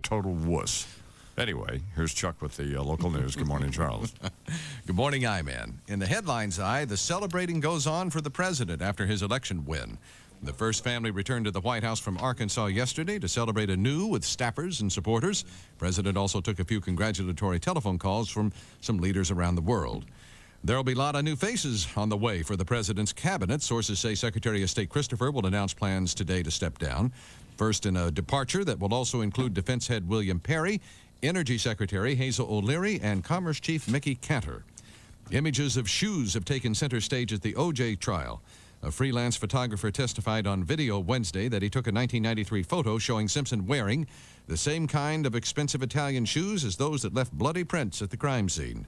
Total wuss. Anyway, here's Chuck with the local news. Good morning, Charles. Good morning, I-Man. In the headlines eye, the celebrating goes on for the president after his election win. The first family returned to the White House from Arkansas yesterday to celebrate anew with staffers and supporters. The president also took a few congratulatory telephone calls from some leaders around the world. There will be a lot of new faces on the way for the president's cabinet. Sources say Secretary of State Christopher will announce plans today to step down. First in a departure that will also include Defense Head William Perry, Energy Secretary Hazel O'Leary, and Commerce Chief Mickey Cantor. Images of shoes have taken center stage at the O.J. trial. A freelance photographer testified on video Wednesday that he took a 1993 photo showing Simpson wearing the same kind of expensive Italian shoes as those that left bloody prints at the crime scene.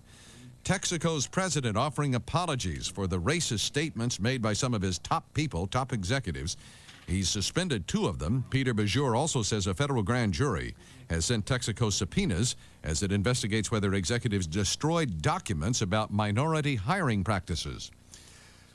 Texaco's president offering apologies for the racist statements made by some of his top executives. He's suspended 2 of them. Peter Bajor also says a federal grand jury has sent Texaco subpoenas as it investigates whether executives destroyed documents about minority hiring practices.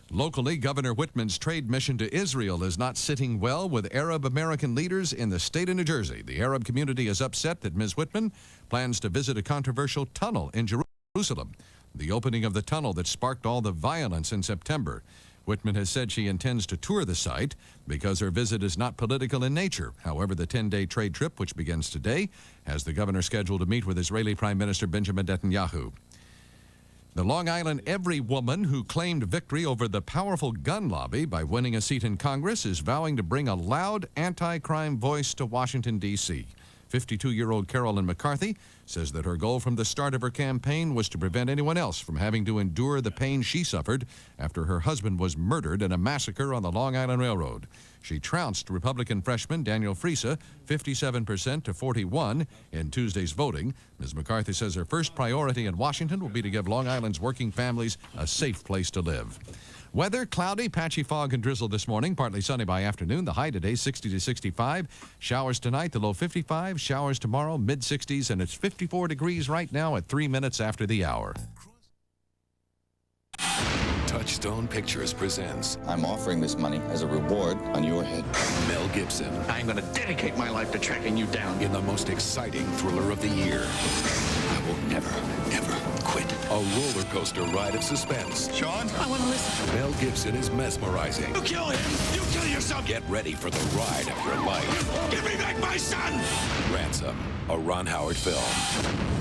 Locally, Governor Whitman's trade mission to Israel is not sitting well with Arab American leaders in the state of New Jersey. The Arab community is upset that Ms. Whitman plans to visit a controversial tunnel in Jerusalem, the opening of the tunnel that sparked all the violence in September. Whitman has said she intends to tour the site because her visit is not political in nature. However, the 10-day trade trip, which begins today, has the governor scheduled to meet with Israeli Prime Minister Benjamin Netanyahu. The Long Island every woman who claimed victory over the powerful gun lobby by winning a seat in Congress is vowing to bring a loud anti-crime voice to Washington, D.C. 52-year-old Carolyn McCarthy says that her goal from the start of her campaign was to prevent anyone else from having to endure the pain she suffered after her husband was murdered in a massacre on the Long Island Railroad. She trounced Republican freshman Daniel Friesa 57% to 41% in Tuesday's voting. Ms. McCarthy says her first priority in Washington will be to give Long Island's working families a safe place to live. Weather, cloudy, patchy fog and drizzle this morning, partly sunny by afternoon. The high today, 60 to 65. Showers tonight, the low 55. Showers tomorrow, mid-60s, and it's 54 degrees right now at 3 minutes after the hour. Touchstone Pictures presents I'm offering this money as a reward on your head. Mel Gibson I'm going to dedicate my life to tracking you down. in the most exciting thriller of the year. I will never, ever quit. A roller coaster ride of suspense. Sean, I want to listen. Mel Gibson is mesmerizing. You kill him, you kill yourself. Get ready for the ride of your life. Give me back my son. Ransom, a Ron Howard film.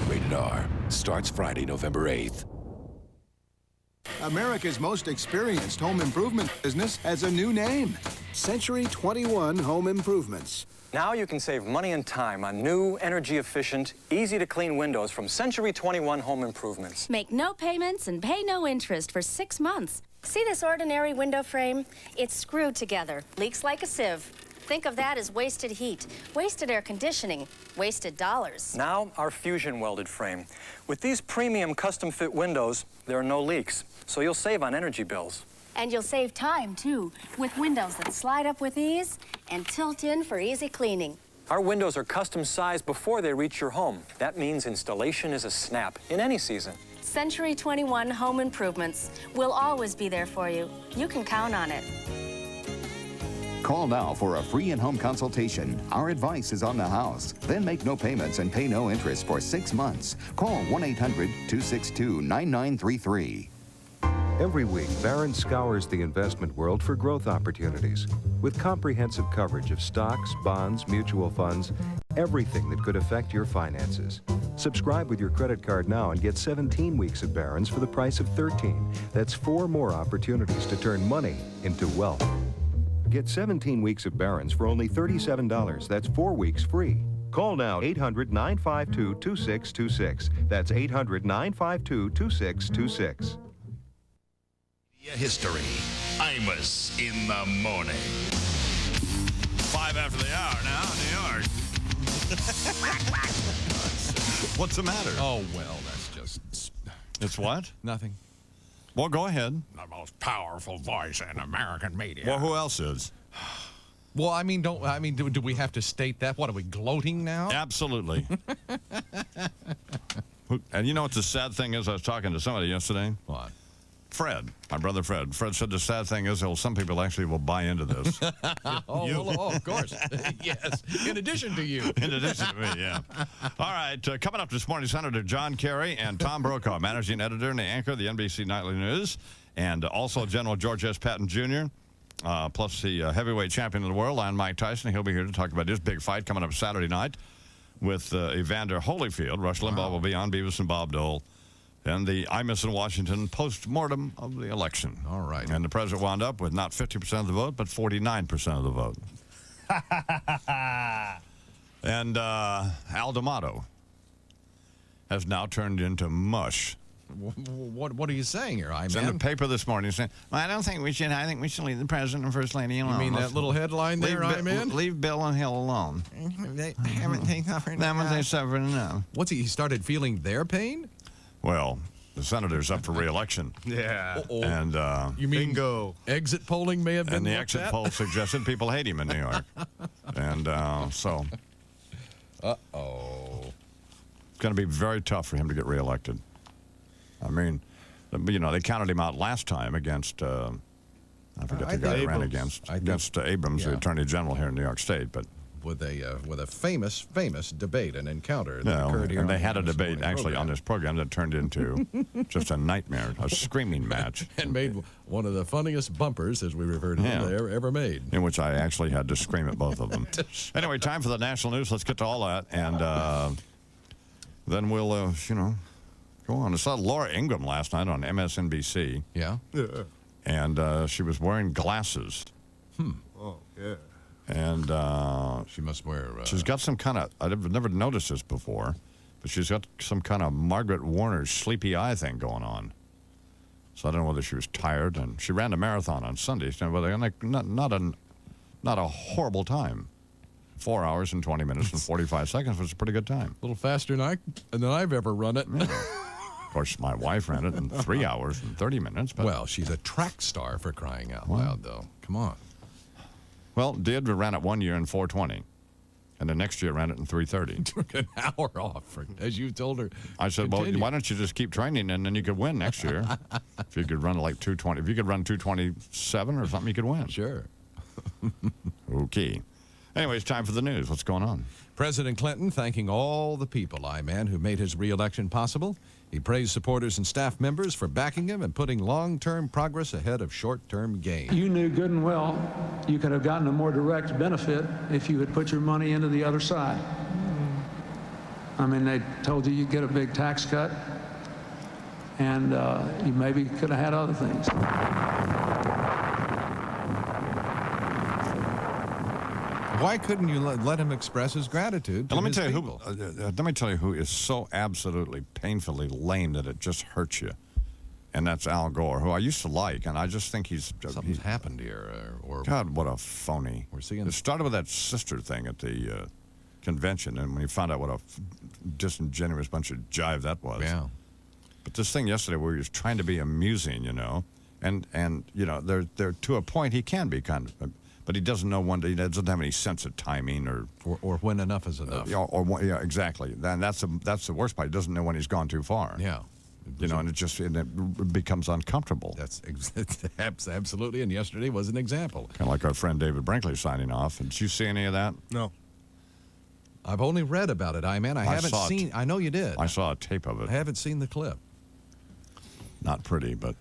Rated R. Starts Friday, November 8th. America's most experienced home improvement business has a new name. Century 21 Home Improvements. Now you can save money and time on new, energy-efficient, easy-to-clean windows from Century 21 Home Improvements. Make no payments and pay no interest for 6 months. See this ordinary window frame? It's screwed together, leaks like a sieve. Think of that as wasted heat, wasted air conditioning, wasted dollars. Now our fusion-welded frame. With these premium custom-fit windows, there are no leaks, so you'll save on energy bills. And you'll save time, too, with windows that slide up with ease and tilt in for easy cleaning. Our windows are custom-sized before they reach your home. That means installation is a snap in any season. Century 21 Home Improvements will always be there for you. You can count on it. Call now for a free in-home consultation. Our advice is on the house. Then make no payments and pay no interest for 6 months. Call 1-800-262-9933. Every week, Barron scours the investment world for growth opportunities. With comprehensive coverage of stocks, bonds, mutual funds, everything that could affect your finances. Subscribe with your credit card now and get 17 weeks at Barron's for the price of 13. That's 4 more opportunities to turn money into wealth. Get 17 weeks at Barron's for only $37. That's 4 weeks free. Call now 800-952-2626. That's 800-952-2626. History. Imus in the morning. 5 after the hour now in New York. What's the matter? Oh, well, that's just... It's what? Nothing. Well, go ahead. The most powerful voice in American media. Well, who else is? Well, do we have to state that? What, are we gloating now? Absolutely. And you know what the sad thing is? I was talking to somebody yesterday. What? Fred, my brother Fred. Fred said the sad thing is, some people actually will buy into this. Of course. Yes. In addition to you. In addition to me, yeah. All right, coming up this morning, Senator John Kerry and Tom Brokaw, managing editor and the anchor of the NBC Nightly News, and also General George S. Patton Jr., plus the heavyweight champion of the world, Mike Tyson. He'll be here to talk about his big fight coming up Saturday night with Evander Holyfield. Rush Limbaugh will be on Beavis and Bob Dole. And the Imus in Washington post-mortem of the election. All right. And the president wound up with not 50% of the vote, but 49% of the vote. And Al D'Amato has now turned into mush. What are you saying here, It's in the paper this morning saying, well, I think we should leave the president and first lady alone. You mean that little headline there, Leave Bill and Hill alone. They suffered enough. What's he started feeling their pain? Well, the senator's up for re-election. Yeah. And you mean bingo. Exit polling may have been and the exit poll suggested people hate him in New York. And so it's going to be very tough for him to get reelected. I mean, they counted him out last time against I forget the guy he ran against Abrams, the Attorney General here in New York State, but with a famous debate, an encounter that no, occurred here. And they had a debate actually on this program that turned into just a nightmare, a screaming match. And made one of the funniest bumpers, as we refer to them, they ever made. In which I actually had to scream at both of them. Anyway, time for the national news. Let's get to all that, and then we'll, go on. I saw Laura Ingraham last night on MSNBC. Yeah? And she was wearing glasses. Oh, yeah. And she must wear... she's got some kind of... I've never noticed this before, but she's got some kind of Margaret Warner's sleepy eye thing going on. So I don't know whether she was tired. And she ran a marathon on Sunday. So not a horrible time. 4 hours and 20 minutes and 45 seconds was a pretty good time. A little faster than I've ever run it. Yeah. Of course, my wife ran it in 3 hours and 30 minutes. But well, she's a track star for crying out loud, though. Come on. Well, Deirdre ran it 1 year in 4:20, and the next year ran it in 3:30. Took an hour off, as you told her. I said, well, why don't you just keep training, and then you could win next year. If you could run like 2:20, if you could run 2:27 or something, you could win. Sure. Okay. Anyway, it's time for the news. What's going on? President Clinton thanking all the people, who made his re-election possible. He praised supporters and staff members for backing him and putting long-term progress ahead of short-term gain. You knew good and well you could have gotten a more direct benefit if you had put your money into the other side. I mean, they told you you'd get a big tax cut, and you maybe could have had other things. Why couldn't you let him express his gratitude to let me his tell you people? let me tell you who is so absolutely painfully lame that it just hurts you, and that's Al Gore, who I used to like, and I just think Something's happened here, or God, what a phony. We're seeing it started with that sister thing at the convention, and when you found out what a disingenuous bunch of jive that was. Yeah. But this thing yesterday where he was trying to be amusing, and they're to a point he can be kind of. But he doesn't know he doesn't have any sense of timing or when enough is enough. Exactly. And that's the worst part. He doesn't know when he's gone too far. Yeah. And it becomes uncomfortable. That's absolutely. And yesterday was an example. Kind of like our friend David Brinkley signing off. And did you see any of that? No. I've only read about it, I haven't seen. I know you did. I saw a tape of it. I haven't seen the clip. Not pretty, but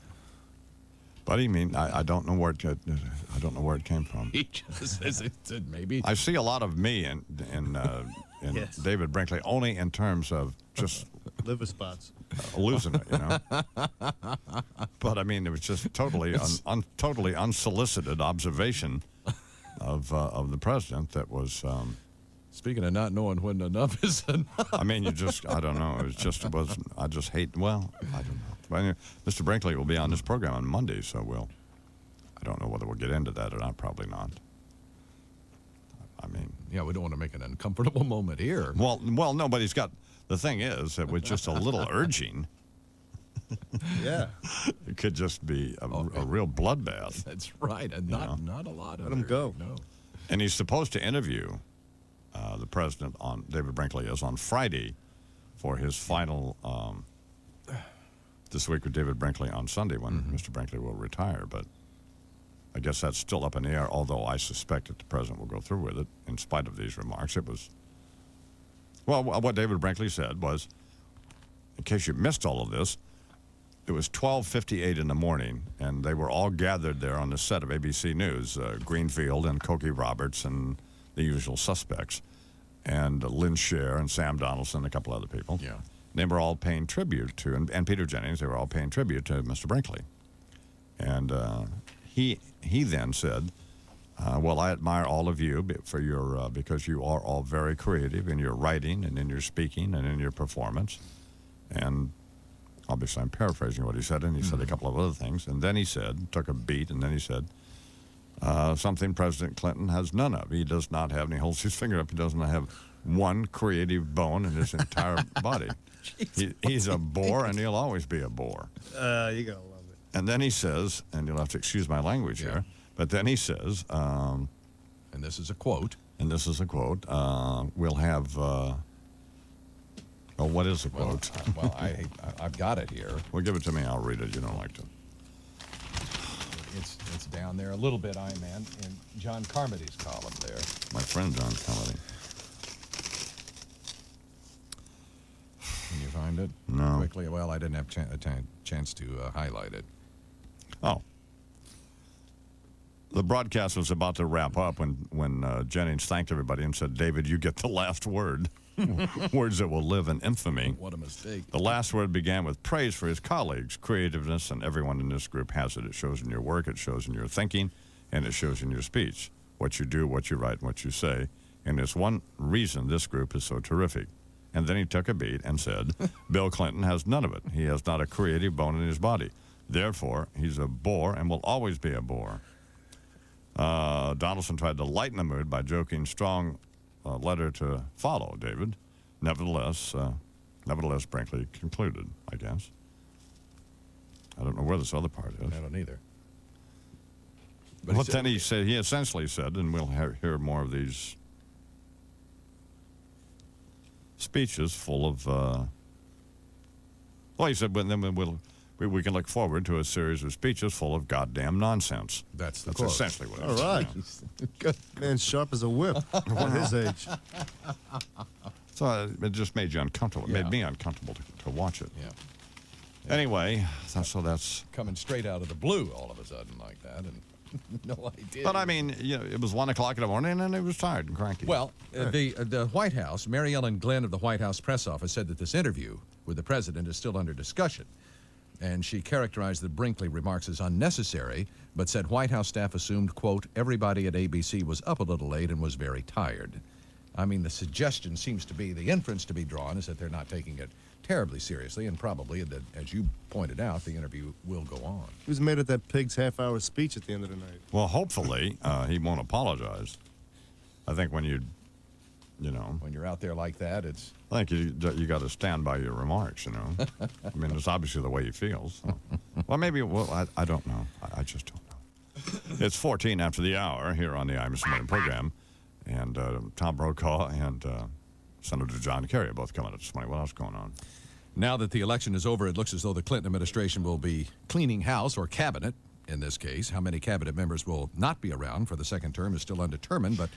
I mean, I don't know where it came from. He just says it maybe. I see a lot of me in Yes. David Brinkley, only in terms of just liver spots, losing it, But I mean, it was just totally totally unsolicited observation of the president that was. Speaking of not knowing when enough is enough. I mean, I don't know. I just hate. Well, I don't know. But anyway, Mr. Brinkley will be on this program on Monday, so I don't know whether we'll get into that or not. Probably not. I mean, yeah, we don't want to make an uncomfortable moment here. Well, no, but the thing is, that with just a little urging, yeah, it could just be a real bloodbath. That's right, and not a lot of. Let him go. No. And he's supposed to interview the president David Brinkley is on Friday for his final this week with David Brinkley on Sunday when Mr. Brinkley will retire. But I guess that's still up in the air, although I suspect that the president will go through with it in spite of these remarks. It was, well, what David Brinkley said was, in case you missed all of this, it was 12:58 in the morning, and they were all gathered there on the set of ABC News, Greenfield and Cokie Roberts and the usual suspects, and Lynn Sher and Sam Donaldson and a couple other people. Yeah. They were all paying tribute to, and Peter Jennings, they were all paying tribute to Mr. Brinkley. And he then said, well, I admire all of you for your, because you are all very creative in your writing and in your speaking and in your performance. And obviously I'm paraphrasing what he said, and he said a couple of other things. And then he said, took a beat, and then he said, something President Clinton has none of. He does not have, and he holds his finger up, he doesn't have one creative bone in his entire body. He's a bore, and he'll always be a bore. You gotta love it. And then he says, and you'll have to excuse my language here, but then he says, and this is a quote. We'll have, well, what is the quote? Well, I've got it here. Well, give it to me. I'll read it. You don't like to. It's down there a little bit, man, in John Carmody's column there. My friend John Carmody. Can you find it? No. Quickly. Well, I didn't have a chance to highlight it. Oh. The broadcast was about to wrap up when Jennings thanked everybody and said, David, you get the last word. Words that will live in infamy. What a mistake. The last word began with praise for his colleagues, creativeness, and everyone in this group has it. It shows in your work, it shows in your thinking, and it shows in your speech. What you do, what you write, and what you say. And it's one reason this group is so terrific. And then he took a beat and said, Bill Clinton has none of it. He has not a creative bone in his body. Therefore, he's a bore and will always be a bore. Donaldson tried to lighten the mood by joking strong letter to follow, David. Nevertheless, Brinkley concluded, I guess. I don't know where this other part is. I don't either. But then he essentially said, and we'll hear more of these speeches full of, well, he said, but then we can look forward to a series of speeches full of goddamn nonsense. That's That's essentially what it All is. right. Good. Man, sharp as a whip at his age. So it just made you uncomfortable. It Yeah. made me uncomfortable to watch it. Yeah. Anyway, that's Coming straight out of the blue all of a sudden like that, and no idea. But I mean, it was 1 o'clock in the morning, and he was tired and cranky. Well, the White House, Mary Ellen Glenn of the White House press office said that this interview with the president is still under discussion. And she characterized the Brinkley remarks as unnecessary, but said White House staff assumed, quote, everybody at ABC was up a little late and was very tired. I mean, the suggestion seems to be, the inference to be drawn is that they're not taking it terribly seriously, and probably, that, as you pointed out, the interview will go on. He was made at that pig's half-hour speech at the end of the night. Well, hopefully, he won't apologize. I think when When you're out there like that, it's... I think you got to stand by your remarks, I mean, it's obviously the way he feels. So. Well, maybe, I don't know. I just don't know. It's 14 after the hour here on the Imus Morning program. And Tom Brokaw and Senator John Kerry are both coming up this morning. What else is going on? Now that the election is over, it looks as though the Clinton administration will be cleaning house, or cabinet in this case. How many cabinet members will not be around for the second term is still undetermined, but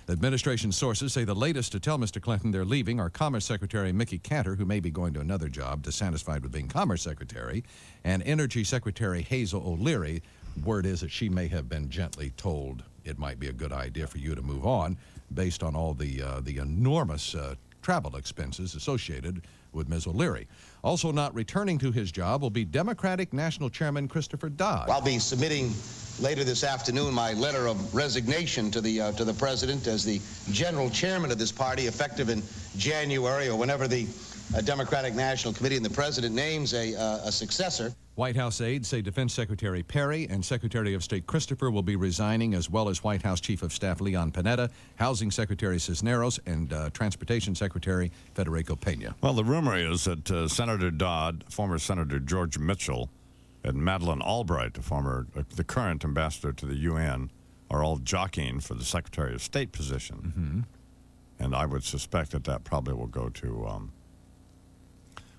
administration sources say the latest to tell Mr. Clinton they're leaving are Commerce Secretary Mickey Cantor, who may be going to another job, dissatisfied with being Commerce Secretary, and Energy Secretary Hazel O'Leary. Word is that she may have been gently told it might be a good idea for you to move on based on all the enormous travel expenses associated with Ms. O'Leary. Also not returning to his job will be Democratic National Chairman Christopher Dodd. I'll be submitting later this afternoon my letter of resignation to the president as the general chairman of this party, effective in January or whenever the Democratic National Committee and the president names a successor. White House aides say Defense Secretary Perry and Secretary of State Christopher will be resigning, as well as White House Chief of Staff Leon Panetta, Housing Secretary Cisneros, and Transportation Secretary Federico Pena. Well, the rumor is that Senator Dodd, former Senator George Mitchell, and Madeleine Albright, the current ambassador to the UN, are all jockeying for the Secretary of State position. And I would suspect that probably will go to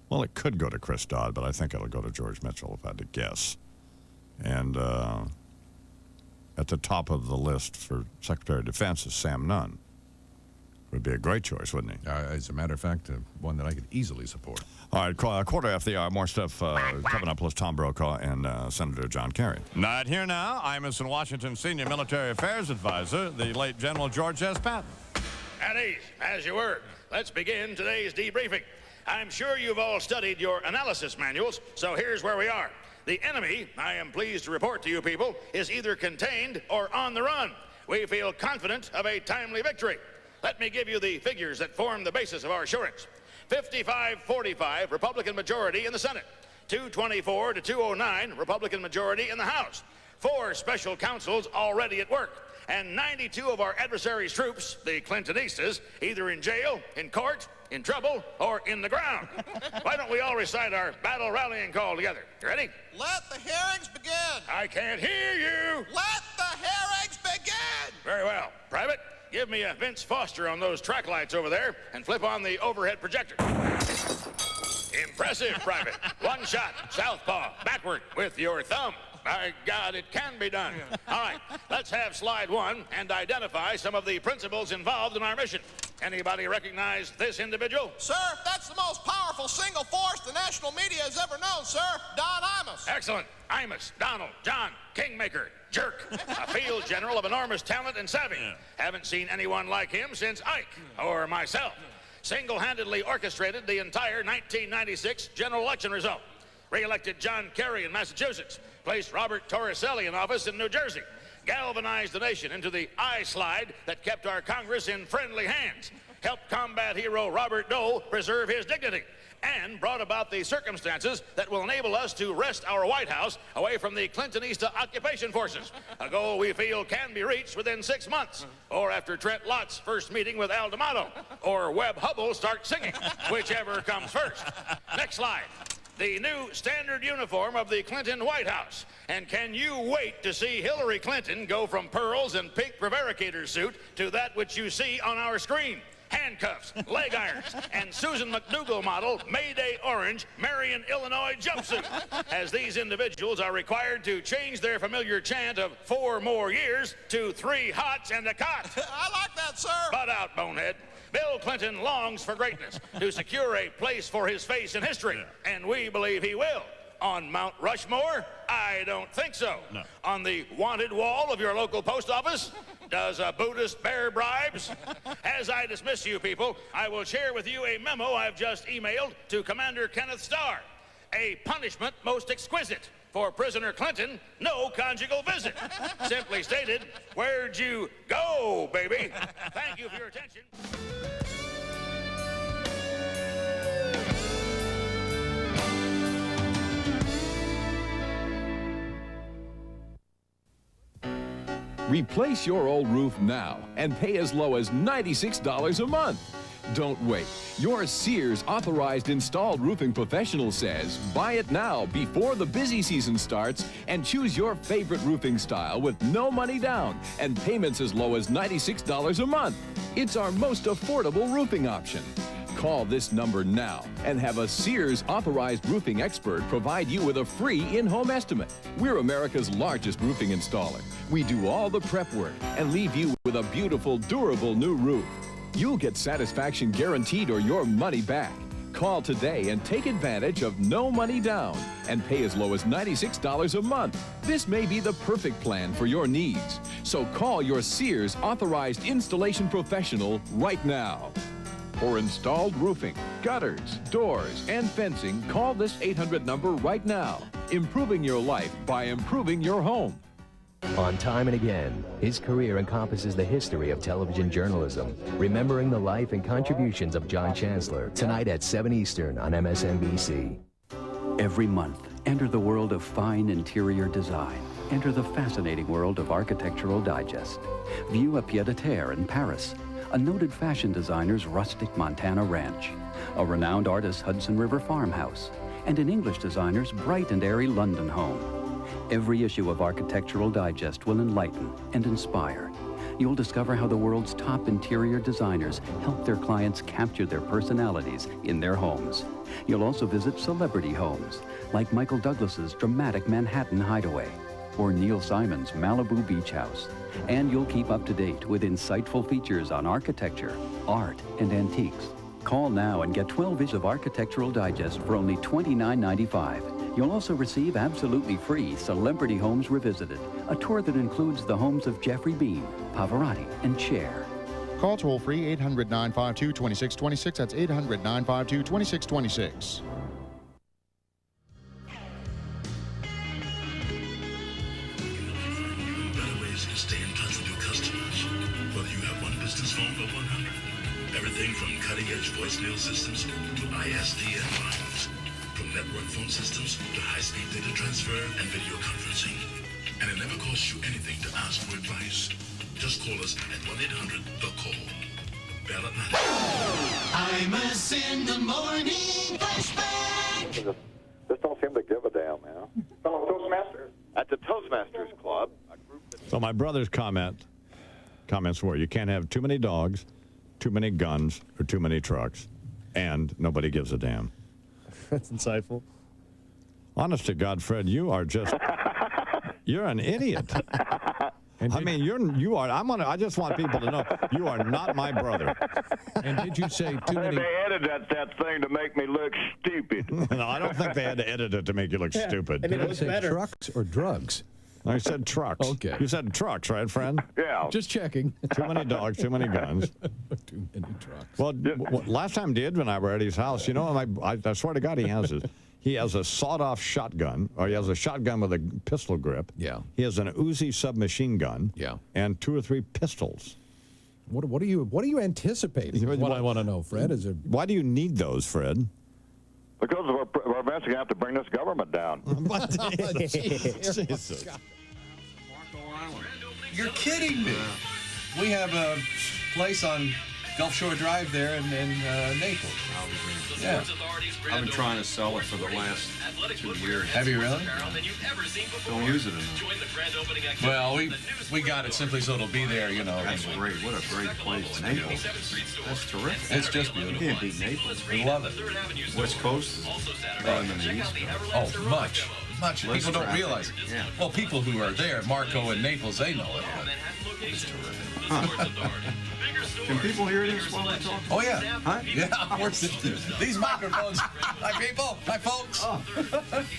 Well, it could go to Chris Dodd, but I think it'll go to George Mitchell if I had to guess. And at the top of the list for Secretary of Defense is Sam Nunn. Would be a great choice, wouldn't he? As a matter of fact, one that I could easily support. All right, quarter after the hour, more stuff coming up, plus Tom Brokaw and Senator John Kerry. Not here now, Imus in Washington Senior Military Affairs Advisor, the late General George S. Patton. At ease, as you were. Let's begin today's debriefing. I'm sure you've all studied your analysis manuals, so here's where we are. The enemy, I am pleased to report to you people, is either contained or on the run. We feel confident of a timely victory. Let me give you the figures that form the basis of our assurance. 55-45 Republican majority in the Senate. 224 to 209 Republican majority in the House. 4 special counsels already at work. And 92 of our adversaries' troops, the Clintonistas, either in jail, in court, in trouble, or in the ground. Why don't we all recite our battle rallying call together? You ready? Let the hearings begin. I can't hear you. Let the hearings begin. Very well. Private, give me a Vince Foster on those track lights over there and flip on the overhead projector. Impressive, Private. One shot, southpaw, backward with your thumb. By God, it can be done. All right, let's have slide 1 and identify some of the principles involved in our mission. Anybody recognize this individual? Sir, that's the most powerful single force the national media has ever known, sir. Don Imus. Excellent. Imus, Donald, John, Kingmaker, Jerk. A field general of enormous talent and savvy. Haven't seen anyone like him since Ike or myself. Single-handedly orchestrated the entire 1996 general election result. Re-elected John Kerry in Massachusetts. Placed Robert Torricelli in office in New Jersey. Galvanized the nation into the I-slide that kept our Congress in friendly hands. Helped combat hero Robert Dole preserve his dignity. And brought about the circumstances that will enable us to wrest our White House away from the Clintonista occupation forces. A goal we feel can be reached within 6 months. Or after Trent Lott's first meeting with Al D'Amato. Or Webb Hubble starts singing. Whichever comes first. Next slide. The new standard uniform of the Clinton White House. And can you wait to see Hillary Clinton go from pearls and pink prevaricator suit to that which you see on our screen? Handcuffs, leg irons, and Susan McDougal model Mayday Orange Marion, Illinois jumpsuit. As these individuals are required to change their familiar chant of 4 more years to 3 hots and a cot. I like that, sir. Butt out, bonehead. Bill Clinton longs for greatness, to secure a place for his face in history, and we believe he will. On Mount Rushmore? I don't think so. No. On the wanted wall of your local post office? Does a Buddhist bear bribes? As I dismiss you people, I will share with you a memo I've just emailed to Commander Kenneth Starr. A punishment most exquisite. For prisoner Clinton, no conjugal visit. Simply stated, where'd you go, baby? Thank you for your attention. Replace your old roof now and pay as low as $96 a month. Don't wait. Your Sears authorized installed roofing professional says buy it now before the busy season starts and choose your favorite roofing style with no money down and payments as low as $96 a month. It's our most affordable roofing option. Call this number now and have a Sears authorized roofing expert provide you with a free in-home estimate. We're America's largest roofing installer. We do all the prep work and leave you with a beautiful, durable new roof. You'll get satisfaction guaranteed or your money back. Call today and take advantage of no money down and pay as low as $96 a month. This may be the perfect plan for your needs. So call your Sears authorized installation professional right now. For installed roofing, gutters, doors, and fencing, call this 800 number right now. Improving your life by improving your home. On Time and Again, his career encompasses the history of television journalism, remembering the life and contributions of John Chancellor, tonight at 7 Eastern on MSNBC. Every month, enter the world of fine interior design. Enter the fascinating world of Architectural Digest. View a pied-à-terre in Paris, a noted fashion designer's rustic Montana ranch, a renowned artist's Hudson River farmhouse, and an English designer's bright and airy London home. Every issue of Architectural Digest will enlighten and inspire. you'll discover how the world's top interior designers help their clients capture their personalities in their homes. You'll also visit celebrity homes, like Michael Douglas's dramatic Manhattan Hideaway, or Neil Simon's Malibu Beach House. And you'll keep up to date with insightful features on architecture, art, and antiques. Call now and get 12 issues of Architectural Digest for only $29.95. You'll also receive absolutely free Celebrity Homes Revisited, a tour that includes the homes of Jeffrey Bean, Pavarotti, and Cher. Call toll-free 800-952-2626. That's 800-952-2626. To stay in touch with your customers, whether you have one business phone or 100. Everything from cutting-edge voicemail systems to ISDN lines, from network phone systems to high-speed data transfer and video conferencing. And it never costs you anything to ask for advice. Just call us at 1-800-THE-CALL. Bell at night. Imus in the morning flashback. Just don't seem to give a damn, man. Fellow Toastmasters. At the Toastmasters Club, So my brother's comments were, you can't have too many dogs, too many guns, or too many trucks, and nobody gives a damn. That's insightful. Honest to God, Fred, you are just, you're an idiot. I mean, you are. I just want people to know you are not my brother. And did you say too many? They edited that thing to make me look stupid. No, I don't think they had to edit it to make you look stupid. And it was better. Trucks or drugs? I said trucks. Okay. You said trucks, right, friend? Yeah. Just checking. Too many dogs, too many guns. Too many trucks. Well, last time Dave and I were at his house, you know, I swear to God he has this. He has a sawed-off shotgun, or he has a shotgun with a pistol grip. Yeah. He has an Uzi submachine gun. Yeah. And 2 or 3 pistols. What are you anticipating? What I want to know, Fred, is why do you need those, Fred? Because we're eventually going to have to bring this government down. Jesus. You're kidding me. We have a place on Gulf Shore Drive there in Naples. Yeah. I've been trying to sell it for the last 2 years. Have you really? Don't use it enough. Well, we got it simply so it'll be there, you know. That's great. What a great place. Naples. That's terrific. It's just beautiful. You can't beat Naples. We love it. West Coast is better than the East Coast. Oh, much. People don't realize it. Yeah. Well, people who are there, Marco and Naples, they know it. It's terrific. Can people hear this while they talk? Oh, yeah. Huh? Yeah, of course. These microphones. Hi, people. Hi, folks.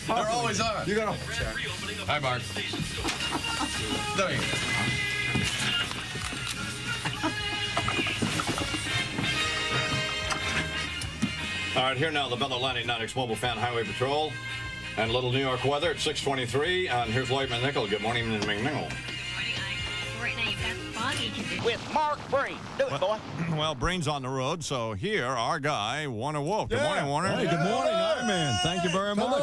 They're always on. You got to Hi, Mark. There you All right, here now, the Bell Atlantic Nautics Mobile Fan Highway Patrol and Little New York weather at 6:23. And here's Lloyd McNichol. Good morning, McNichol. Right now, you've got foggy conditions. With Mark Breen. Do it, boy. Well, Breen's on the road, so here, our guy, Warner Wolf. Good morning, Warner. Hey, good morning, Iron Man. Thank you very much.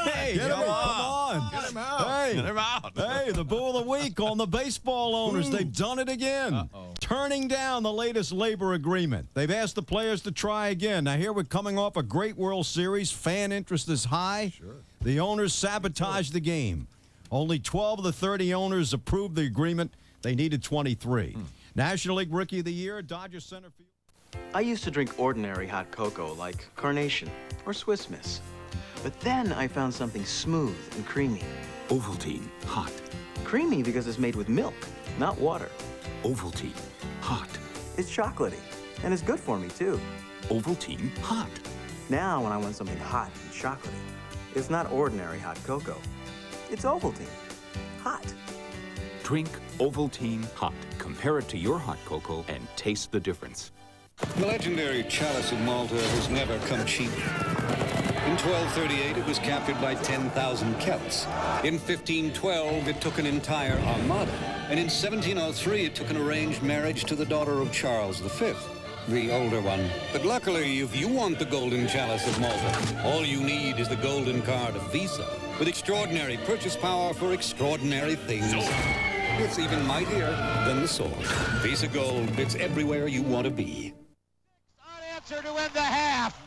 Hey, come on. Get him out. Hey, Get him out. Hey, the Bull of the Week on the baseball owners. They've done it again. Turning down the latest labor agreement. They've asked the players to try again. Now, here we're coming off a great World Series. Fan interest is high. Sure. The owners sabotaged the game. Only 12 of the 30 owners approved the agreement. They needed 23. National League Rookie of the Year, Dodger center field. I used to drink ordinary hot cocoa like Carnation or Swiss Miss. But then I found something smooth and creamy. Ovaltine, hot. Creamy because it's made with milk, not water. Ovaltine, hot. It's chocolatey, and it's good for me, too. Ovaltine, hot. Now, when I want something hot and chocolatey, it's not ordinary hot cocoa. It's Ovaltine, hot. Drink Ovaltine hot. Compare it to your hot cocoa and taste the difference. The legendary chalice of Malta has never come cheap. In 1238, it was captured by 10,000 Celts. In 1512, it took an entire armada. And in 1703, it took an arranged marriage to the daughter of Charles V, the older one. But luckily, if you want the golden chalice of Malta, all you need is the golden card of Visa, with extraordinary purchase power for extraordinary things. It's even mightier than the sword. Visa Gold, it's everywhere you want to be. Answer to win the half.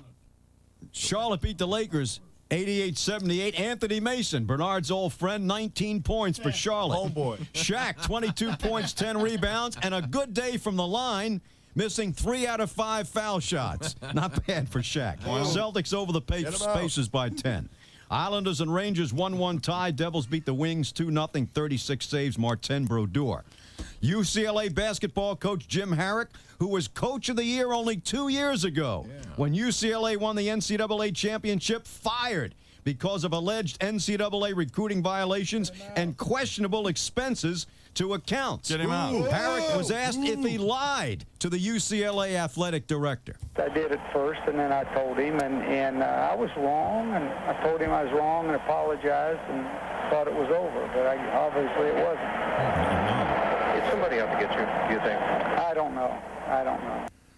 Charlotte beat the Lakers 88-78, Anthony Mason, Bernard's old friend, 19 points for Charlotte. Oh, boy. Shaq, 22 points, 10 rebounds, and a good day from the line, missing 3 out of 5 foul shots. Not bad for Shaq. Celtics over the Pacers by 10. Islanders and Rangers 1-1 tie. Devils beat the Wings 2-0, 36 saves, Martin Brodeur. UCLA basketball coach Jim Harrick, who was coach of the year only 2 years ago when UCLA won the NCAA championship, fired because of alleged NCAA recruiting violations and questionable expenses to accounts. Get him out. Harrick was asked if he lied to the UCLA athletic director. I did it first, and then I told him, and I was wrong, and I told him I was wrong and apologized and thought it was over, but obviously it wasn't. Is somebody out to get you, do you think? I don't know.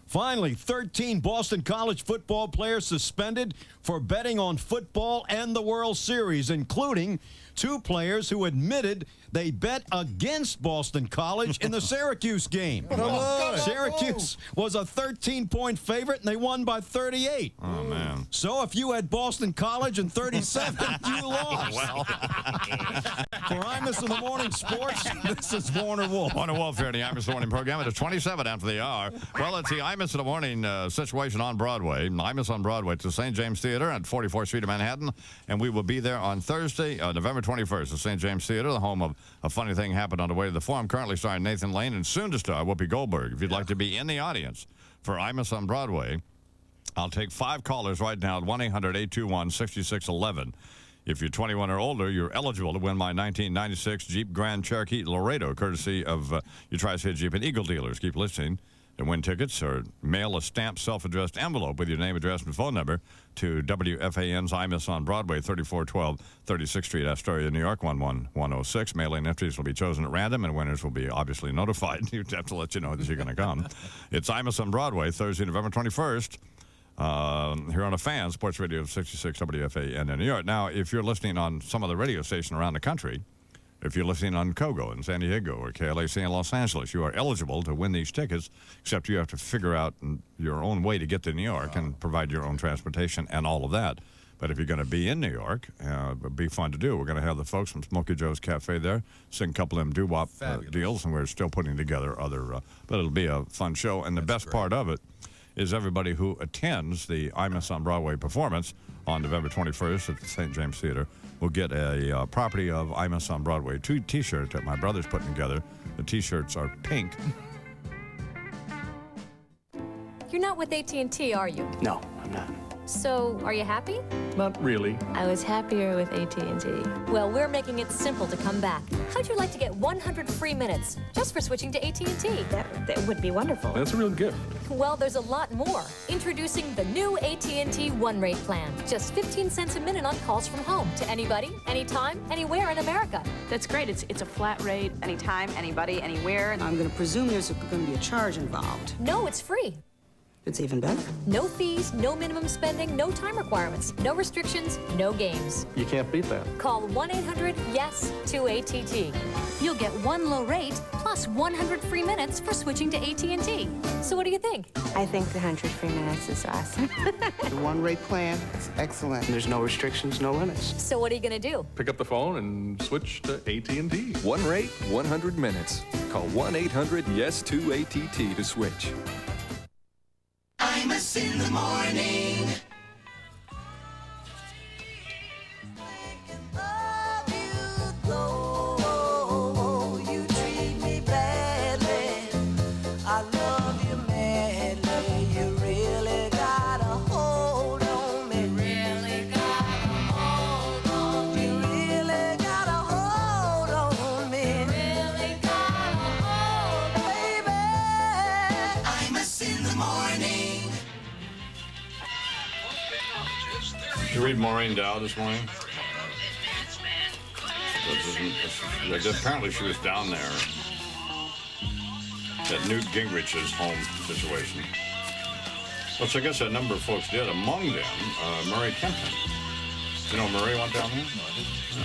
Finally, 13 Boston College football players suspended for betting on football and the World Series, including 2 players who admitted they bet against Boston College in the Syracuse game. Syracuse was a 13-point favorite, and they won by 38. Oh, man. So if you had Boston College in 37, you lost. Well. For Imus in the Morning Sports, this is Warner Wolf. Warner Wolf here in the Imus in the Morning program. It is 27 after the hour. Well, it's the Imus in the Morning situation on Broadway. Imus on Broadway. It's the St. James Theater at 44th Street of Manhattan, and we will be there on Thursday, November 21st, at St. James Theater, the home of A Funny Thing Happened on the Way to the Forum, currently starring Nathan Lane and soon to star Whoopi Goldberg. If you'd like to be in the audience for Imus on Broadway, I'll take 5 callers right now at 1-800-821-6611. If you're 21 or older, you're eligible to win my 1996 Jeep Grand Cherokee Laredo, courtesy of your Tri-State Jeep and Eagle dealers. Keep listening to win tickets or mail a stamped self-addressed envelope with your name, address, and phone number to WFAN's Imus on Broadway, 3412 36th Street, Astoria, New York, 11106. Mailing entries will be chosen at random, and winners will be obviously notified. You have to let you know that you're going to come. It's Imus on Broadway, Thursday, November 21st. Here on a fan, Sports Radio 66 WFAN in New York. Now, if you're listening on some other radio station around the country, if you're listening on Kogo in San Diego or KLAC in Los Angeles, you are eligible to win these tickets, except you have to figure out your own way to get to New York and provide your own transportation and all of that. But if you're going to be in New York, it'll be fun to do. We're going to have the folks from Smokey Joe's Cafe there, sing a couple of them doo-wop deals, and we're still putting together other, but it'll be a fun show. And the best part of it is everybody who attends the Imus on Broadway performance on November 21st at the St. James Theater will get a property of Imus on Broadway 2 T-shirts that my brother's putting together. The T-shirts are pink. You're not with AT&T, are you? No, I'm not. So, are you happy? Not really. I was happier with AT&T. Well, we're making it simple to come back. How'd you like to get 100 free minutes just for switching to AT&T? That would be wonderful. That's a real gift. Well, there's a lot more. Introducing the new AT&T One Rate plan. Just 15 cents a minute on calls from home to anybody, anytime, anywhere in America. That's great. It's a flat rate. Anytime, anybody, anywhere. I'm going to presume there's going to be a charge involved. No, it's free. It's even better. No fees, no minimum spending, no time requirements, no restrictions, no games. You can't beat that. Call 1-800-YES-2-ATT. You'll get one low rate plus 100 free minutes for switching to AT&T. So what do you think? I think the 100 free minutes is awesome. The One Rate plan is excellent. There's no restrictions, no limits. So what are you going to do? Pick up the phone and switch to AT&T. One rate, 100 minutes. Call 1-800-YES-2-ATT to switch. Imus in the morning. You treat me badly. I love you madly. You really got a hold on me. Really got a hold on me. You really got a hold on me. Really got a hold, baby. Imus in the morning. Did you read Maureen Dow this morning? Apparently she was down there at Newt Gingrich's home situation. Which I guess a number of folks did. Among them, Murray Kempton. You know Murray went down there? No, I didn't. No.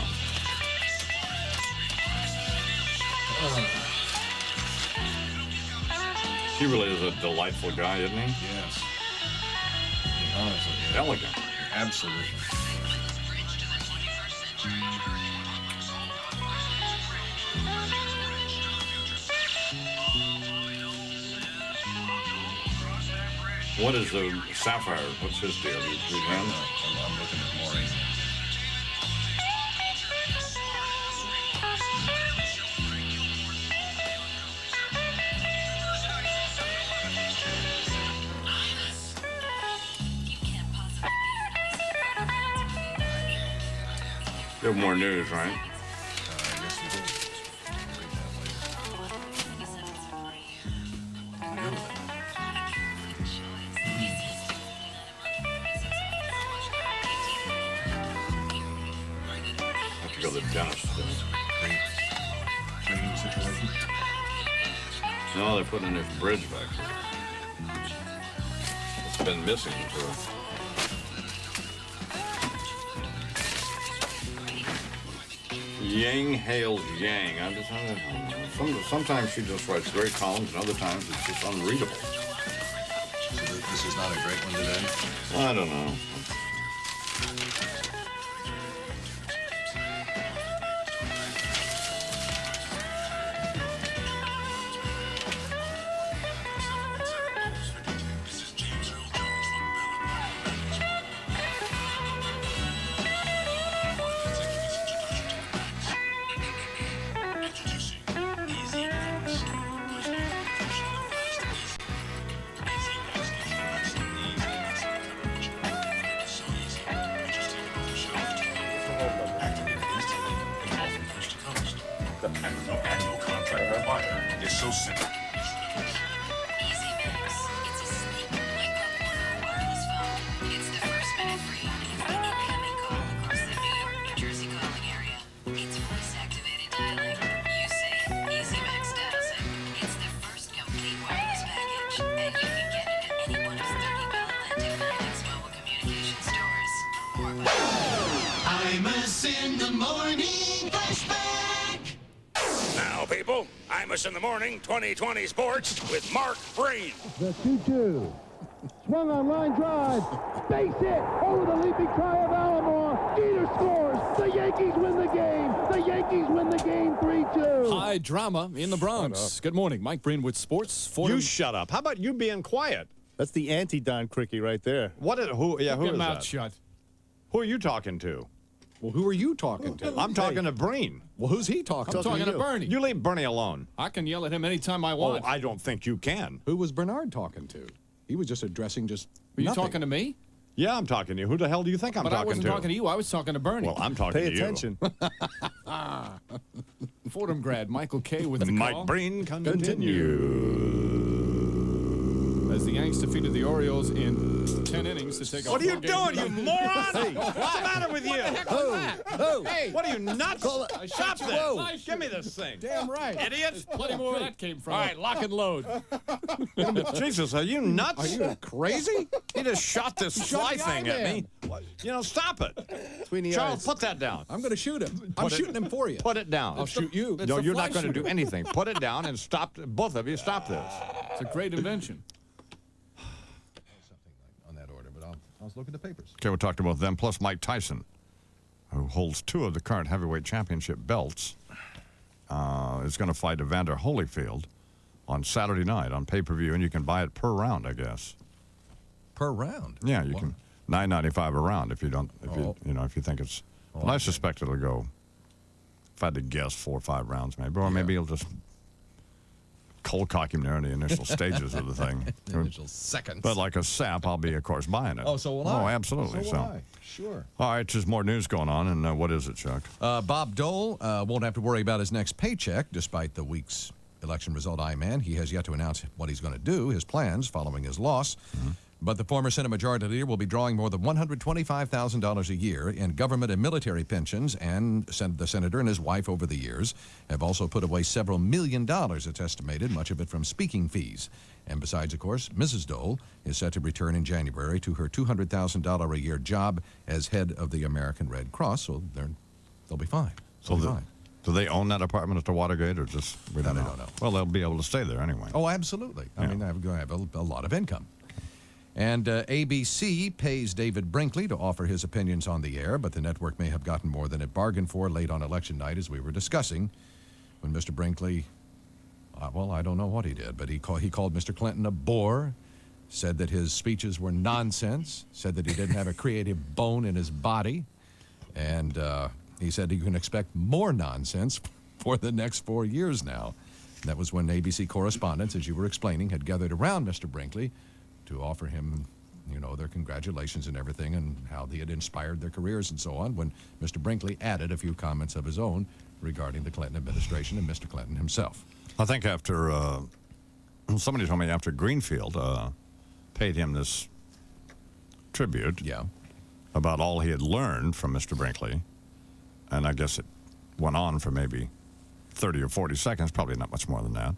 He really is a delightful guy, isn't he? Yes. Honestly, yeah. Elegant. Absolutely. What is the Sapphire? What's his deal? I'm looking at Maury. You have more news, right? Yes, we do. I have to go to the dentist. Training situation. No, they're putting in this bridge back there. It's been missing for. Yang hails Yang. I just sometimes she just writes great columns, and other times it's just unreadable. So this is not a great one today? I don't know. No annual contract required. It's so simple. Imus in the morning flashback. Now, people, Imus in the morning 2020 sports with Mark Breen. The 2-2. Swung on line drive. Base hit over the leaping try of Alomar. Jeter scores. The Yankees win the game. The Yankees win the game 3-2. High drama in the Bronx. Good morning. Mike Breen with sports. You shut up. How about you being quiet? That's the anti-Don Criqui right there. Who is Get mouth that? shut. Who are you talking to? Well, who are you talking to? I'm talking to Breen. Well, who's he talking to? I'm talking to Bernie. You leave Bernie alone. I can yell at him anytime I Oh, want. I don't think you can. Who was Bernard talking to? He was just addressing just Were you nothing. talking to me? Yeah, I'm talking to you. Who the hell do you think I'm But talking I wasn't to? talking to you. I was talking to Bernie. Well, I'm talking Pay to you. attention. Fordham grad Michael K. with the Mike call. Breen continues. As the Yanks defeated the Orioles in 10 innings to take What are you 4-game doing, you moron? What's the matter with you? Hey, What are you nuts? Stop this. Give me this thing. Damn right. idiots. Plenty more where that came from. All right, lock and load. Jesus, are you nuts? Are you crazy? He just shot this fly thing at me. Stop it. Between the Charles, eyes. put that down. I'm going to shoot him. I'm shooting him for you. Put it down. I'll shoot you. No, you're not going to do anything. Put it down and stop. Both of you, stop this. It's a great invention. On that order, but I'll look at the papers. Okay, we talked about them, plus Mike Tyson, who holds 2 of the current heavyweight championship belts, is going to fight Evander Holyfield on Saturday night on pay-per-view, and you can buy it per round, I guess. Per round? Yeah, you can. $9.95 a round if you don't. If you think it's. But I suspect it'll go. If I had to guess, 4 or 5 rounds, maybe, or maybe he'll just cold cock him there in the initial stages of the thing. The initial seconds. But like a sap, I'll be, of course, buying it. Oh, so will I. Oh, absolutely. So will I. Sure. All right, there's more news going on, and what is it, Chuck? Bob Dole won't have to worry about his next paycheck, despite the week's election result. I-Man. He has yet to announce what he's going to do, his plans following his loss. Mm-hmm. But the former Senate Majority Leader will be drawing more than $125,000 a year in government and military pensions, and the senator and his wife over the years have also put away several $1 million, it's estimated, much of it from speaking fees. And besides, of course, Mrs. Dole is set to return in January to her $200,000 a year job as head of the American Red Cross, so they'll be fine. So do they own that apartment at the Watergate, or just we don't know? I don't know. Well, they'll be able to stay there anyway. Oh, absolutely. I mean, they're going to have a lot of income. And ABC pays David Brinkley to offer his opinions on the air, but the network may have gotten more than it bargained for late on election night, as we were discussing, when Mr. Brinkley, well, I don't know what he did, but he called Mr. Clinton a bore, said that his speeches were nonsense, said that he didn't have a creative bone in his body, and he said you can expect more nonsense for the next 4 years now. And that was when ABC correspondents, as you were explaining, had gathered around Mr. Brinkley to offer him, you know, their congratulations and everything and how he had inspired their careers and so on, when Mr. Brinkley added a few comments of his own regarding the Clinton administration and Mr. Clinton himself. I think after, somebody told me after Greenfield paid him this tribute about all he had learned from Mr. Brinkley, and I guess it went on for maybe 30 or 40 seconds, probably not much more than that.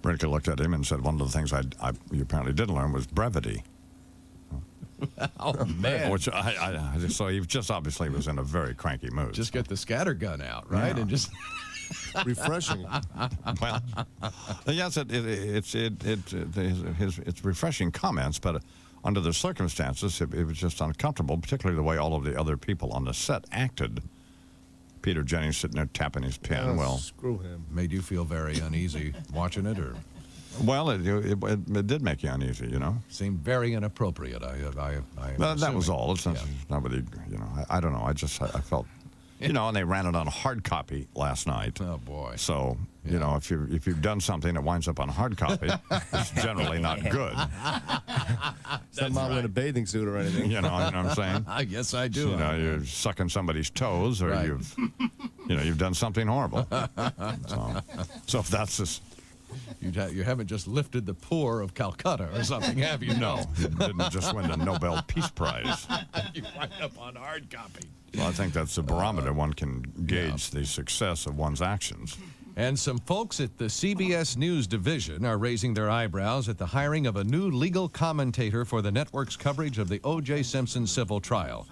Brinkley looked at him and said, one of the things you apparently didn't learn was brevity. Oh, man. Which so he just obviously was in a very cranky mood. Just get the scatter gun out, right? Yeah. And just refreshing. Well, yes, it's refreshing comments, but under the circumstances, it was just uncomfortable, particularly the way all of the other people on the set acted. Peter Jennings sitting there tapping his pen. Oh, well, screw him. Made you feel very uneasy watching it, or? Well, it did make you uneasy, you know. Seemed very inappropriate. That was all. It's not really, you know. I don't know. I felt, you know, and they ran it on hard copy last night. Oh boy. So you know, if you've done something that winds up on hard copy, it's generally not good. I'm not in a bathing suit or anything. You know what I'm saying? I guess I do. You know, you're sucking somebody's toes, or Right. you've done something horrible. So if that's just. You haven't just lifted the poor of Calcutta or something, have you? No, you didn't just win the Nobel Peace Prize. You wind up on hard copy. Well, I think that's the barometer one can gauge the success of one's actions. And some folks at the CBS News division are raising their eyebrows at the hiring of a new legal commentator for the network's coverage of the O.J. Simpson civil trial.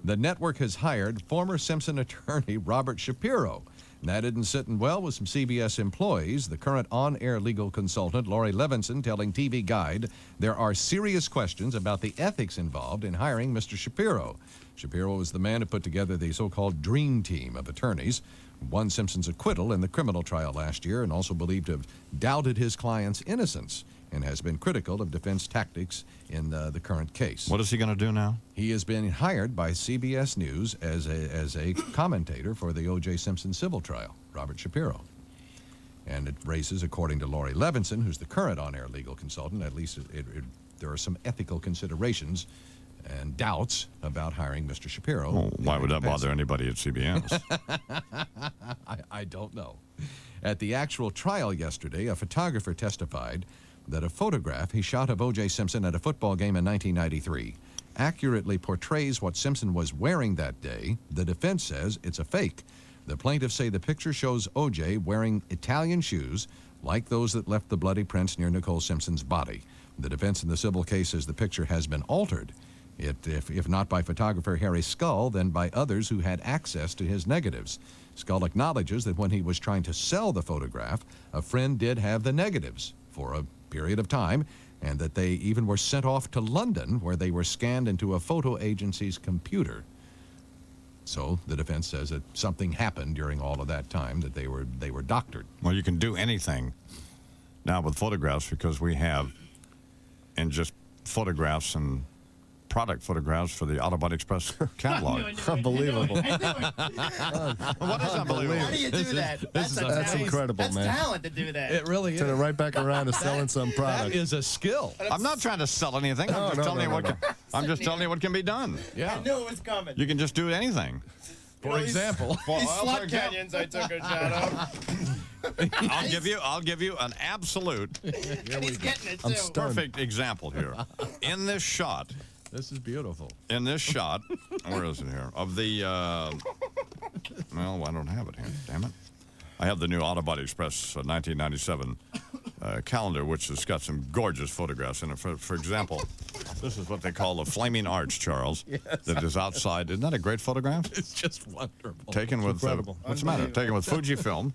The network has hired former Simpson attorney Robert Shapiro. That isn't sitting well with some CBS employees. The current on-air legal consultant, Lori Levinson, telling TV Guide there are serious questions about the ethics involved in hiring Mr. Shapiro. Shapiro was the man who put together the so-called dream team of attorneys, won Simpson's acquittal in the criminal trial last year, and also believed to have doubted his client's innocence, and has been critical of defense tactics in the current case. What is he going to do now? He has been hired by CBS News as a commentator for the O.J. Simpson civil trial, Robert Shapiro. And it raises, according to Lori Levinson, who's the current on-air legal consultant, at least there are some ethical considerations and doubts about hiring Mr. Shapiro. Well, why would that bother anybody at CBS? I don't know. At the actual trial yesterday, a photographer testified that a photograph he shot of O.J. Simpson at a football game in 1993 accurately portrays what Simpson was wearing that day. The defense says it's a fake. The plaintiffs say the picture shows O.J. wearing Italian shoes like those that left the bloody prints near Nicole Simpson's body. The defense in the civil case says the picture has been altered. If not by photographer Harry Scull, then by others who had access to his negatives. Scull acknowledges that when he was trying to sell the photograph, a friend did have the negatives for a period of time, and that they even were sent off to London, where they were scanned into a photo agency's computer. So the defense says that something happened during all of that time, that they were doctored. Well, you can do anything now with photographs, because we have, in just photographs and product photographs for the Autobody Express catalog. Unbelievable. What is unbelievable? How do you do that? That's incredible, that's man. talent to do that. It really is. Turn it right back around to selling some product. That is a skill. I'm not trying to sell anything. I'm just telling you what can be done. Yeah. I knew it was coming. You can just do anything. For example. These slot canyons I took a shot of. I'll give you an absolute And he's getting it, too. I'm stunned. perfect example here. In this shot, This is beautiful. in this shot, where is it here? Of the, well, I don't have it here. Damn it. I have the new Autobody Express 1997 calendar, which has got some gorgeous photographs in it. For example, this is what they call a flaming arch, Charles, that is outside. Isn't that a great photograph? It's just wonderful. Taken with, incredible. what's the matter? Taken with Fujifilm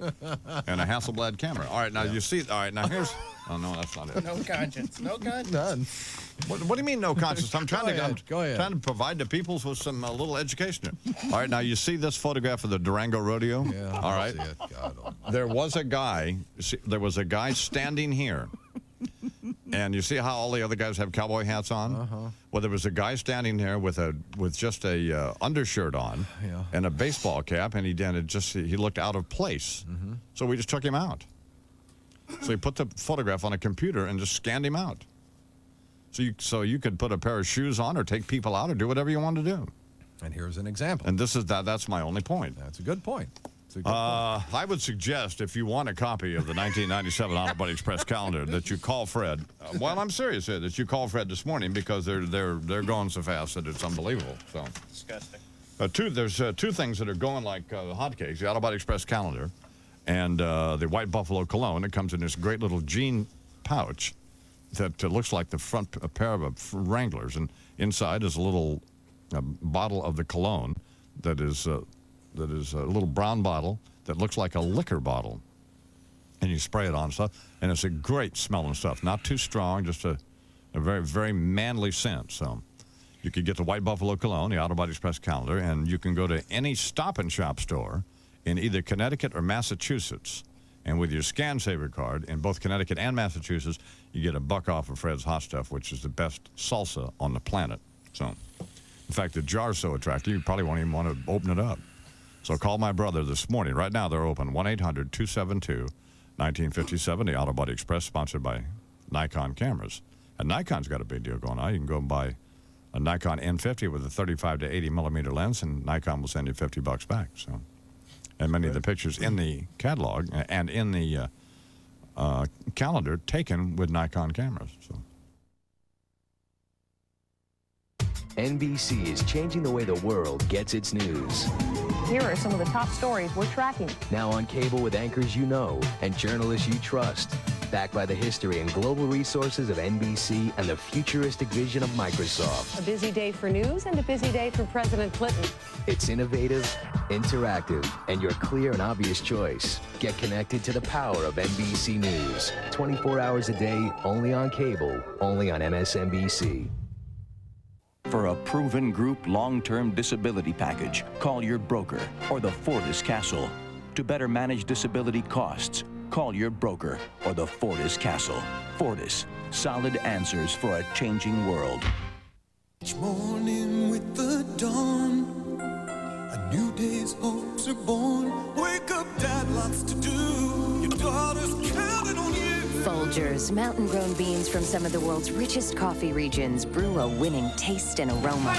and a Hasselblad camera. All right, now you see, all right, now here's, oh no, that's not it. No conscience. No conscience. None. What do you mean no conscience? I'm trying Go ahead. trying to provide the people with some little education here. All right, now you see this photograph of the Durango Rodeo? Yeah, All right. I see it. God, There was a guy standing here And you see how all the other guys have cowboy hats on? Well, there was a guy standing there with just a undershirt on and a baseball cap, and he looked out of place. So we just took him out. So he put the photograph on a computer and just scanned him out. So you could put a pair of shoes on or take people out or do whatever you want to do. And here's an example. And that's my only point. That's a good point. I would suggest if you want a copy of the 1997 Autobody Express calendar that you call Fred. Well, I'm serious here, that you call Fred this morning because they're going so fast that it's unbelievable. So disgusting. There's two things that are going like hotcakes: the Autobody Express calendar and the White Buffalo cologne. It comes in this great little jean pouch that looks like the front pair of Wranglers, and inside is a little bottle of the cologne that is a little brown bottle that looks like a liquor bottle. And you spray it on stuff, and it's a great smelling stuff. Not too strong, just a very, very manly scent. So you could get the White Buffalo cologne, the Autobody Express calendar, and you can go to any Stop and Shop store in either Connecticut or Massachusetts. And with your Scan Saver card in both Connecticut and Massachusetts, you get $1 off of Fred's Hot Stuff, which is the best salsa on the planet. So, in fact, the jar's so attractive, you probably won't even want to open it up. So call my brother this morning. Right now, they're open. 1-800-272-1957. The Autobody Express, sponsored by Nikon cameras. And Nikon's got a big deal going on. You can go and buy a Nikon N50 with a 35 to 80 millimeter lens, and Nikon will send you $50 back. So, and many of the pictures in the catalog and in the calendar taken with Nikon cameras. So. NBC is changing the way the world gets its news. Here are some of the top stories we're tracking. Now on cable with anchors you know and journalists you trust. Backed by the history and global resources of NBC and the futuristic vision of Microsoft. A busy day for news and a busy day for President Clinton. It's innovative, interactive, and your clear and obvious choice. Get connected to the power of NBC News. 24 hours a day, only on cable, only on MSNBC. For a proven group long-term disability package, call your broker or the Fortis Castle. To better manage disability costs, call your broker or the Fortis Castle. Fortis, solid answers for a changing world. Each morning with the dawn, a new day's hopes are born. Wake up, Dad, lots to do. Your daughter's counting on you. Folgers, mountain-grown beans from some of the world's richest coffee regions, brew a winning taste and aroma.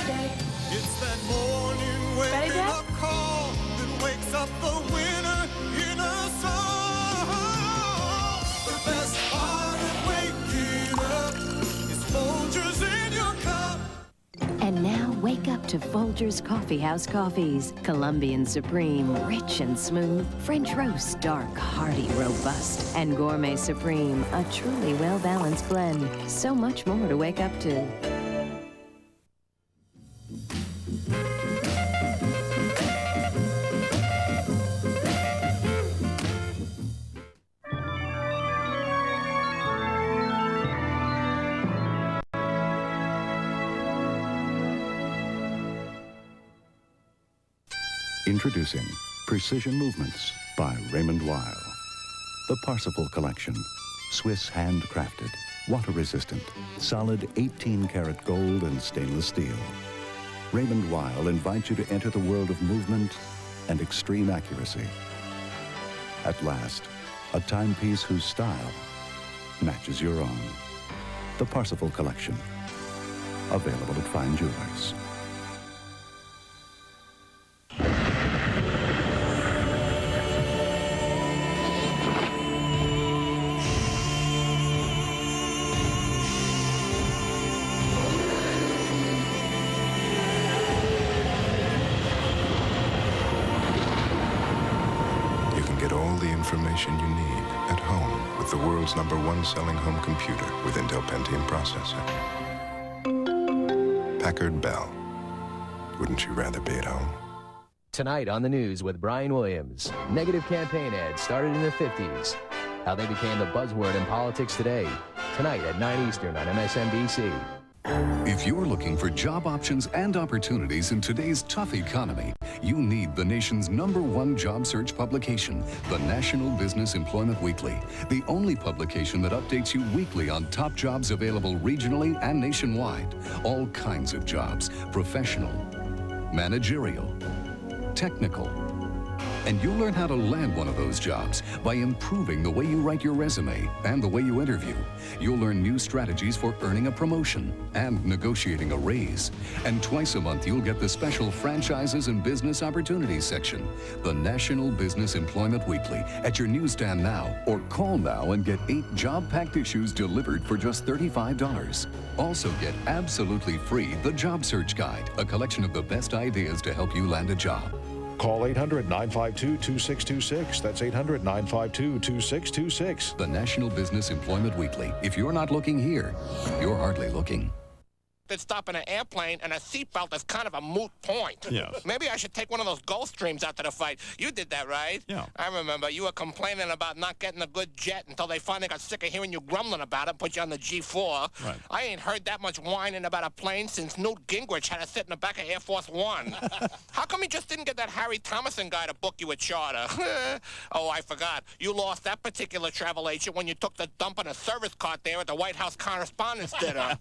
It's that morning waking up call that wakes up the winner in a song. The best part of waking up is Folgers in your cup. And now, wake up to Folgers Coffee House coffees. Colombian Supreme, rich and smooth. French Roast, dark, hearty, robust. And Gourmet Supreme, a truly well-balanced blend. So much more to wake up to. Introducing Precision Movements by Raymond Weil. The Parsifal Collection. Swiss handcrafted, water-resistant, solid 18-karat gold and stainless steel. Raymond Weil invites you to enter the world of movement and extreme accuracy. At last, a timepiece whose style matches your own. The Parsifal Collection. Available at fine jewelers. Information you need at home with the world's #1 selling home computer with Intel Pentium processor. Packard Bell. Wouldn't you rather be at home? Tonight on the news with Brian Williams. Negative campaign ads started in the 50s. How they became the buzzword in politics today. Tonight at 9 Eastern on MSNBC. If you're looking for job options and opportunities in today's tough economy, you need the nation's #1 job search publication, the National Business Employment Weekly, the only publication that updates you weekly on top jobs available regionally and nationwide. All kinds of jobs, professional, managerial, technical. And you'll learn how to land one of those jobs by improving the way you write your resume and the way you interview. You'll learn new strategies for earning a promotion and negotiating a raise. And twice a month, you'll get the special Franchises and Business Opportunities section, the National Business Employment Weekly, at your newsstand now, or call now and get 8 job-packed issues delivered for just $35. Also get absolutely free the Job Search Guide, a collection of the best ideas to help you land a job. Call 800-952-2626. That's 800-952-2626. The National Business Employment Weekly. If you're not looking here, you're hardly looking. That stopping an airplane and a seatbelt is kind of a moot point. Yes. Maybe I should take one of those Gulfstreams out to the fight. You did that, right? Yeah. I remember you were complaining about not getting a good jet until they finally got sick of hearing you grumbling about it and put you on the G4. Right. I ain't heard that much whining about a plane since Newt Gingrich had to sit in the back of Air Force One. How come he just didn't get that Harry Thomason guy to book you a charter? Oh, I forgot. You lost that particular travel agent when you took the dump in a service cart there at the White House Correspondents' Dinner.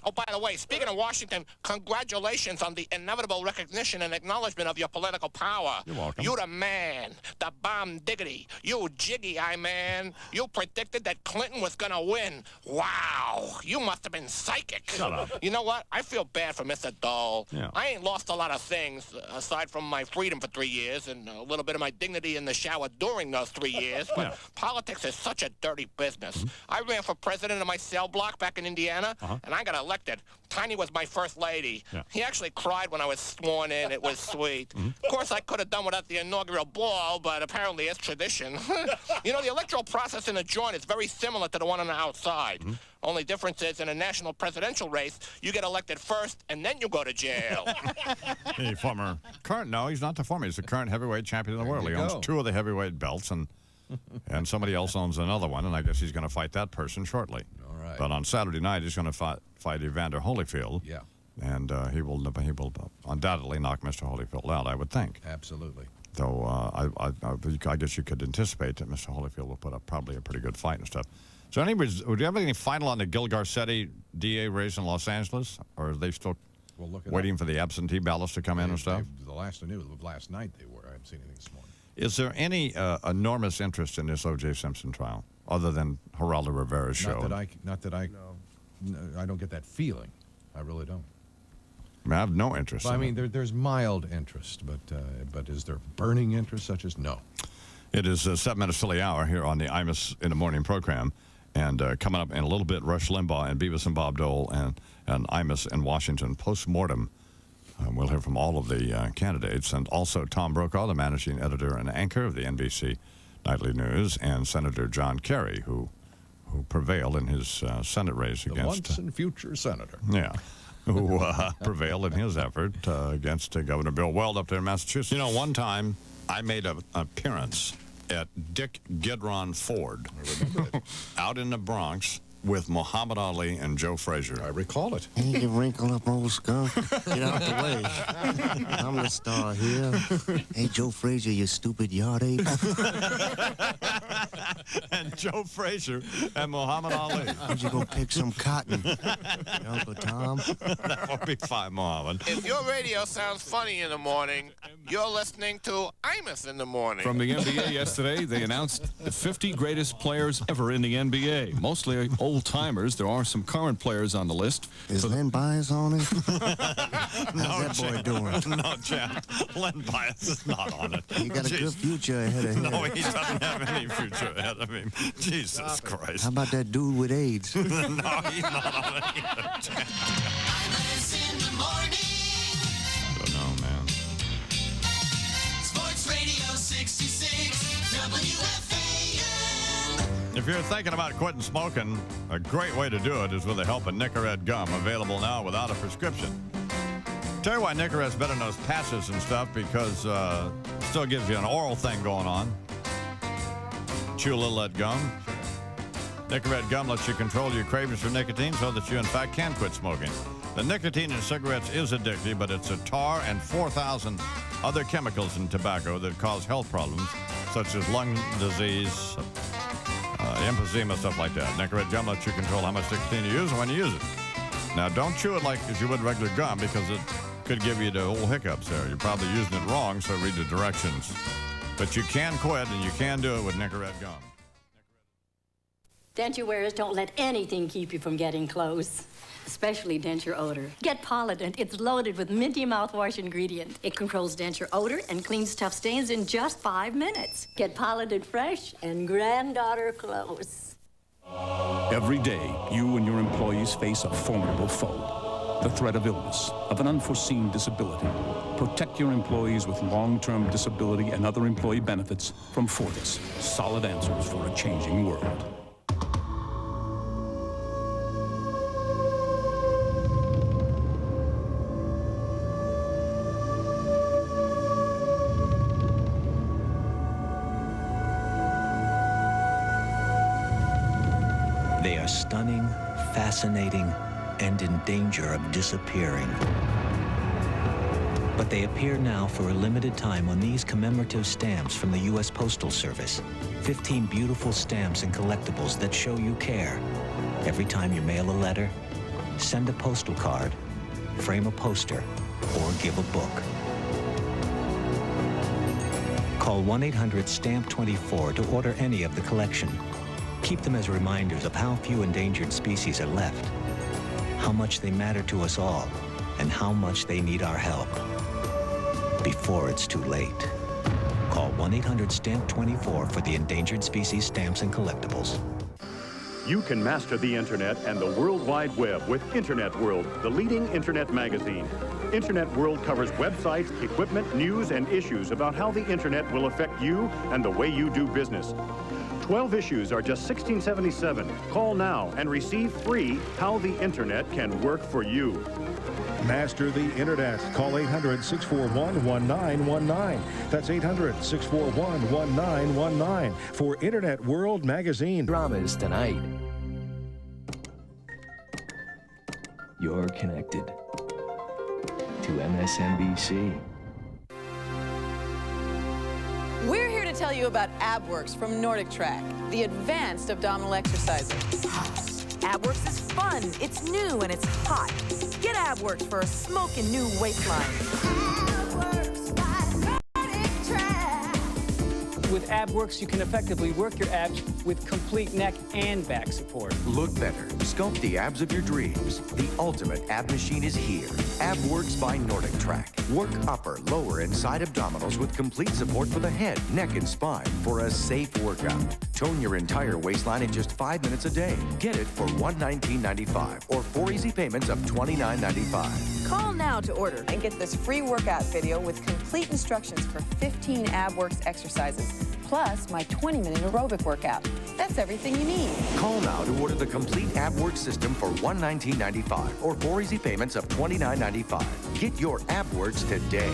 Oh, by the way, speaking of Washington, congratulations on the inevitable recognition and acknowledgement of your political power. You're welcome. You the man, the bomb diggity. You jiggy eye man. You predicted that Clinton was gonna win. Wow, you must have been psychic. Shut up. You know what? I feel bad for Mr. Dole. Yeah. I ain't lost a lot of things, aside from my freedom for 3 years and a little bit of my dignity in the shower during those 3 years, but Yeah. politics is such a dirty business. I ran for president of my cell block back in Indiana, and I got elected. Tiny was my first lady. Yeah. He actually cried when I was sworn in. It was sweet. Of course, I could have done without the inaugural ball, but apparently it's tradition. You know, the electoral process in the joint is very similar to the one on the outside. Only difference is in a national presidential race, you get elected first, and then you go to jail. The former current, no, he's not the former. He's the current heavyweight champion of the world. He owns 2 of the heavyweight belts, and somebody else owns another one, and I guess he's going to fight that person shortly. All right. But on Saturday night, he's going to fight Evander Holyfield. Yeah. And he will undoubtedly knock Mr. Holyfield out, I would think. Absolutely. Though I guess you could anticipate that Mr. Holyfield will put up probably a pretty good fight and stuff. So anyways, would you have anything final on the Gil Garcetti DA race in Los Angeles? Or are they still waiting for the absentee ballots to come in and stuff? The last I knew, last night they were. I haven't seen anything this morning. Is there any enormous interest in this O.J. Simpson trial, other than Geraldo Rivera's show? I don't get that feeling. I really don't. I have no interest Well, in I mean, it. there's mild interest, but is there burning interest such as no? It is 7 minutes till the hour here on the Imus in the Morning program. And coming up in a little bit, Rush Limbaugh and Beavis and Bob Dole and Imus in Washington post-mortem. We'll hear from all of the candidates, and also Tom Brokaw, the managing editor and anchor of the NBC Nightly News, and Senator John Kerry, who prevailed in his Senate race The against... once and future senator. Yeah. Who prevailed in his effort against Governor Bill Weld up there in Massachusetts. You know, one time I made an appearance at Dick Gidron Ford out in the Bronx with Muhammad Ali and Joe Frazier. I recall it. Hey, you wrinkle up old skunk. Get out the way. I'm the star here. Hey, Joe Frazier, you stupid yard ape. And Joe Frazier and Muhammad Ali. Why'd you go pick some cotton, Uncle Tom? That would be fine, Muhammad. If your radio sounds funny in the morning, you're listening to Imus in the morning. From the NBA yesterday, they announced the 50 greatest players ever in the NBA. Mostly old-timers. There are some current players on the list. Is Len Bias on it? No, How's that boy doing? No, Jack. Len Bias is not on it. He got a good future ahead of him. No, he doesn't have any future ahead of him. Jesus Christ. How about that dude with AIDS? No, he's not on it either. Imus in the morning. I don't know, man. Sports Radio 66 WFAN. If you're thinking about quitting smoking, a great way to do it is with the help of Nicorette gum, available now without a prescription. Tell you why Nicorette's better than those patches and stuff, because it still gives you an oral thing going on. Chew a little of that gum. Nicorette gum lets you control your cravings for nicotine so that you, in fact, can quit smoking. The nicotine in cigarettes is addictive, but it's a tar and 4,000 other chemicals in tobacco that cause health problems, such as lung disease, emphysema, stuff like that. Nicorette gum lets you control how much nicotine you use and when you use it. Now, don't chew it like as you would regular gum, because it could give you the whole hiccups there. You're probably using it wrong, so read the directions. But you can quit, and you can do it with Nicorette gum. Denture wearers don't let anything keep you from getting close, especially denture odor. Get Polident. It's loaded with minty mouthwash ingredient. It controls denture odor and cleans tough stains in just 5 minutes. Get Polident fresh and granddaughter close. Every day, you and your employees face a formidable foe. The threat of illness, of an unforeseen disability. Protect your employees with long-term disability and other employee benefits from Fortis. Solid answers for a changing world. They are stunning, fascinating, and in danger of disappearing. But they appear now for a limited time on these commemorative stamps from the U.S. Postal Service. 15 beautiful stamps and collectibles that show you care. Every time you mail a letter, send a postal card, frame a poster, or give a book. Call 1-800-STAMP-24 to order any of the collection. Keep them as reminders of how few endangered species are left, how much they matter to us all, and how much they need our help. Before it's too late. Call 1-800-STAMP-24 for the endangered species stamps and collectibles. You can master the internet and the World Wide Web with Internet World, the leading internet magazine. Internet World covers websites, equipment, news, and issues about how the internet will affect you and the way you do business. 12 issues are just $16.77. Call now and receive free How the Internet Can Work for You. Master the Internet. Call 800-641-1919. That's 800-641-1919 for Internet World Magazine. Dramas tonight. You're connected to MSNBC. We're here to tell you about AbWorks from Nordic Track, the advanced abdominal exerciser. AbWorks is fun, it's new, and it's hot. Get AbWorks for a smoking new waistline. With AbWorks, you can effectively work your abs with complete neck and back support. Look better. Sculpt the abs of your dreams. The ultimate ab machine is here. AbWorks by Nordic Track. Work upper, lower, and side abdominals with complete support for the head, neck, and spine for a safe workout. Tone your entire waistline in just 5 minutes a day. Get it for $119.95 or 4 easy payments of $29.95. Call now to order and get this free workout video with complete instructions for 15 AbWorks exercises, plus my 20-minute aerobic workout. That's everything you need. Call now to order the complete AbWorks system for $119.95 or 4 easy payments of $29.95. Get your AbWorks today.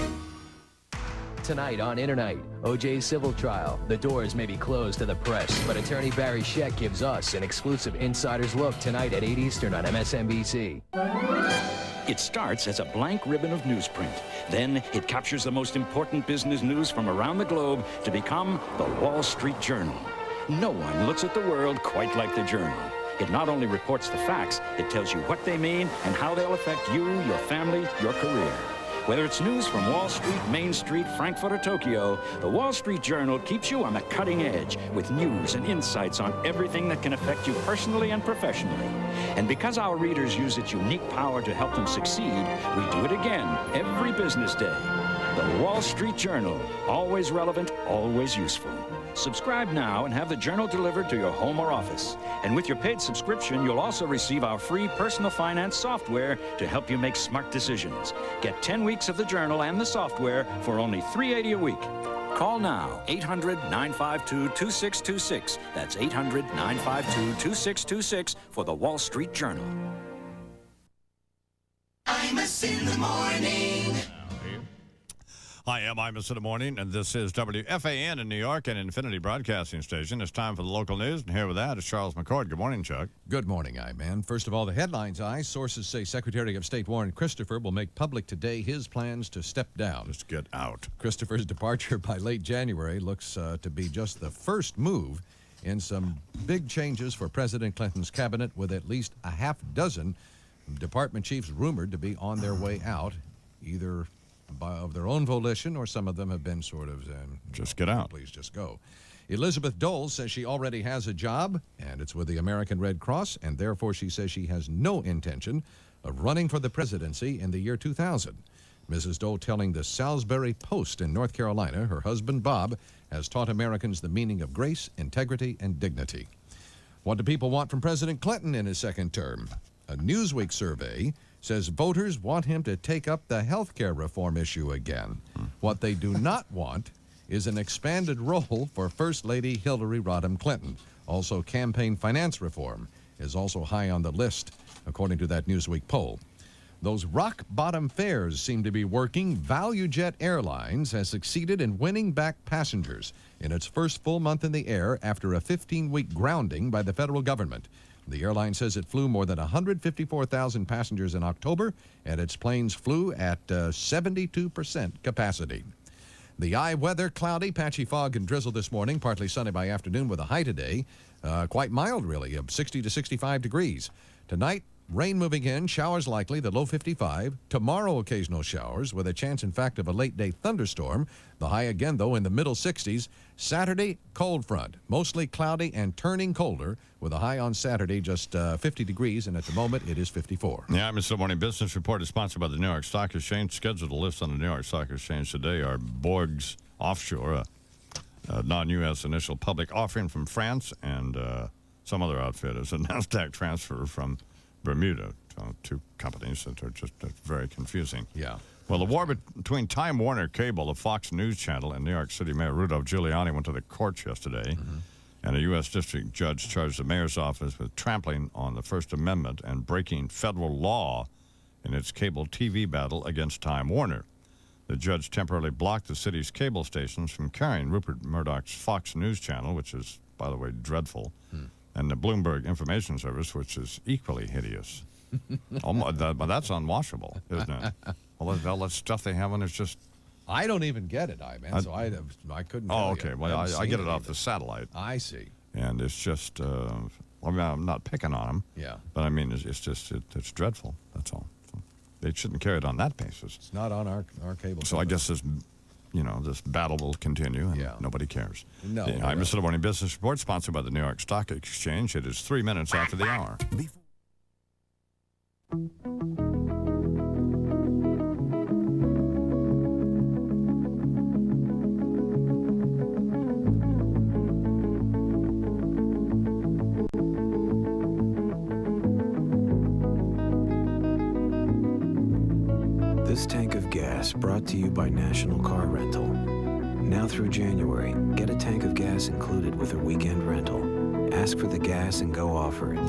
Tonight on Internight, OJ's civil trial. The doors may be closed to the press, but attorney Barry Scheck gives us an exclusive insider's look tonight at 8 Eastern on MSNBC. It starts as a blank ribbon of newsprint. Then it captures the most important business news from around the globe to become the Wall Street Journal. No one looks at the world quite like the Journal. It not only reports the facts, it tells you what they mean and how they'll affect you, your family, your career. Whether it's news from Wall Street, Main Street, Frankfurt, or Tokyo, the Wall Street Journal keeps you on the cutting edge with news and insights on everything that can affect you personally and professionally. And because our readers use its unique power to help them succeed, we do it again every business day. The Wall Street Journal, always relevant, always useful. Subscribe now and have the Journal delivered to your home or office. And with your paid subscription, you'll also receive our free personal finance software to help you make smart decisions. Get 10 weeks of the Journal and the software for only $3.80 a week. Call now, 800-952-2626. That's 800-952-2626 for the Wall Street Journal. Imus in the morning. Hi, I'm Imus in the morning, and this is WFAN in New York and Infinity Broadcasting Station. It's time for the local news, and here with that is Charles McCord. Good morning, Chuck. Good morning, I-Man. First of all, the headlines, sources say Secretary of State Warren Christopher will make public today his plans to step down. Just get out. Christopher's departure by late January looks to be just the first move in some big changes for President Clinton's cabinet, with at least a half dozen department chiefs rumored to be on their way out, either of their own volition, or some of them have been sort of just get out. Please just go. Elizabeth Dole says she already has a job, and it's with the American Red Cross, and therefore she says she has no intention of running for the presidency in the year 2000. Mrs. Dole telling the Salisbury Post in North Carolina her husband Bob has taught Americans the meaning of grace, integrity, and dignity. What do people want from President Clinton in his second term? A Newsweek survey says voters want him to take up the health care reform issue again. What they do not want is an expanded role for First Lady Hillary Rodham Clinton. Also, campaign finance reform is also high on the list, according to that Newsweek poll. Those rock-bottom fares seem to be working. ValueJet Airlines has succeeded in winning back passengers in its first full month in the air after a 15-week grounding by the federal government. The airline says it flew more than 154,000 passengers in October, and its planes flew at 72% capacity. The weather, cloudy, patchy fog and drizzle this morning, partly sunny by afternoon with a high today. Quite mild, really, of 60 to 65 degrees. Tonight, rain moving in, showers likely, the low 55. Tomorrow, occasional showers with a chance, in fact, of a late-day thunderstorm. The high again, though, in the middle 60s. Saturday, cold front, mostly cloudy and turning colder, with a high on Saturday just 50 degrees, and at the moment it is 54. Yeah, Mr. Morning Business Report is sponsored by the New York Stock Exchange. Scheduled to list on the New York Stock Exchange today are Borg's Offshore, a non-U.S. initial public offering from France, and some other outfit is a NASDAQ transfer from Bermuda. Two companies that are just very confusing. Yeah. Well, the war between Time Warner Cable, the Fox News channel, and New York City Mayor Rudolph Giuliani went to the courts yesterday, and a U.S. district judge charged the mayor's office with trampling on the First Amendment and breaking federal law in its cable TV battle against Time Warner. The judge temporarily blocked the city's cable stations from carrying Rupert Murdoch's Fox News channel, which is, by the way, dreadful, and the Bloomberg Information Service, which is equally hideous. But that's unwatchable, isn't it? All that stuff they have on it's just... I don't even get it, man, so I couldn't tell Oh, okay. you. Well, I get it off the satellite. I see. And it's just... I mean, I'm not picking on them. Yeah. But, I mean, it's just... It's dreadful. That's all. So they shouldn't carry it on that basis. It's not on our cable. So I guess this battle will continue, and nobody cares. No. I'm Mr. Morning Business Report, sponsored by the New York Stock Exchange. It is 3 minutes after the hour. This tank of gas brought to you by National Car Rental. Now through January, get a tank of gas included with a weekend rental. Ask for the gas and go offer it.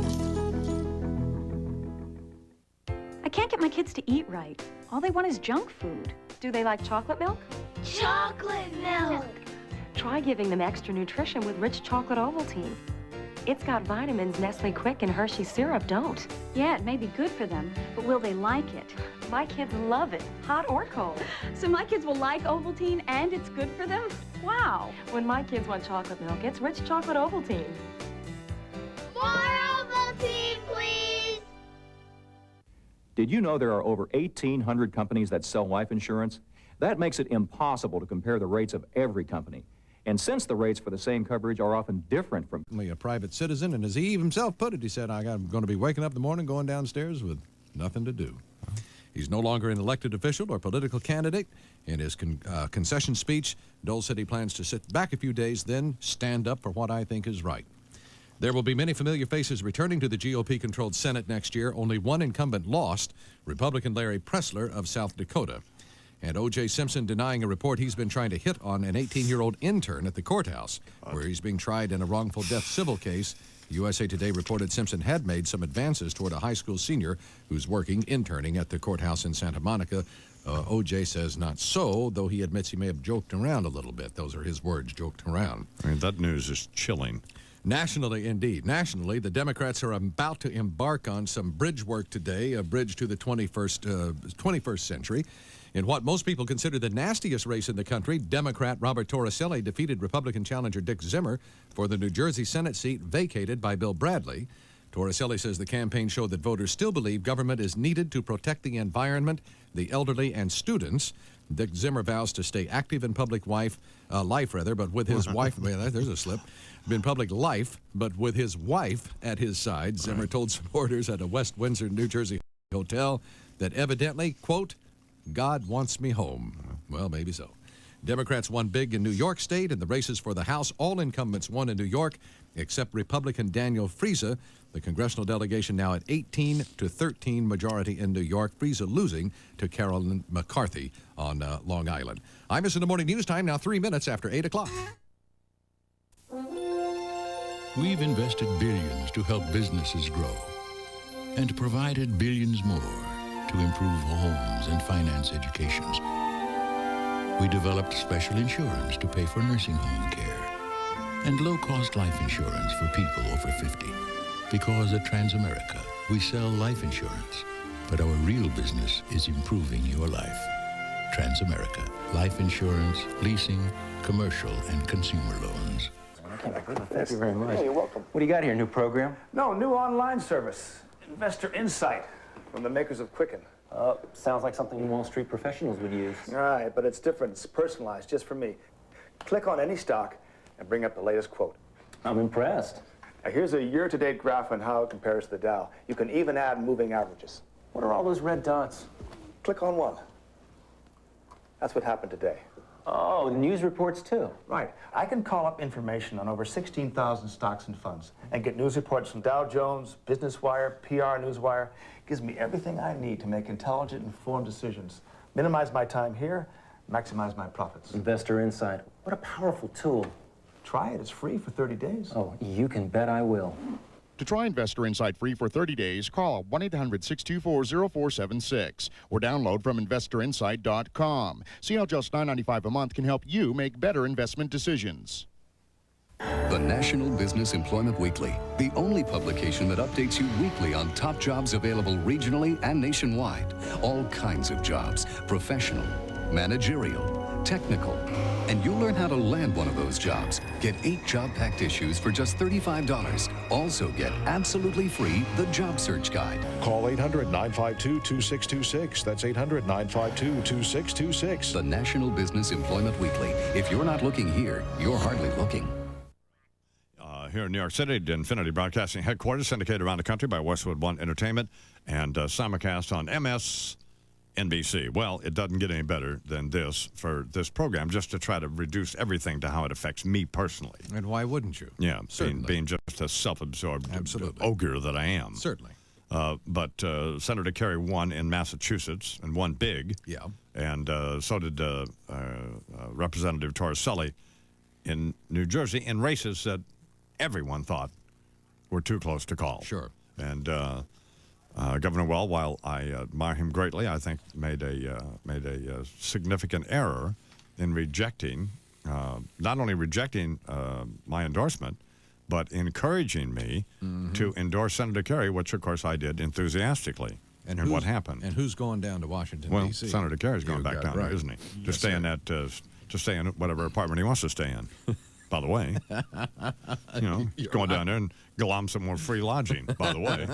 I can't get my kids to eat right. All they want is junk food. Do they like chocolate milk? Chocolate milk! Try giving them extra nutrition with rich chocolate Ovaltine. It's got vitamins Nestle Quick and Hershey syrup don't. Yeah, it may be good for them, but will they like it? My kids love it, hot or cold. So my kids will like Ovaltine and it's good for them? Wow. When my kids want chocolate milk, it's rich chocolate Ovaltine. More Ovaltine, please! Did you know there are over 1,800 companies that sell life insurance? That makes it impossible to compare the rates of every company. And since the rates for the same coverage are often different from... A private citizen, and as he himself put it, he said, I'm going to be waking up in the morning, going downstairs with nothing to do. He's no longer an elected official or political candidate. In his concession speech, Dole said he plans to sit back a few days, then stand up for what I think is right. There will be many familiar faces returning to the GOP-controlled Senate next year. Only one incumbent lost, Republican Larry Pressler of South Dakota. And O.J. Simpson denying a report he's been trying to hit on an 18-year-old intern at the courthouse, where he's being tried in a wrongful death civil case USA Today reported Simpson had made some advances toward a high school senior who's interning at the courthouse in Santa Monica. O.J. says not so, though he admits he may have joked around a little bit. Those are his words, joked around. I mean, that news is chilling. Nationally, indeed. Nationally, the Democrats are about to embark on some bridge work today, a bridge to the 21st century. In what most people consider the nastiest race in the country, Democrat Robert Torricelli defeated Republican challenger Dick Zimmer for the New Jersey Senate seat vacated by Bill Bradley. Torricelli says the campaign showed that voters still believe government is needed to protect the environment, the elderly, and students. Dick Zimmer vows to stay active in public life, but with his wife, there's a slip, in public life, but with his wife at his side. Zimmer told supporters at a West Windsor, New Jersey hotel that evidently, quote, God wants me home. Well, maybe so. Democrats won big in New York State. In the races for the House, all incumbents won in New York, except Republican Daniel Friese. The congressional delegation now at 18-13 majority in New York. Friese losing to Carolyn McCarthy on Long Island. Imus in the Morning News Time, now 3 minutes after 8 o'clock. We've invested billions to help businesses grow and provided billions more to improve homes and finance educations. We developed special insurance to pay for nursing home care and low-cost life insurance for people over 50. Because at Transamerica, we sell life insurance, but our real business is improving your life. Transamerica, life insurance, leasing, commercial, and consumer loans. Thank you very much. Hey, you're welcome. What do you got here, new program? No, new online service. Investor Insight from the makers of Quicken. Sounds like something Wall Street professionals would use. All right, but it's different. It's personalized just for me. Click on any stock and bring up the latest quote. I'm impressed. Now, here's a year-to-date graph on how it compares to the Dow. You can even add moving averages. What are all those red dots? Click on one. That's what happened today. Oh, news reports too. Right. I can call up information on over 16,000 stocks and funds and get news reports from Dow Jones, Business Wire, PR Newswire. Gives me everything I need to make intelligent, informed decisions. Minimize my time here, maximize my profits. Investor Insight. What a powerful tool. Try it. It's free for 30 days. Oh, you can bet I will. To try Investor Insight free for 30 days, call 1-800-624-0476 or download from investorinsight.com. See how just $9.95 a month can help you make better investment decisions. The National Business Employment Weekly, the only publication that updates you weekly on top jobs available regionally and nationwide. All kinds of jobs, professional, managerial, technical, and you'll learn how to land one of those jobs. Get 8 job-packed issues for just $35. Also get absolutely free the Job Search Guide. Call 800-952-2626. That's 800-952-2626. The National Business Employment Weekly. If you're not looking here, you're hardly looking. Here in New York City, the Infinity Broadcasting Headquarters, syndicated around the country by Westwood One Entertainment and simulcast on MSNBC. Well, it doesn't get any better than this for this program, just to try to reduce everything to how it affects me personally. And why wouldn't you? Yeah, Certainly. being just a self-absorbed ogre that I am. Certainly. But Senator Kerry won in Massachusetts and won big. Yeah. And so did Representative Torricelli in New Jersey in races that everyone thought were too close to call. Sure. And Governor Well, while I admire him greatly, I think made a significant error in rejecting, not only rejecting my endorsement, but encouraging me to endorse Senator Kerry, which of course I did enthusiastically. And what happened? And who's going down to Washington, well, D.C.? Senator Kerry's going back down there, isn't he? To stay in that, to stay in whatever apartment he wants to stay in. By the way, he's going down there and glom some more free lodging. By the way,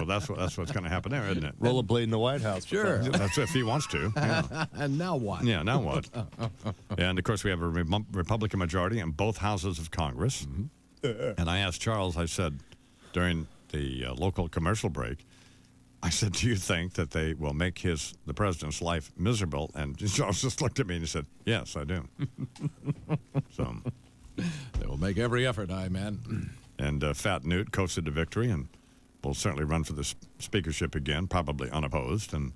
that's what's going to happen there, isn't it? Rollerblade in the White House. Sure, that's if he wants to. Yeah. And now what? Yeah, now what? And of course, we have a Republican majority in both houses of Congress. And I asked Charles. I said during the local commercial break, I said, "Do you think that they will make the president's life miserable?" And Charles just looked at me and he said, "Yes, I do." So. They will make every effort, man. And Fat Newt coasted to victory and will certainly run for the speakership again, probably unopposed. And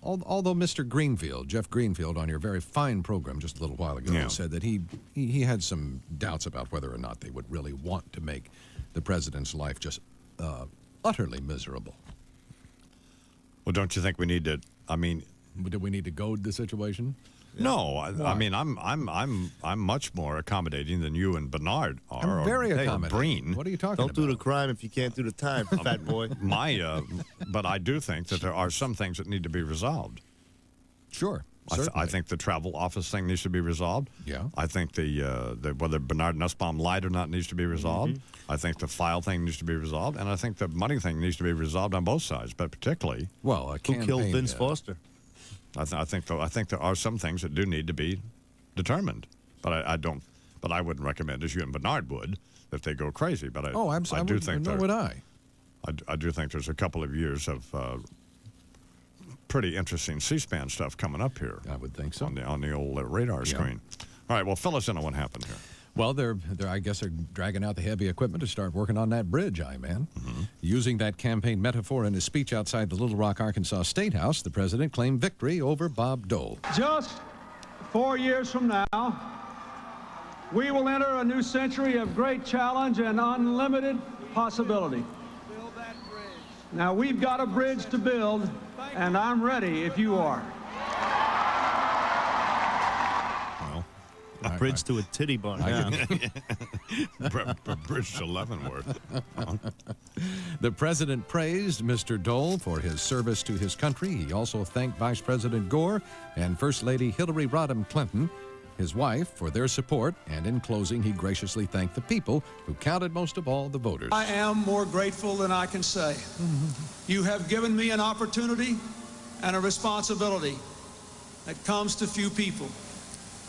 although Mr. Greenfield, Jeff Greenfield, on your very fine program just a little while ago, said that he had some doubts about whether or not they would really want to make the president's life just utterly miserable. Well, don't you think we need to? I mean, do we need to goad the situation? No, I mean I'm much more accommodating than you and Bernard are. I'm very or accommodating. Breen. What are you talking Don't about? do the crime if you can't do the time, fat boy. But I do think that there are some things that need to be resolved. Sure. I think the travel office thing needs to be resolved. Yeah. I think the whether Bernard Nussbaum lied or not needs to be resolved. I think the file thing needs to be resolved, and I think the money thing needs to be resolved on both sides. But particularly, who killed Vince Foster? I think there are some things that do need to be determined, but I don't. But I wouldn't recommend, as you and Bernard would, that they go crazy. But I do think nor would I. I do think there's a couple of years of pretty interesting C-SPAN stuff coming up here. I would think so. On the old radar screen. All right, well, fill us in on what happened here. Well, I guess they're dragging out the heavy equipment to start working on that bridge, man. Using that campaign metaphor in his speech outside the Little Rock, Arkansas State House, the president claimed victory over Bob Dole. Just 4 years from now, we will enter a new century of great challenge and unlimited possibility. Now, we've got a bridge to build, and I'm ready if you are. A bridge to a titty bar. Bridge to Leavenworth. The president praised Mr. Dole for his service to his country. He also thanked Vice President Gore and First Lady Hillary Rodham Clinton, his wife, for their support. And in closing, he graciously thanked the people who counted most of all, the voters. I am more grateful than I can say. You have given me an opportunity and a responsibility that comes to few people.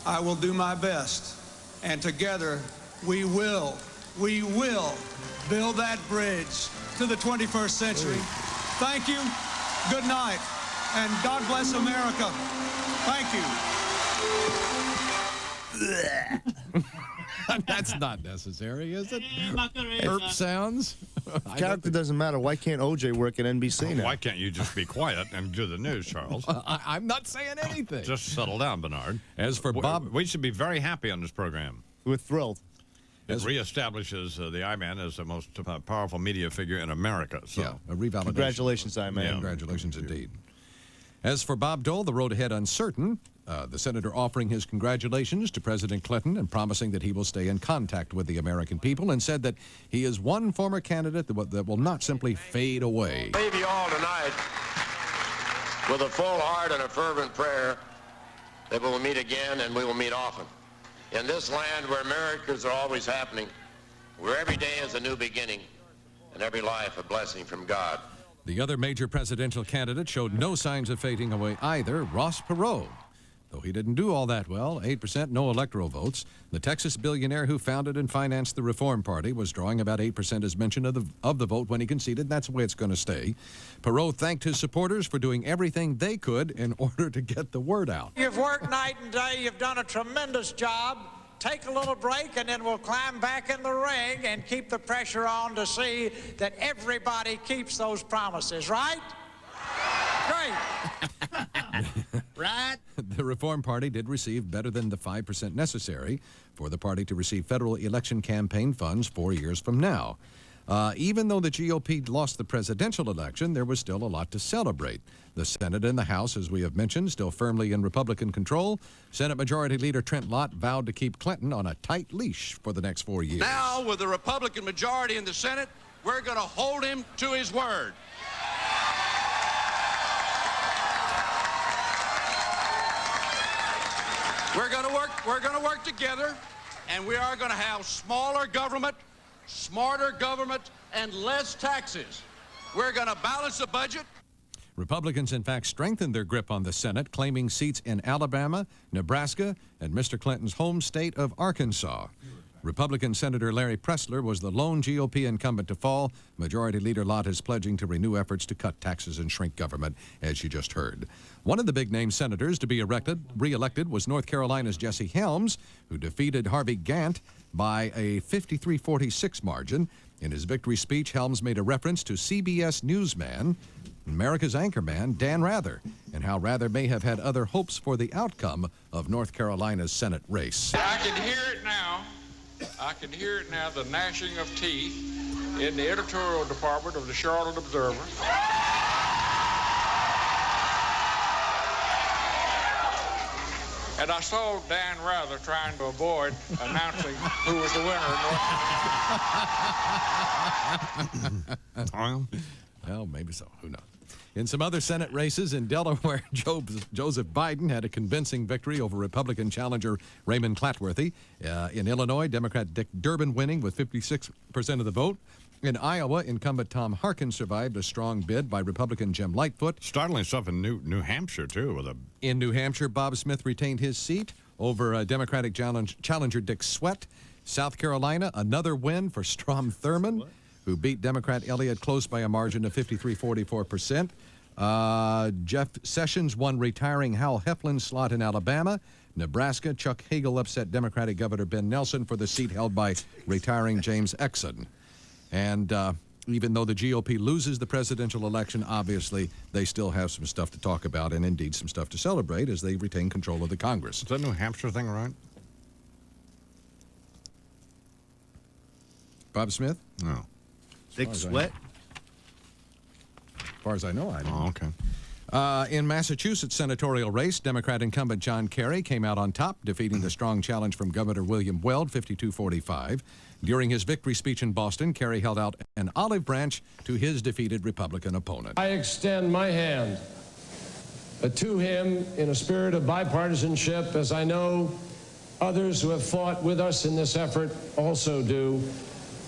I will do my best, and together we will build that bridge to the 21st century. Thank you, good night, and God bless America. Thank you. That's not necessary, is it? Herp sounds. Character doesn't matter. Why can't OJ work at NBC now? Why can't you just be quiet and do the news, Charles? I'm not saying anything. Just settle down, Bernard. As for Bob, we should be very happy on this program. We're thrilled. It reestablishes the I-Man as the most powerful media figure in America. So. Yeah, a revalidation. Congratulations, I-Man. Yeah. Congratulations indeed. As for Bob Dole, the road ahead uncertain. The senator offering his congratulations to President Clinton and promising that he will stay in contact with the American people, and said that he is one former candidate that will not simply fade away. Leave you all tonight with a full heart and a fervent prayer that we will meet again, and we will meet often. In this land where miracles are always happening, where every day is a new beginning, and every life a blessing from God. The other major presidential candidate showed no signs of fading away either, Ross Perot. Though he didn't do all that well, 8%, no electoral votes. The Texas billionaire who founded and financed the Reform Party was drawing about 8% as mentioned of the vote when he conceded, and that's the way it's going to stay. Perot thanked his supporters for doing everything they could in order to get the word out. You've worked night and day. You've done a tremendous job. Take a little break, and then we'll climb back in the ring and keep the pressure on to see that everybody keeps those promises, right? Great. Right. The Reform Party did receive better than the 5% necessary for the party to receive federal election campaign funds 4 years from now. Even though the GOP lost the presidential election, there was still a lot to celebrate. The Senate and the House, as we have mentioned, still firmly in Republican control. Senate Majority Leader Trent Lott vowed to keep Clinton on a tight leash for the next 4 years. Now, with the Republican majority in the Senate, we're going to hold him to his word. We're going to work together, and we are going to have smaller government, smarter government, and less taxes. We're going to balance the budget. Republicans, in fact, strengthened their grip on the Senate, claiming seats in Alabama, Nebraska, and Mr. Clinton's home state of Arkansas. Republican Senator Larry Pressler was the lone GOP incumbent to fall. Majority Leader Lott is pledging to renew efforts to cut taxes and shrink government, as you just heard. One of the big-name senators to be re-elected was North Carolina's Jesse Helms, who defeated Harvey Gantt by a 53-46 margin. In his victory speech, Helms made a reference to CBS newsman America's anchorman, Dan Rather, and how Rather may have had other hopes for the outcome of North Carolina's Senate race. I can hear it now. I can hear it now, the gnashing of teeth in the editorial department of the Charlotte Observer. And I saw Dan Rather trying to avoid announcing who was the winner. Well, maybe so. Who knows? In some other Senate races in Delaware, Joseph Biden had a convincing victory over Republican challenger Raymond Clatworthy. In Illinois, Democrat Dick Durbin winning with 56% of the vote. In Iowa, incumbent Tom Harkin survived a strong bid by Republican Jim Lightfoot. Startling stuff in New Hampshire, too. In New Hampshire, Bob Smith retained his seat over Democratic challenger Dick Sweat. South Carolina, another win for Strom Thurmond, who beat Democrat Elliott Close by a margin of 53-44%. Jeff Sessions won retiring Hal Heflin's slot in Alabama. Nebraska, Chuck Hagel upset Democratic Governor Ben Nelson for the seat held by retiring James Exon. And even though the GOP loses the presidential election, obviously they still have some stuff to talk about and indeed some stuff to celebrate as they retain control of the Congress. Is that New Hampshire thing right? Bob Smith? No. Dick Sweat? As far as I know, I don't. Oh, okay. In Massachusetts senatorial race, Democrat incumbent John Kerry came out on top, defeating the strong challenge from Governor William Weld, 52-45. During his victory speech in Boston, Kerry held out an olive branch to his defeated Republican opponent. I extend my hand to him in a spirit of bipartisanship, as I know others who have fought with us in this effort also do,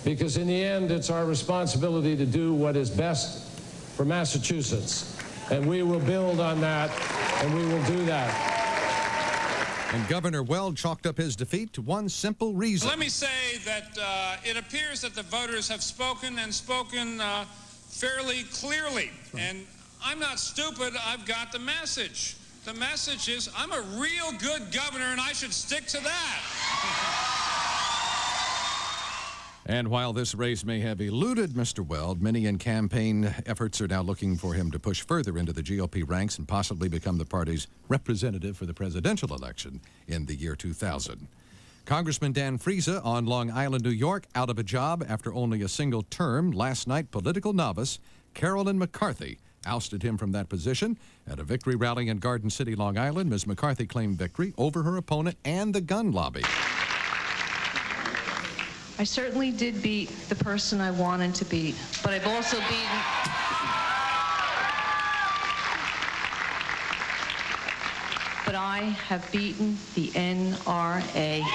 because in the end, it's our responsibility to do what is best for Massachusetts. And we will build on that, and we will do that. And Governor Weld chalked up his defeat to one simple reason. Let me say that it appears that the voters have spoken and spoken fairly clearly. And I'm not stupid. I've got the message. The message is I'm a real good governor, and I should stick to that. And while this race may have eluded Mr. Weld, many in campaign efforts are now looking for him to push further into the GOP ranks and possibly become the party's representative for the presidential election in the year 2000. Congressman Dan Friese on Long Island, New York, out of a job after only a single term. Last night, political novice Carolyn McCarthy ousted him from that position. At a victory rally in Garden City, Long Island, Ms. McCarthy claimed victory over her opponent and the gun lobby. I certainly did beat the person I wanted to beat, but I've also beaten... But I have beaten the NRA.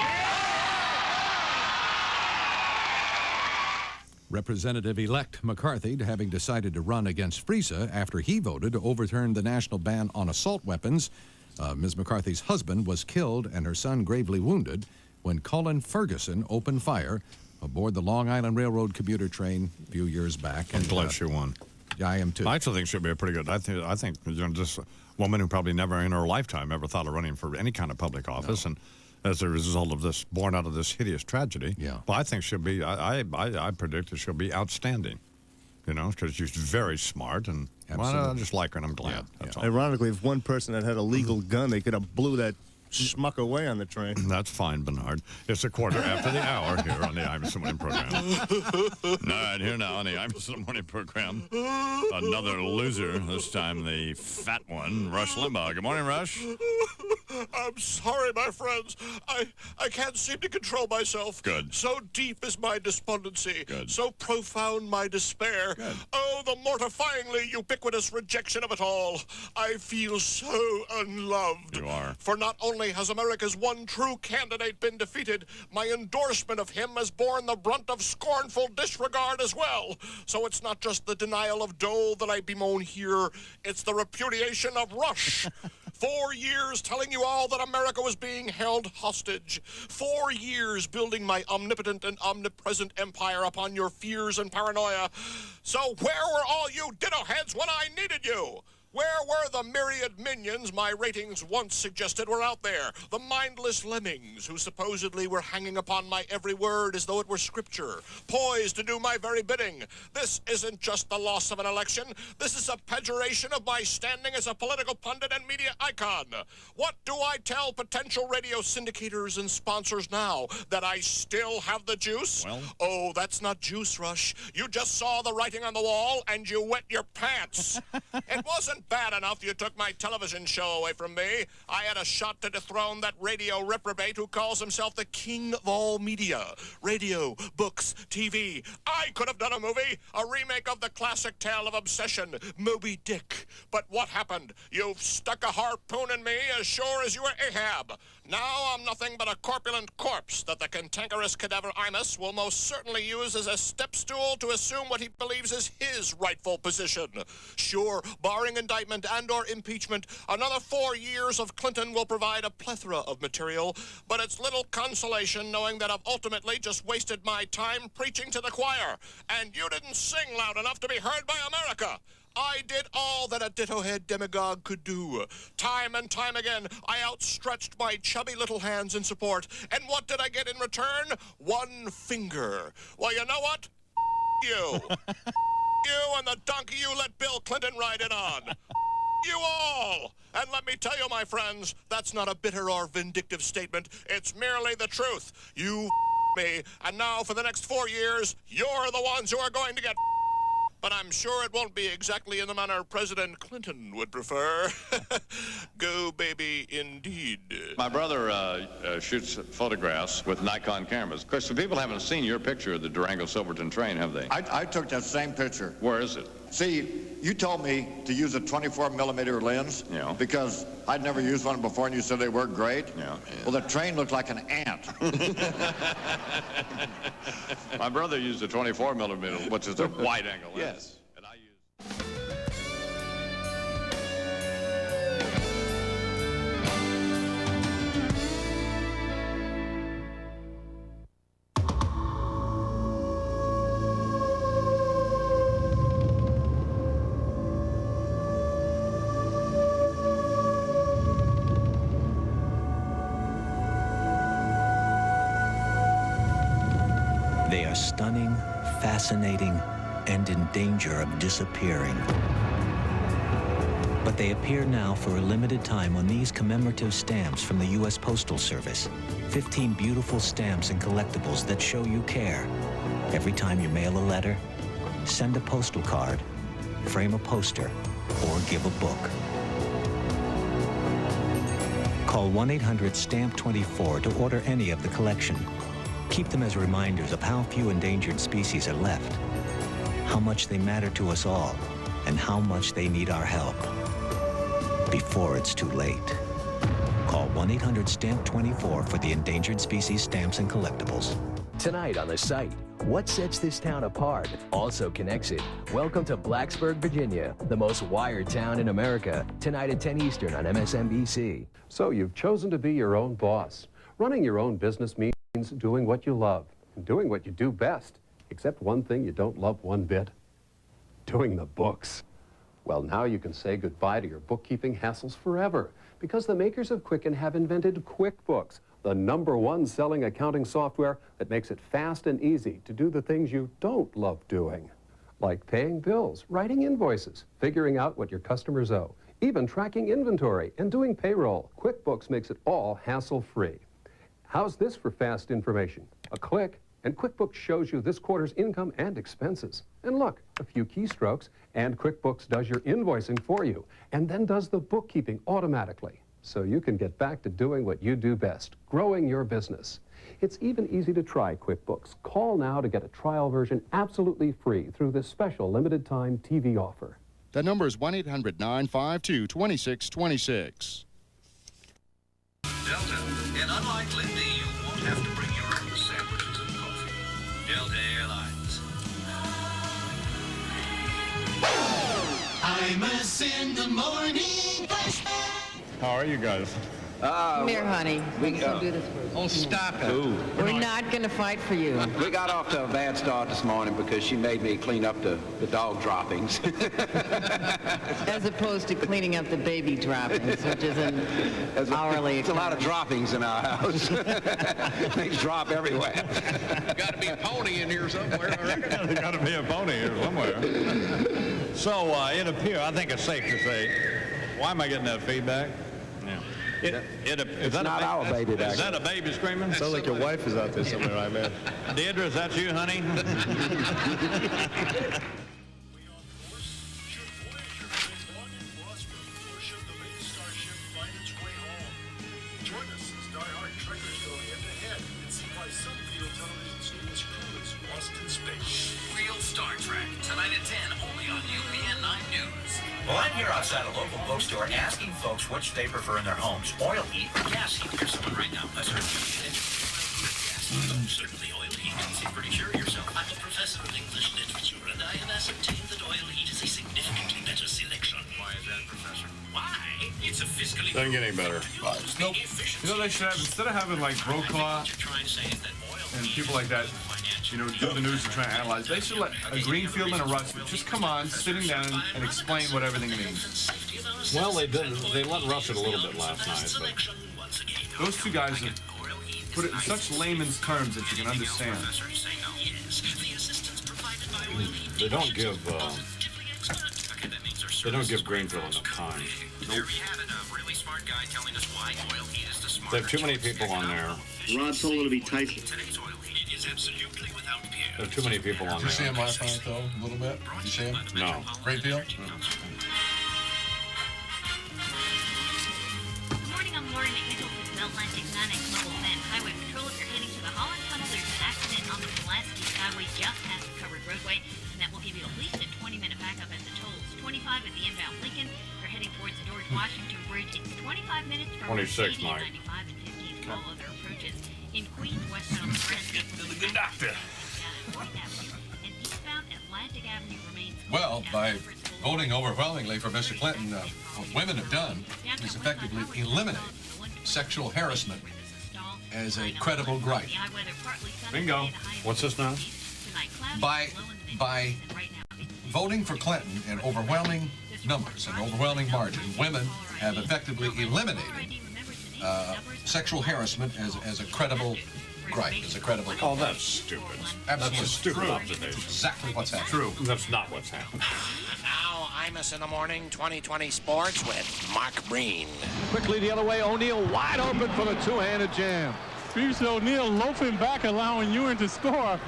Representative-elect McCarthy, having decided to run against Friese after he voted to overturn the national ban on assault weapons. Ms. McCarthy's husband was killed and her son gravely wounded when Colin Ferguson opened fire aboard the Long Island Railroad commuter train a few years back. I'm glad she won. Yeah, I am too. I actually think she'll be a pretty good. I think just a woman who probably never in her lifetime ever thought of running for any kind of public office, and as a result of this, born out of this hideous tragedy. Yeah. But I think she'll be. I predict that she'll be outstanding. You know, because she's very smart and well, I just like her, and I'm glad. Yeah, That's all. Ironically, if one person had a legal gun, they could have blew that schmuck away on the train. That's fine, Bernard. It's a quarter after the hour here on the Imus Morning Program. All right, here now on the Imus Morning Program, another loser, this time the fat one, Rush Limbaugh. Good morning, Rush. I'm sorry, my friends. I can't seem to control myself. Good. So deep is my despondency. Good. So profound my despair. Good. Oh, the mortifyingly ubiquitous rejection of it all. I feel so unloved. You are. For not only has America's one true candidate been defeated, my endorsement of him has borne the brunt of scornful disregard as well. So it's not just the denial of Dole that I bemoan here, it's the repudiation of Rush. 4 years telling you all that America was being held hostage. 4 years building my omnipotent and omnipresent empire upon your fears and paranoia. So where were all you ditto heads when I needed you? Where were the myriad minions my ratings once suggested were out there? The mindless lemmings who supposedly were hanging upon my every word as though it were scripture, poised to do my very bidding. This isn't just the loss of an election. This is a pejoration of my standing as a political pundit and media icon. What do I tell potential radio syndicators and sponsors now? That I still have the juice? Well. Oh, that's not juice, Rush. You just saw the writing on the wall and you wet your pants. It wasn't bad enough you took my television show away from me. I had a shot to dethrone that radio reprobate who calls himself the king of all media. Radio, books, TV. I could have done a movie, a remake of the classic tale of obsession, Moby Dick. But what happened? You've stuck a harpoon in me as sure as you were Ahab. Now I'm nothing but a corpulent corpse that the cantankerous cadaver Imus will most certainly use as a step stool to assume what he believes is his rightful position. Sure, barring indictment and or impeachment, another 4 years of Clinton will provide a plethora of material, but it's little consolation knowing that I've ultimately just wasted my time preaching to the choir, and you didn't sing loud enough to be heard by America. I did all that a ditto-head demagogue could do. Time and time again, I outstretched my chubby little hands in support. And what did I get in return? One finger. Well, you know what? You. You and the donkey you let Bill Clinton ride in on. You all. And let me tell you, my friends, that's not a bitter or vindictive statement. It's merely the truth. You me, and now for the next 4 years, you're the ones who are going to get but I'm sure it won't be exactly in the manner President Clinton would prefer. Go, baby, indeed. My brother shoots photographs with Nikon cameras. Of course, the people haven't seen your picture of the Durango-Silverton train, have they? I took that same picture. Where is it? See, you told me to use a 24-millimeter lens because I'd never used one before, and you said they worked great. Yeah. Well, the train looked like an ant. My brother used a 24-millimeter, which is a wide-angle lens. Yes. And I used... They are stunning, fascinating, and in danger of disappearing. But they appear now for a limited time on these commemorative stamps from the U.S. Postal Service. 15 beautiful stamps and collectibles that show you care. Every time you mail a letter, send a postal card, frame a poster, or give a book. Call 1-800-STAMP-24 to order any of the collection. Keep them as reminders of how few endangered species are left, how much they matter to us all, and how much they need our help. Before it's too late. Call 1-800-STAMP-24 for the endangered species stamps and collectibles. Tonight on the site, what sets this town apart also connects it. Welcome to Blacksburg, Virginia, the most wired town in America. Tonight at 10 Eastern on MSNBC. So you've chosen to be your own boss. Running your own business means doing what you love, and doing what you do best, except one thing you don't love one bit, doing the books. Well, now you can say goodbye to your bookkeeping hassles forever, because the makers of Quicken have invented QuickBooks, the #1 selling accounting software that makes it fast and easy to do the things you don't love doing, like paying bills, writing invoices, figuring out what your customers owe, even tracking inventory and doing payroll. QuickBooks makes it all hassle-free. How's this for fast information? A click, and QuickBooks shows you this quarter's income and expenses. And look, a few keystrokes, and QuickBooks does your invoicing for you, and then does the bookkeeping automatically. So you can get back to doing what you do best, growing your business. It's even easy to try QuickBooks. Call now to get a trial version absolutely free through this special limited-time TV offer. The number is 1-800-952-2626. Delta, and unlike Lindy, you won't have to bring your own sandwiches and coffee. Delta Airlines. Imus in the morning. How are you guys? Come here, honey. We Let's do this first. Oh, stop it. We're not going to fight for you. We got off to a bad start this morning because she made me clean up the dog droppings. As opposed to cleaning up the baby droppings, which is an hourly It's a lot of droppings in our house. Things drop everywhere. Got to be a pony in here somewhere. There's got to be a pony here somewhere. So it appears, I think it's safe to say, why am I getting that feedback? Yeah. It's not our baby back Is that a baby screaming? Sounds like your wife is out there somewhere, right, man? Deidre, is that you, honey? Real Star Trek, tonight at 10, only on UPN 9 News. Well, I'm here outside a local bookstore asking folks which they prefer in their homes, oil heat or gas heat. Here's someone right now. Let's hear it. Certainly oil heat. You seem pretty sure of yourself. I'm a professor of English literature, and I have ascertained that oil heat is a significantly better selection. Why is that, Professor? Why? It's a fiscally... Doesn't get any better. Nope. You know, they should have, instead of having like Brokaw and people like that, you know, do the news and try to analyze, they should let a Greenfield and a Russell just come on, sitting down and explain what everything means. Well, they did. They let Russell a little bit last night, but Those two guys have put it in such layman's terms that you can understand. they don't give Greenfield enough time. They have too many people on there. Rod told her to be Tyson. There are too many people on Did you see there. him last night, though, a little bit? Did you see him? No. Great deal? Good morning, I'm Lori McNichols with Atlantic 9X Mobile Van Highway Patrol. If you're heading to the Holland Tunnel, there's an accident on the Pulaski Skyway just past the covered roadway, and that will give you at least a 20-minute backup at the tolls. 25 at the inbound Lincoln. If you're heading towards the George Washington Bridge, it's 25 minutes from 26, Mercedes, Mike. 95 and 15 for all other approaches. In Queens, westbound Nebraska, The good doctor. and eastbound Atlantic Avenue remains Well, by voting overwhelmingly for Mr. Clinton, what women have done is effectively eliminate sexual harassment as a credible gripe. Bingo. What's this now? By voting for Clinton in overwhelming numbers, an overwhelming margin, women have effectively eliminated sexual harassment as a credible gripe, as a credible gripe. Oh, that's stupid. Absolutely. That's a stupid True. observation. Exactly what's happening. True. That's not what's happening. Now, Imus in the Morning 2020 Sports with Mark Breen. Quickly the other way, O'Neal wide open for the two-handed jam. Previously, O'Neal loafing back, allowing Ewing to score.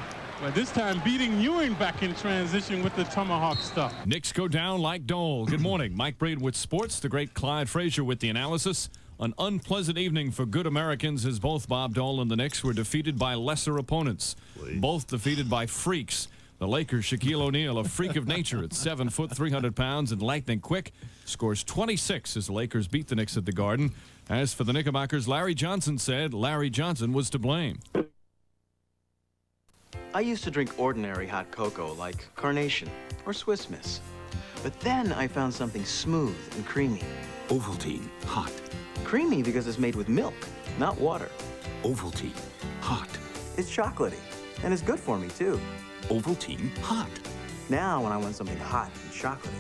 But this time beating Ewing back in transition with the tomahawk stuff. Knicks go down like Dole. Good morning. Mike Breed with sports. The great Clyde Frazier with the analysis. An unpleasant evening for good Americans as both Bob Dole and the Knicks were defeated by lesser opponents. Both defeated by freaks. The Lakers' Shaquille O'Neal, a freak of nature at 7 foot, 300 pounds and lightning quick, scores 26 as the Lakers beat the Knicks at the Garden. As for the Knickerbockers, Larry Johnson said Larry Johnson was to blame. I used to drink ordinary hot cocoa like Carnation or Swiss Miss. But then I found something smooth and creamy. Ovaltine, hot. Creamy because it's made with milk, not water. Ovaltine, hot. It's chocolatey, and it's good for me, too. Ovaltine, hot. Now, when I want something hot and chocolatey,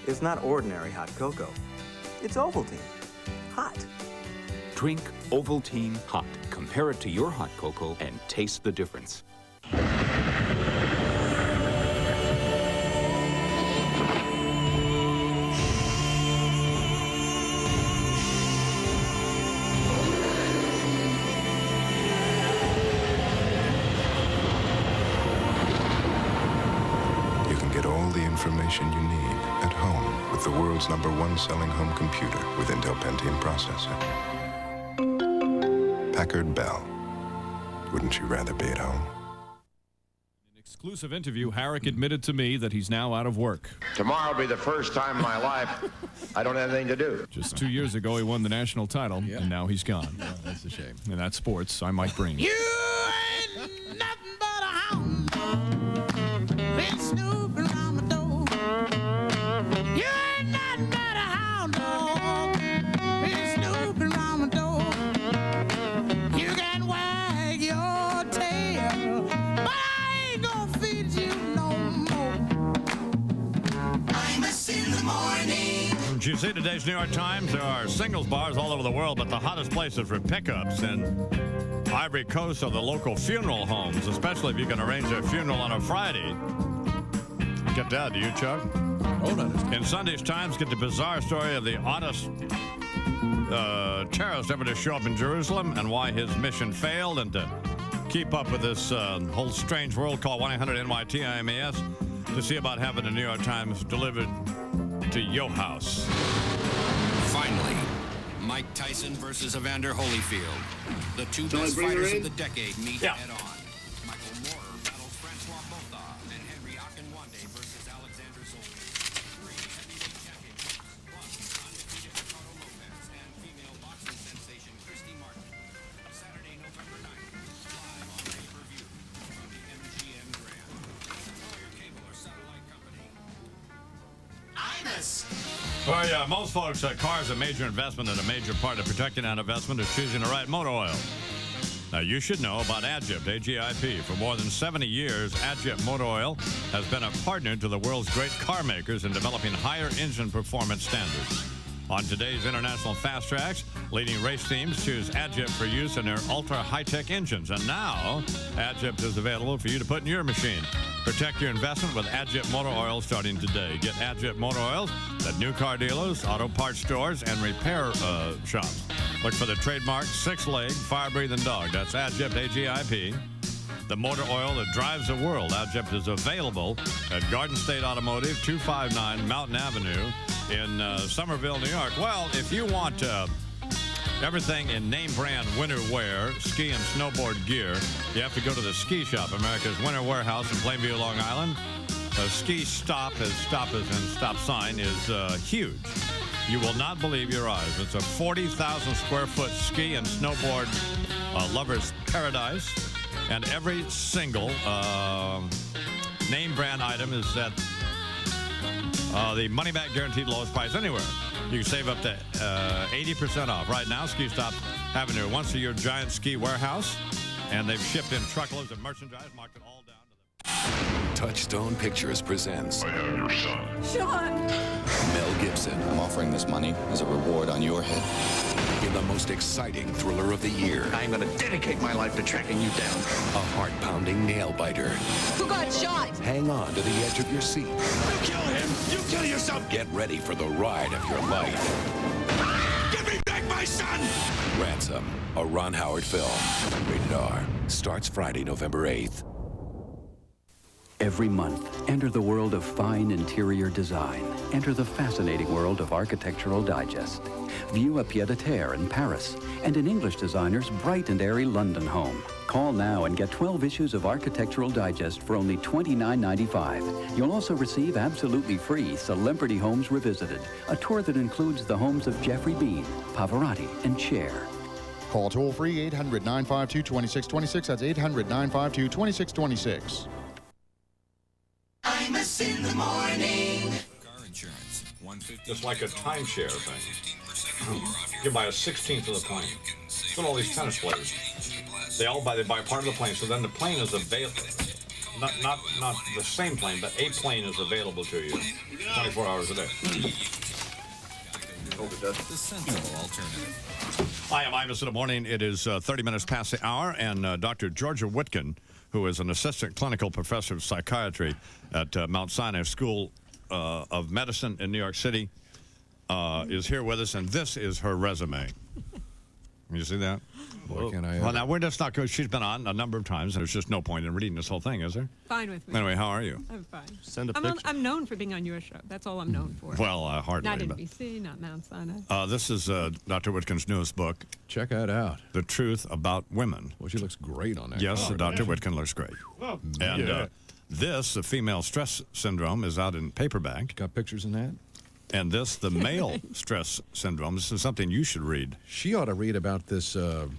it's not ordinary hot cocoa. It's Ovaltine, hot. Drink Ovaltine, hot. Compare it to your hot cocoa and taste the difference. You can get all the information you need at home with the world's #1 selling home computer with Intel Pentium processor. Packard Bell. Wouldn't you rather be at home? Exclusive interview, Herrick admitted to me that he's now out of work. Tomorrow will be the first time in my life I don't have anything to do. Just 2 years ago, he won the national title, and now he's gone. Yeah, that's a shame. And that's sports. I'm Mike Breen. You ain't nothing but a hound. Been snooping around my door. You ain't nothing but a hound dog. Been snooping around my door. you see today's New York Times? There are singles bars all over the world, but the hottest places for pickups in Ivory Coast are the local funeral homes, especially if you can arrange a funeral on a Friday. Get that, do you, Chuck? Hold on. In Sunday's Times, get the bizarre story of the oddest terrorist ever to show up in Jerusalem and why his mission failed, and to keep up with this whole strange world, call 1-800-NYT-IMAS to see about having the New York Times delivered to your house. Finally, Mike Tyson versus Evander Holyfield. The two best fighters of the decade meet head-on. Michael Moorer battles Francois Botha, and Henry Akinwande versus Alexander Zoltan. 3 heavyweight championships, plus undefeated Ricardo Lopez and female boxing sensation Christy Martin. Saturday, November 9th, live on pay-per-view from the MGM Grand. Call your cable or satellite company. Imus. Well, yeah, most folks, cars are a major investment, and a major part of protecting that investment is choosing the right motor oil. Now, you should know about Adgip, AGIP. For more than 70 years, Adgip Motor Oil has been a partner to the world's great car makers in developing higher engine performance standards. On today's international fast tracks, leading race teams choose Adgip for use in their ultra-high-tech engines. And now, Adgip is available for you to put in your machine. Protect your investment with Adgip Motor Oil starting today. Get Adgip Motor Oils at new car dealers, auto parts stores, and repair shops. Look for the trademark 6-leg fire-breathing dog. That's Adgip, AGIP. The motor oil that drives the world. Adgip is available at Garden State Automotive, 259 Mountain Avenue in Somerville, New York. Well, if you want everything in name brand winter wear, ski and snowboard gear, you have to go to the Ski Shop, America's winter warehouse in Plainview, Long Island. The Ski Stop, as stop is in stop sign, is huge. You will not believe your eyes. It's a 40,000 square foot ski and snowboard lover's paradise. And every single name brand item is at the money-back guaranteed lowest price anywhere. You can save up to 80% off. Right now, Ski Stop's having their once-a-year giant ski warehouse, and they've shipped in truckloads of merchandise, marked it all down to the... Touchstone Pictures presents I am your son. Sean! Mel Gibson. I'm offering this money as a reward on your head. In the most exciting thriller of the year. I'm going to dedicate my life to tracking you down. A heart-pounding nail-biter. Who got shot? Hang on to the edge of your seat. You kill him! You kill yourself! Get ready for the ride of your life. Give me back my son! Ransom, a Ron Howard film. Rated R. Starts Friday, November 8th. Every month, enter the world of fine interior design. Enter the fascinating world of Architectural Digest. View a pied-à-terre in Paris and an English designer's bright and airy London home. Call now and get 12 issues of Architectural Digest for only $29.95. You'll also receive absolutely free Celebrity Homes Revisited, a tour that includes the homes of Jeffrey Bean, Pavarotti, and Cher. Call toll-free 800-952-2626. That's 800-952-2626. Imus in the morning. Car insurance, $150. Just like a timeshare thing. You buy a 16th of the plane. So all these tennis players, they buy part of the plane. So then the plane is available. Not the same plane, but a plane is available to you 24 hours a day. The sensible alternative. Hi, I'm Imus in the morning. It is 30 minutes past the hour, and Dr. Georgia Whitkin, who is an assistant clinical professor of psychiatry at Mount Sinai School of Medicine in New York City, is here with us, and this is her resume. You see that? Boy, can I well, now, we're just not good. She's been on a number of times, and there's just no point in reading this whole thing, is there? Fine with me. Anyway, how are you? I'm fine. Send a picture. I'm known for being on your show. That's all I'm known for. Well, hardly. Not but- NBC, not Mount Sinai. This is Dr. Whitkin's newest book. Check that out. The Truth About Women. Well, she looks great on that. Yes, cover. Dr. Whitkin looks great. And this, the female stress syndrome, is out in paperback. Got pictures in that? And this, the male stress syndrome, this is something you should read. She ought to read about this, the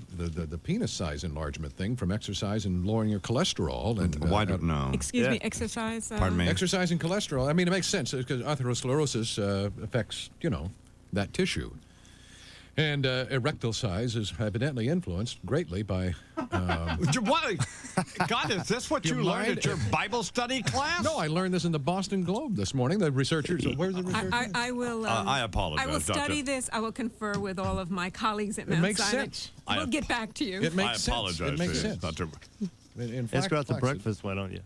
penis size enlargement thing from exercise and lowering your cholesterol. And Why don't know? Excuse me, exercise? Pardon me? Exercise and cholesterol. I mean, it makes sense because atherosclerosis affects, that tissue. And erectile size is evidently influenced greatly by What? God, is this what you learned at your Bible study class? No, I learned this in the Boston Globe this morning. The researchers, where's the researcher? I will. I apologize, I will study Doctor. this. I will confer with all of my colleagues at It Mount makes Sinai. sense. We'll get back to you. It makes I sense. apologize. It makes to you, sense. Doctor. In Let's fact, go out to Lexi, breakfast, why don't you?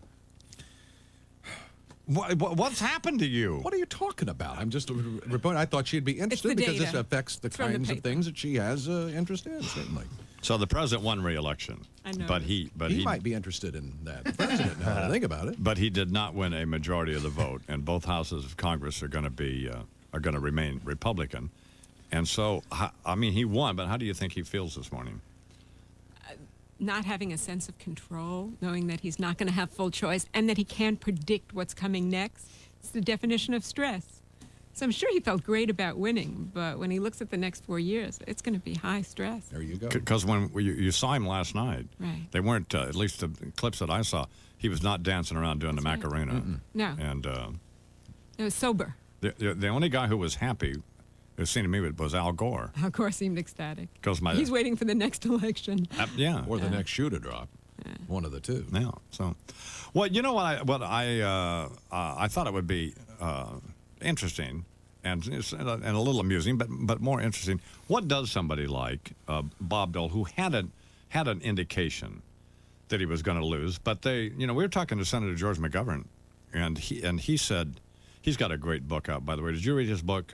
What's happened to you? What are you talking about? I'm just reporting. I thought she'd be interested the because this data. affects the It's from the kinds of paper. things that she has interest in, certainly. So the president won re-election. I know. But he He might be interested in that. The president, now that I think about it. But he did not win a majority of the vote, and both houses of Congress are going to remain Republican. And so, I mean, he won. But how do you think he feels this morning? Not having a sense of control, knowing that he's not going to have full choice, and that he can't predict what's coming next. It's the definition of stress. So I'm sure he felt great about winning, but when he looks at the next 4 years, it's going to be high stress. There you go. Because when you saw him last night, Right. they weren't, at least the clips that I saw, he was not dancing around doing the Macarena. No. And It was sober. the only guy who was happy, it seemed to me, was Al Gore. Of course, seemed ecstatic. 'Cause He's waiting for the next election. Yeah. Or the next shoe to drop. One of the two. Yeah. So, well, you know what I thought it would be interesting and a little amusing, but more interesting. What does somebody like Bob Dole, who had an indication that he was going to lose, but we were talking to Senator George McGovern, and he said he's got a great book out. By the way, did you read his book?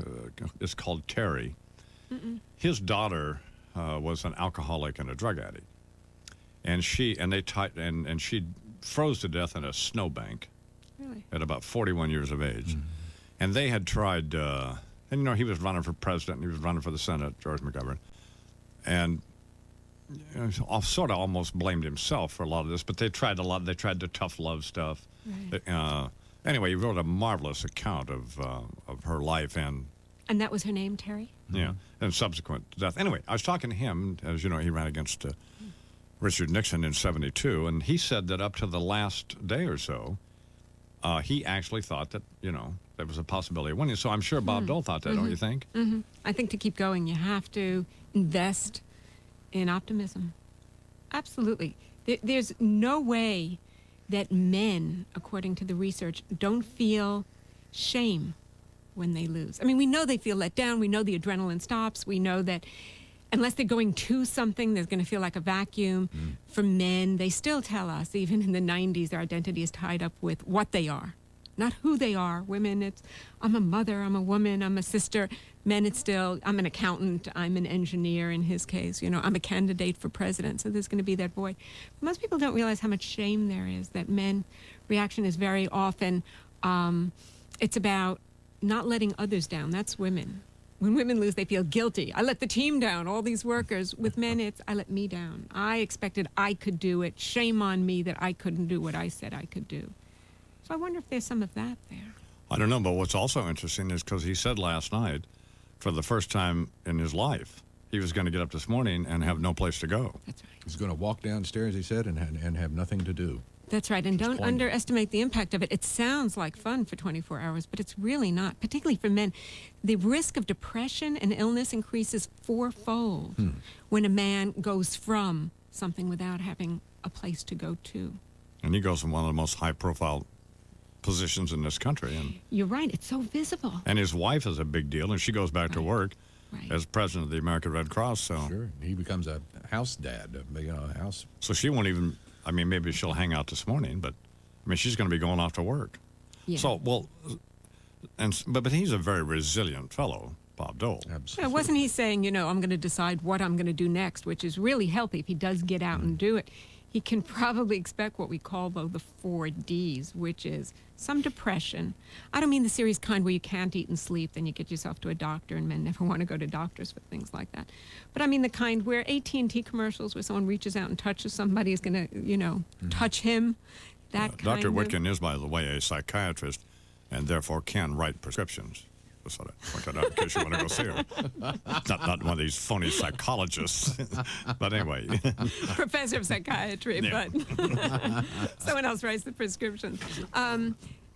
It's called Terry. His daughter was an alcoholic and a drug addict. And she froze to death in a snowbank Really? at about 41 years of age. And they had tried, and he was running for president, and he was running for the Senate, George McGovern. And sort of almost blamed himself for a lot of this, but they tried a lot. They tried the tough love stuff. Right. Anyway, he wrote a marvelous account of her life and And that was her name, Terry? and subsequent death. Anyway, I was talking to him. As you know, he ran against Richard Nixon in '72, and he said that up to the last day or so, he actually thought that, there was a possibility of winning. So I'm sure Bob Dole thought that, don't you think? Mm-hmm. I think to keep going, you have to invest in optimism. Absolutely. There's no way that men, according to the research, don't feel shame when they lose. I mean, we know they feel let down. We know the adrenaline stops. We know that unless they're going to something, there's going to feel like a vacuum. For men, they still tell us, even in the 90s, their identity is tied up with what they are, not who they are. Women, it's, I'm a mother, I'm a woman, I'm a sister. Men, it's still, I'm an accountant, I'm an engineer in his case. I'm a candidate for president, so there's going to be that void. Most people don't realize how much shame there is, that men reaction is very often, it's about not letting others down. That's women. When women lose, they feel guilty. I let the team down, all these workers. With men, it's, I let me down. I expected I could do it. Shame on me that I couldn't do what I said I could do. So I wonder if there's some of that there. I don't know, but what's also interesting is because he said last night, for the first time in his life, he was going to get up this morning and have no place to go. That's right. He's going to walk downstairs, he said, and have nothing to do. That's right, and don't poignant. underestimate the impact of it. It sounds like fun for 24 hours, but it's really not, particularly for men. The risk of depression and illness increases fourfold when a man goes from something without having a place to go to. And he goes from one of the most high-profile positions in this country. You're right, it's so visible. And his wife is a big deal, and she goes back to work as president of the American Red Cross. So Sure, he becomes a house dad, a house. So she won't even, maybe she'll hang out this morning, but, she's going to be going off to work. Yeah. So, but he's a very resilient fellow, Bob Dole. Absolutely. Wasn't he saying, I'm going to decide what I'm going to do next, which is really healthy if he does get out and do it. He can probably expect what we call, though, the 4 Ds, which is some depression. I don't mean the serious kind where you can't eat and sleep, then you get yourself to a doctor, and men never want to go to doctors for things like that. But I mean the kind where AT&T commercials where someone reaches out and touches somebody is going to, touch him. That kind Dr. of... Whitkin is, by the way, a psychiatrist and therefore can write prescriptions. Just thought I'd point that out in case you want to go see her. Not one of these phony psychologists. But anyway. Professor of psychiatry, Yeah. but someone else writes the prescriptions.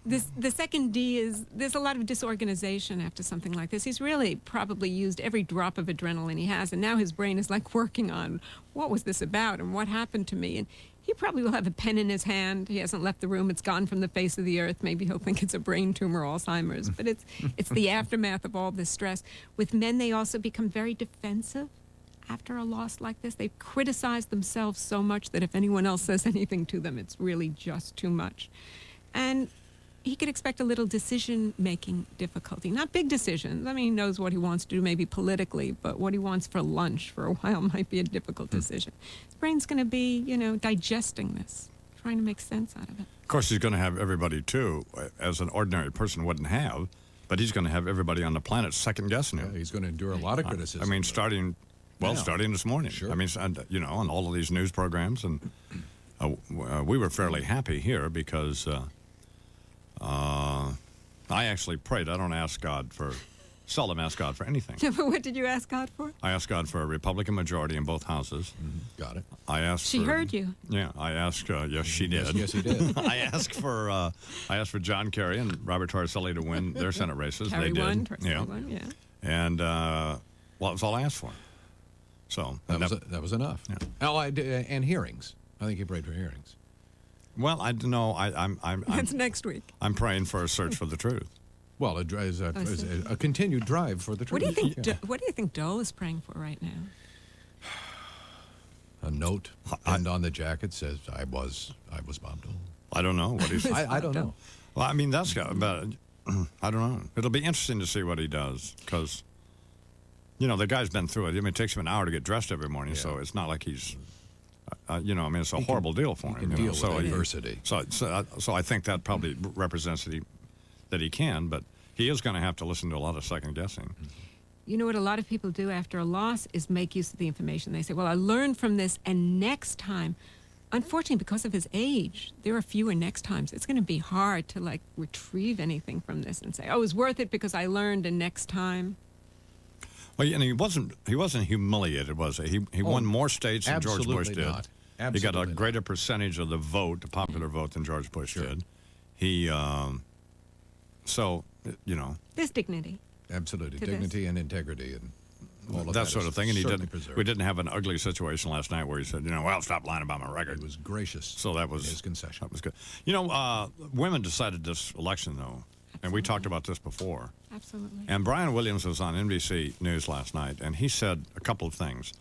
The second D is there's a lot of disorganization after something like this. He's really probably used every drop of adrenaline he has, and now his brain is like working on what was this about and what happened to me. And he probably will have a pen in his hand. He hasn't left the room. It's gone from the face of the earth. Maybe he'll think it's a brain tumor, Alzheimer's. But it's the aftermath of all this stress. With men, they also become very defensive after a loss like this. They criticize themselves so much that if anyone else says anything to them, it's really just too much. And he could expect a little decision-making difficulty. Not big decisions. I mean, he knows what he wants to do, maybe politically, but what he wants for lunch for a while might be a difficult decision. His brain's going to be, digesting this, trying to make sense out of it. Of course, he's going to have everybody, too, as an ordinary person wouldn't have, but he's going to have everybody on the planet second-guessing him. Yeah, he's going to endure a lot of criticism. I mean, starting this morning. Sure. I mean, on all of these news programs, and we were fairly happy here because... I actually prayed. I don't seldom ask God for anything. But what did you ask God for? I asked God for a Republican majority in both houses. Mm-hmm. Got it. She heard you. Yeah, I asked. Yes, she did. Yes, he did. I asked for John Kerry and Robert Torricelli to win their Senate races. Kerry they won, did. Torricelli won, yeah. And that was all I asked for. So that was enough. Yeah. Oh, and hearings. I think he prayed for hearings. Well, I don't know. I'm That's next week. I'm praying for a search for the truth. Well, a continued drive for the truth. What do you think? What do you think Dole is praying for right now? A note pinned on the jacket says, "I was Bob Dole." I don't know what he's. I don't know. Well, I mean but I don't know. It'll be interesting to see what he does because, the guy's been through it. I mean, it takes him an hour to get dressed every morning, so it's not like he's. It's a horrible deal for him. He can deal with adversity. So I think that probably represents that he can, but he is going to have to listen to a lot of second guessing. You know what a lot of people do after a loss is make use of the information. They say, well, I learned from this, and next time, unfortunately, because of his age, there are fewer next times. It's going to be hard to, retrieve anything from this and say, oh, it was worth it because I learned, and next time. Well, and he wasn't humiliated, was he? He won more states than George Bush did. Not. He got a greater percentage of the vote, the popular vote, than George Bush did. He, There's dignity. Absolutely, dignity and integrity and all of that sort of thing. And we didn't have an ugly situation last night where he said, well, stop lying about my record. He was gracious. So that was his concession. That was good. Women decided this election, though. And we talked about this before. Absolutely. And Brian Williams was on NBC News last night, and he said a couple of things.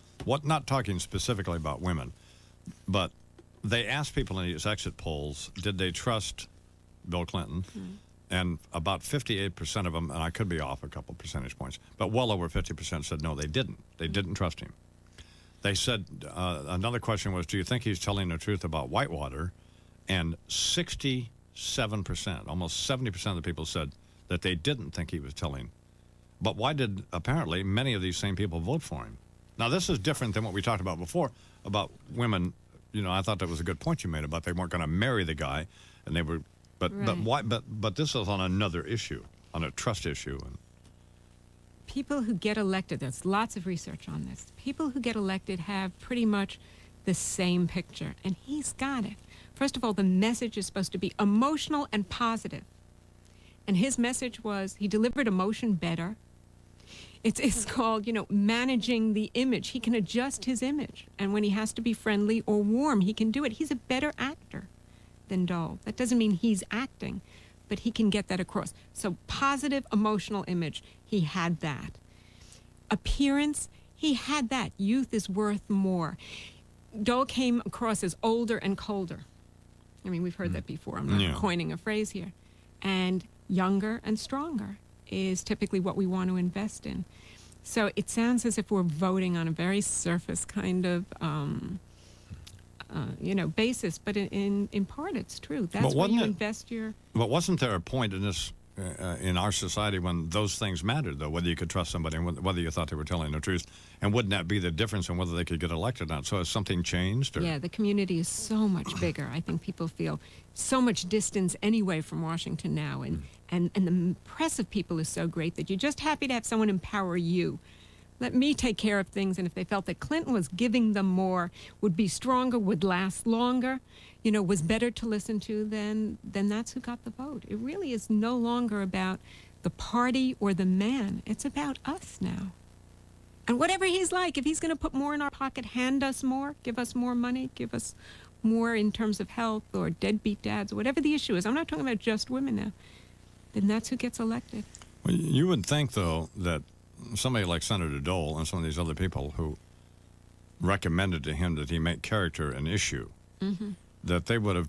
Not talking specifically about women, but they asked people in these exit polls, did they trust Bill Clinton? Mm. And about 58% of them, and I could be off a couple percentage points, but well over 50% said no, they didn't. They didn't trust him. They said, another question was, do you think he's telling the truth about Whitewater? And 67%, almost 70% of the people said that they didn't think he was telling. But why did apparently many of these same people vote for him? Now, this is different than what we talked about before about women. I thought that was a good point you made about they weren't going to marry the guy, and they were. But why? But this is on another issue, on a trust issue. And people who get elected, there's lots of research on this. People who get elected have pretty much the same picture, and he's got it. First of all, the message is supposed to be emotional and positive. And his message was he delivered emotion better. It's called, managing the image. He can adjust his image. And when he has to be friendly or warm, he can do it. He's a better actor than Dole. That doesn't mean he's acting, but he can get that across. So positive emotional image, he had that. Appearance, he had that. Youth is worth more. Dole came across as older and colder. I mean, we've heard that before. I'm not coining a phrase here. And younger and stronger is typically what we want to invest in. So it sounds as if we're voting on a very surface kind of, basis. But in part, it's true. That's where you invest your... But wasn't there a point in this, in our society when those things mattered, though, whether you could trust somebody and whether you thought they were telling the truth? And wouldn't that be the difference in whether they could get elected or not? So has something changed? Or? Yeah, the community is so much bigger. I think people feel so much distance anyway from Washington now. And the press of people is so great that you're just happy to have someone empower you Let me take care of things. And if they felt that Clinton was giving them more, would be stronger, would last longer, was better to listen to, then that's who got the vote. It really is no longer about the party or the man. It's about us now. And whatever he's like, if he's going to put more in our pocket, hand us more, give us more money, give us more in terms of health or deadbeat dads, whatever the issue is. I'm not talking about just women now. Then that's who gets elected. Well, you would think, though, that somebody like Senator Dole and some of these other people who recommended to him that he make character an issue, that they would have,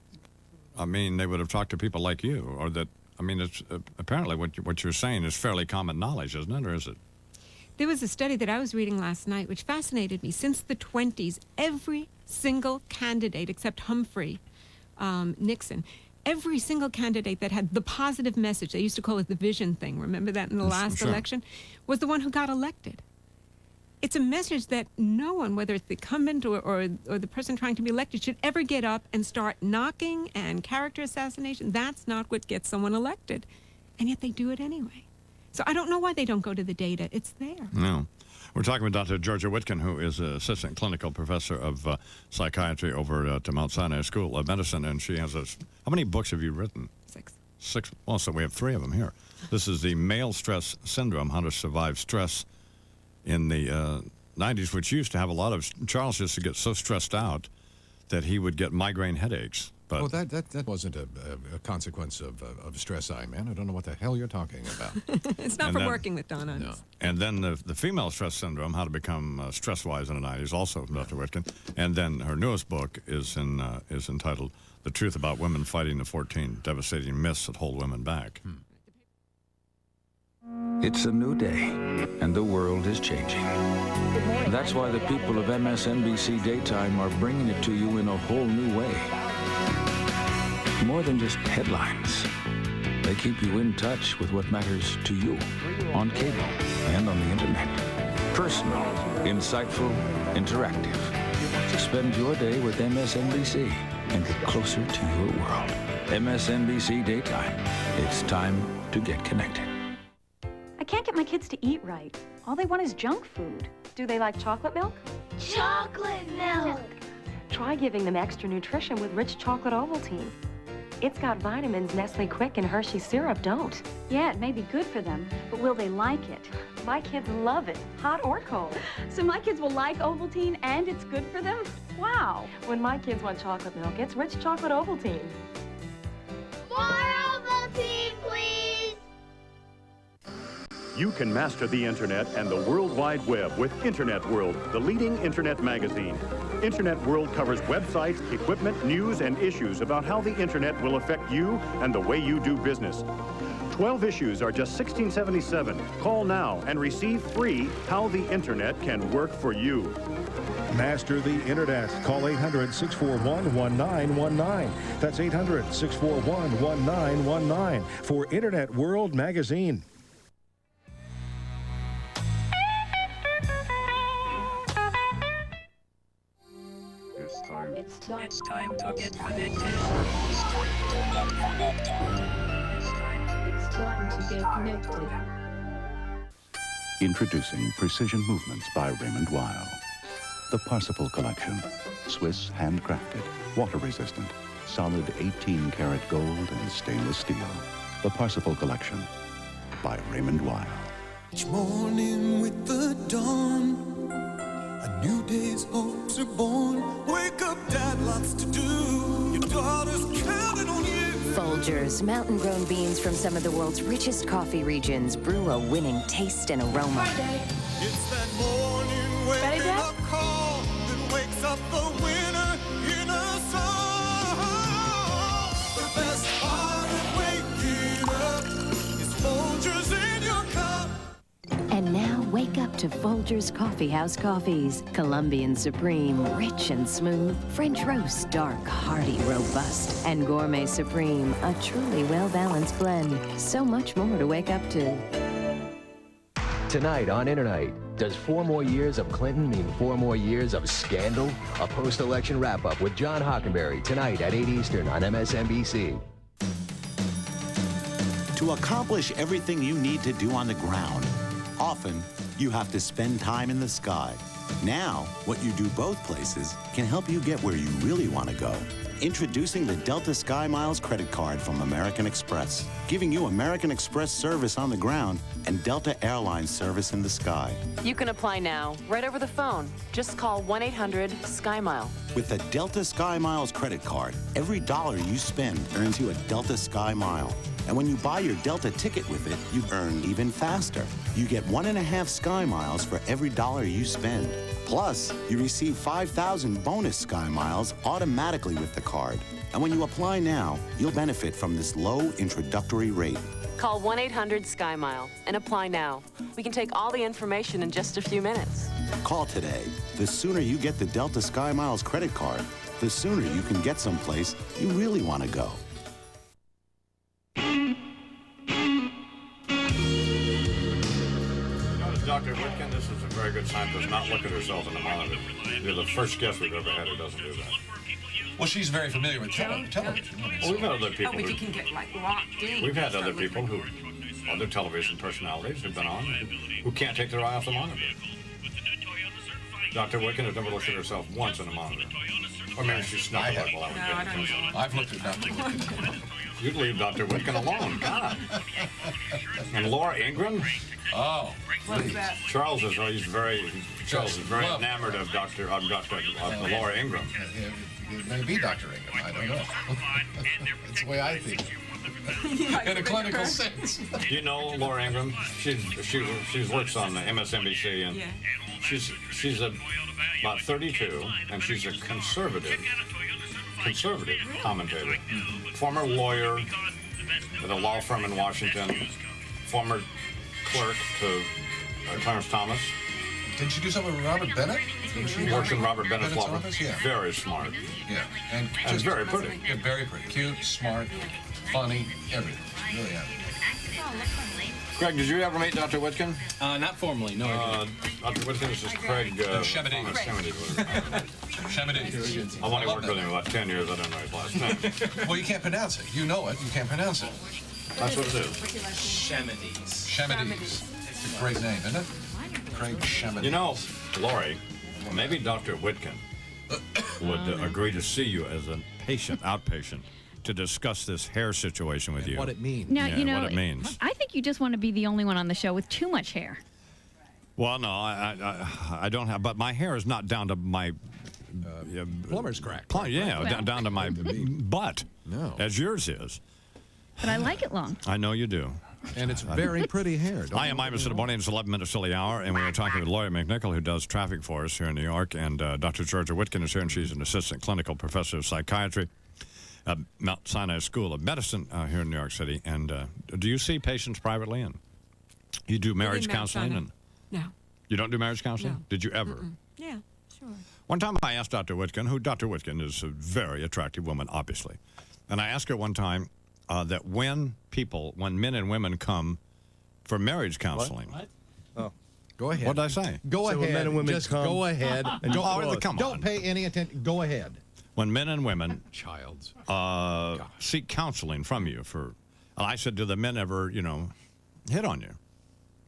they would have talked to people like you, or that, it's apparently what you're saying is fairly common knowledge, isn't it, or is it? There was a study that I was reading last night which fascinated me. Since the 20s, every single candidate except Humphrey Nixon, every single candidate that had the positive message, they used to call it the vision thing, remember that in the last election, was the one who got elected. It's a message that no one, whether it's the incumbent or the person trying to be elected, should ever get up and start knocking and character assassination. That's not what gets someone elected. And yet they do it anyway. So I don't know why they don't go to the data. It's there. No. We're talking with Dr. Georgia Witkin, who is an assistant clinical professor of psychiatry over at Mount Sinai School of Medicine, and she has how many books have you written? 6. 6. Well, so we have 3 of them here. This is the male stress syndrome, how to survive stress in the 90s, which used to have a lot of, Charles used to get so stressed out that he would get migraine headaches. But well, that wasn't a consequence of stress, man. I don't know what the hell you're talking about. It's not from working with Donna. No. And then the female stress syndrome, how to become stress-wise in the 90s, also from Dr. Witkin. And then her newest book is entitled The Truth About Women Fighting the 14 Devastating Myths That Hold Women Back. It's a new day, and the world is changing. That's why the people of MSNBC Daytime are bringing it to you in a whole new way. More than just headlines. They keep you in touch with what matters to you on cable and on the internet. Personal, insightful, interactive. Spend your day with MSNBC and get closer to your world. MSNBC Daytime. It's time to get connected. I can't get my kids to eat right. All they want is junk food. Do they like chocolate milk? Chocolate milk! Try giving them extra nutrition with rich chocolate Ovaltine. It's got vitamins Nestle Quick and Hershey syrup don't. Yeah, it may be good for them, but will they like it? My kids love it, hot or cold. So my kids will like Ovaltine and it's good for them? Wow. When my kids want chocolate milk, it's rich chocolate Ovaltine. More Ovaltine, please! You can master the internet and the World Wide Web with Internet World, the leading internet magazine. Internet World covers websites, equipment, news, and issues about how the internet will affect you and the way you do business. 12 issues are just $16.77. Call now and receive free How the Internet Can Work for You. Master the Internet. Call 800-641-1919. That's 800-641-1919 for Internet World Magazine. It's time to get connected. It's time to get connected. Introducing Precision Movements by Raymond Weil. The Parsifal Collection. Swiss handcrafted, water-resistant, solid 18-karat gold and stainless steel. The Parsifal Collection by Raymond Weil. Each morning with the dawn, a new day's hopes are born. Wake up, Dad, lots to do. Your daughter's counting on you. Folgers, mountain-grown beans from some of the world's richest coffee regions, brew a winning taste and aroma. Friday. It's that morning waking up call that wakes up the winner in a song. The best part of waking up is Folgers in your cup. And now, wake up to Folgers Coffee House coffees. Colombian Supreme, rich and smooth. French Roast, dark, hearty, robust. And Gourmet Supreme, a truly well-balanced blend. So much more to wake up to. Tonight on Internight, does 4 more years of Clinton mean 4 more years of scandal? A post-election wrap-up with John Hockenberry tonight at 8 Eastern on MSNBC. To accomplish everything you need to do on the ground, often you have to spend time in the sky. Now, what you do both places can help you get where you really want to go. Introducing the Delta Sky Miles credit card from American Express, giving you American Express service on the ground and Delta Airlines service in the sky. You can apply now, right over the phone. Just call 1-800-SkyMile. With the Delta Sky Miles credit card, every dollar you spend earns you a Delta Sky Mile. And when you buy your Delta ticket with it, you earn even faster. You get 1.5 Sky Miles for every dollar you spend. Plus, you receive 5,000 bonus Sky Miles automatically with the card. And when you apply now, you'll benefit from this low introductory rate. Call 1-800-SkyMile and apply now. We can take all the information in just a few minutes. Call today. The sooner you get the Delta Sky Miles credit card, the sooner you can get someplace you really want to go. Dr. Whitkin, this is a very good sign, does not look at herself in the monitor. You're the first guest we've ever had who doesn't do that. Well, she's very familiar with television. Well, we've had other people Oh, but you can get like locked in. we've had other people who, other television personalities who've been on who can't take their eye off the monitor. Dr. Whitkin has never looked at herself once in a monitor. Or maybe she snuck it while I was getting attention. I've looked at Dr. Whitkin. You'd leave Dr. Whitkin alone, God. And Laura Ingram? Oh, What's that? Charles is very enamored of Laura Ingram. It may be Dr. Ingram. I don't know. That's the way I think. In a clinical sense. Do you know Laura Ingram? She works on MSNBC, and she's about 32, and she's a conservative commentator, former lawyer at a law firm in Washington, former clerk to Clarence Thomas. Didn't she do something with Robert Bennett? She works in Robert Bennett's law firm. office? Yeah. Very smart. Yeah. And And very pretty. Yeah, very pretty. Cute, smart, funny, everything. Really happy. Craig, did you ever meet Dr. Whitkin? Not formally, no. Dr. Whitkin is just Craig Shemedy. I've only worked with him about 10 years. I don't know his last name. Well, you can't pronounce it. You know it. You can't pronounce it. That's what it is. Shemedies. Shemedies. It's a great name, isn't it? Craig Shemedies. You know, Lori, maybe Dr. Whitkin would agree to see you as a patient, outpatient, to discuss this hair situation with you. What it means. Now, Yeah, you know, what it means. I think you just want to be the only one on the show with too much hair. Well, no, I don't have, but my hair is not down to my plumber's crack. Yeah, Well. down to my butt, as yours is. But I like it long. I know you do. And it's very pretty hair. I am Imus Cinnaboni. It's 11 minutes till the hour, and we are talking with Lori McNichol, who does traffic for us here in New York, and Dr. Georgia Whitkin is here, and she's an assistant clinical professor of psychiatry at Mount Sinai School of Medicine here in New York City. And do you see patients privately? And you do marriage Mount counseling? Sinai. And No. you don't do marriage counseling? No. Did you ever? Yeah, sure. One time I asked Dr. Whitkin, who Dr. Whitkin is a very attractive woman, obviously. And I asked her one time that when men and women come for marriage counseling. What? Oh. Go ahead. What did I say? Go So ahead. when men and women Just come- go ahead. And Oh, come on. Don't pay any attention. Go ahead. When men and women Child's. seek counseling from you and I said, do the men ever, hit on you?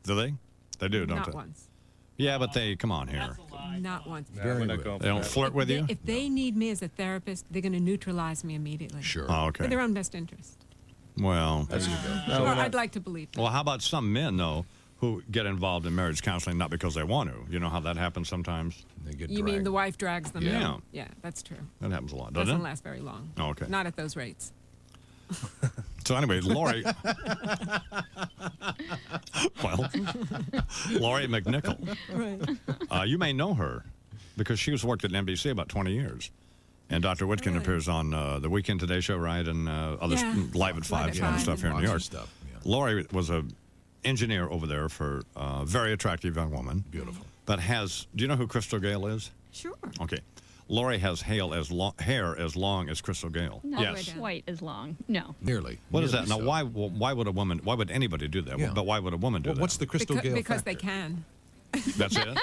Do they? They do, don't Not they? once. Yeah, but they, come on here. Not once. They don't flirt with you? If they need me as a therapist, they're going to neutralize me immediately. Sure. Oh, okay. For their own best interest. Well, Or I'd like to believe that. well, how about some men, though, who get involved in marriage counseling not because they want to? You know how that happens sometimes? They get You mean the wife drags them Yeah. in? Yeah, that's true. That happens a lot, doesn't Doesn't it? last very long. Oh, okay. Not at those rates. So anyway, Lori, Lori McNichol, Right. you may know her because she was worked at NBC about 20 years. And Dr. Whitkin appears on the Weekend Today show, right? And other Live at 5 at kind of 5. stuff here in New York. Lots of stuff, yeah. Lori was a engineer over there for a very attractive young woman. Beautiful. That has, do you know who Crystal Gale is? Sure. Okay. Lori has hair as long as Crystal Gale. Not Yes. quite as long. No. Nearly. What is Nearly that? Now, so. why would a woman, why would anybody do that? Yeah. But why would a woman do that? What's the Crystal Gale Because factor? they can. That's it?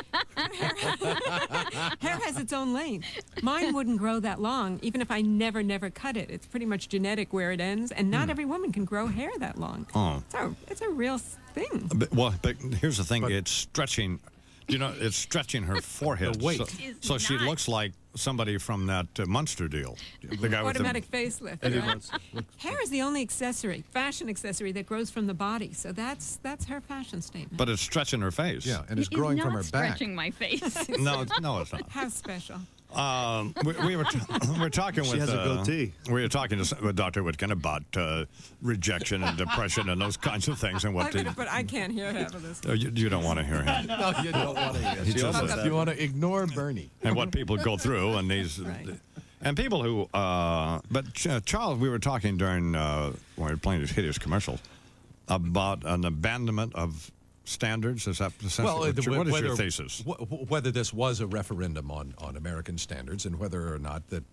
Hair has its own length. Mine wouldn't grow that long, even if I never cut it. It's pretty much genetic where it ends, and not every woman can grow hair that long. Oh. So it's a real thing. But here's the thing. It's stretching, it's stretching her forehead. The weight. So she looks like somebody from that Munster deal. The guy Automatic with facelift. Right? Hair is the only fashion accessory that grows from the body. So that's her fashion statement. But it's stretching her face. Yeah, and it's growing from her back. Stretching my face. No, it's not. How special. We were talking She with has a goatee. we were talking with Dr. Whitkin about rejection and depression and those kinds of things and what But I can't hear half of this. you don't want to hear him. No, you don't want to hear. You want to ignore Bernie. And what people go through and these and people who but Charles, we were talking during when we were playing these hideous commercials about an abandonment of standards. Is that essentially what is your thesis? Whether this was a referendum on American standards and whether or not that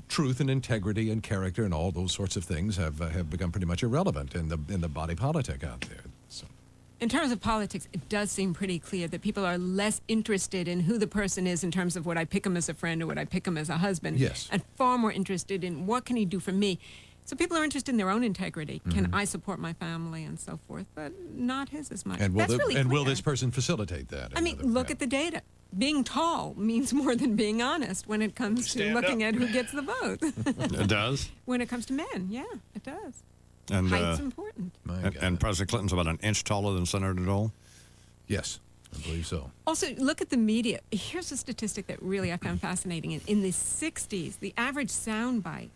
truth and integrity and character and all those sorts of things have become pretty much irrelevant in the body politic out there. So. In terms of politics, it does seem pretty clear that people are less interested in who the person is in terms of would I pick him as a friend or would I pick him as a husband. Yes. And far more interested in what can he do for me. So people are interested in their own integrity. Can I support my family and so forth, but not his as much. And will will this person facilitate that? I mean, look at the data. Being tall means more than being honest when it comes to looking at who gets the vote. It does? When it comes to men, yeah, it does. And, Height's important. And President Clinton's about an inch taller than Senator Dole? Yes, I believe so. Also, look at the media. Here's a statistic that really I found fascinating. In the 60s, the average soundbite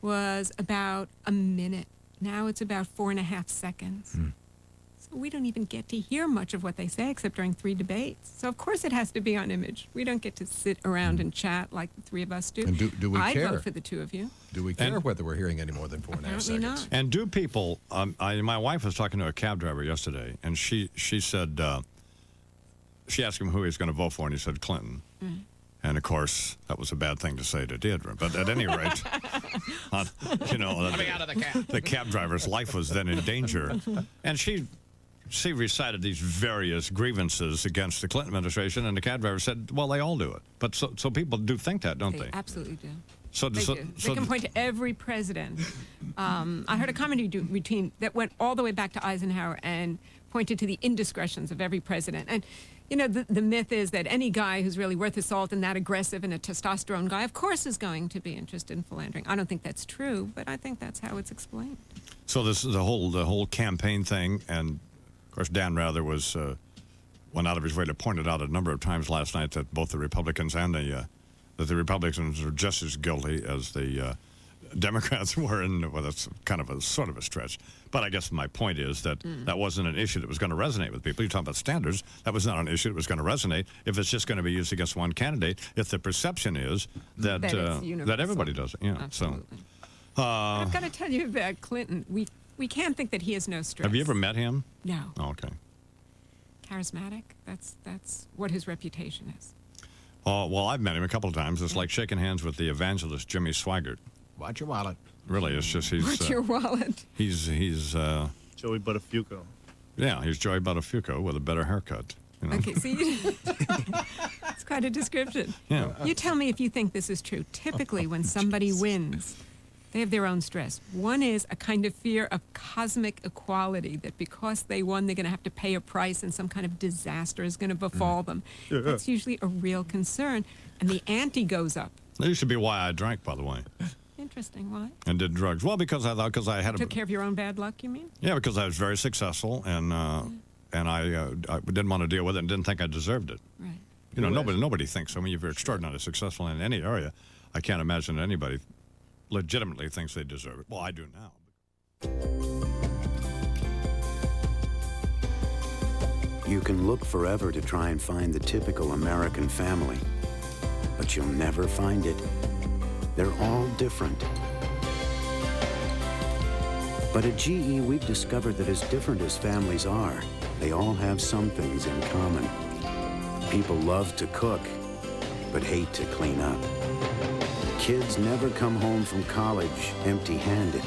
was about a minute. Now it's about 4.5 seconds. So we don't even get to hear much of what they say except during 3 debates. So of course it has to be on image. We don't get to sit around and chat like the 3 of us do. And do we I'd care? vote for the 2 of you. Do we care whether we're hearing any more than 4.5 Apparently seconds? not. And do people, my wife was talking to a cab driver yesterday, and she said, she asked him who he was going to vote for, and he said Clinton. And, of course, that was a bad thing to say to Deirdre. But at any rate, the cab driver's life was then in danger. And she recited these various grievances against the Clinton administration, and the cab driver said, well, they all do it. But so people do think that, don't they? Absolutely do. So They can point to every president. I heard a comedy routine that went all the way back to Eisenhower and pointed to the indiscretions of every president. And, the myth is that any guy who's really worth his salt and that aggressive and a testosterone guy, of course, is going to be interested in philandering. I don't think that's true, but I think that's how it's explained. So this is the whole campaign thing, and, of course, Dan Rather went out of his way to point it out a number of times last night that both the Republicans and that the Republicans are just as guilty as the Democrats were, and well, that's kind of a sort of a stretch. But I guess my point is that that wasn't an issue that was going to resonate with people. You're talking about standards. That was not an issue that was going to resonate if it's just going to be used against one candidate. If the perception is that that everybody does it, Absolutely. So I've got to tell you about Clinton. We can't think that he has no stress. have you ever met him? No. Oh, okay. Charismatic. That's what his reputation is. Oh, well, I've met him a couple of times. It's like shaking hands with the evangelist Jimmy Swaggart. Watch your wallet. Really, it's just he's. Watch your wallet. He's Joey Buttafuoco. Yeah, he's Joey Buttafuoco with a better haircut. Okay, see, it's quite a description. Yeah. You tell me if you think this is true. Typically, when somebody wins, they have their own stress. One is a kind of fear of cosmic equality, that because they won, they're going to have to pay a price and some kind of disaster is going to befall them. Yeah. That's usually a real concern. And the ante goes up. That used to be why I drank, by the way, Interesting. Why? and did drugs. Well, because I had Took care of your own bad luck, you mean? yeah, because I was very successful, and I didn't want to deal with it and didn't think I deserved it. Right. Nobody thinks. I mean, if you're extraordinarily successful in any area, I can't imagine that anybody legitimately thinks they deserve it. Well, I do now. You can look forever to try and find the typical American family, but you'll never find it. They're all different. But at GE, we've discovered that as different as families are, they all have some things in common. People love to cook, but hate to clean up. Kids never come home from college empty-handed.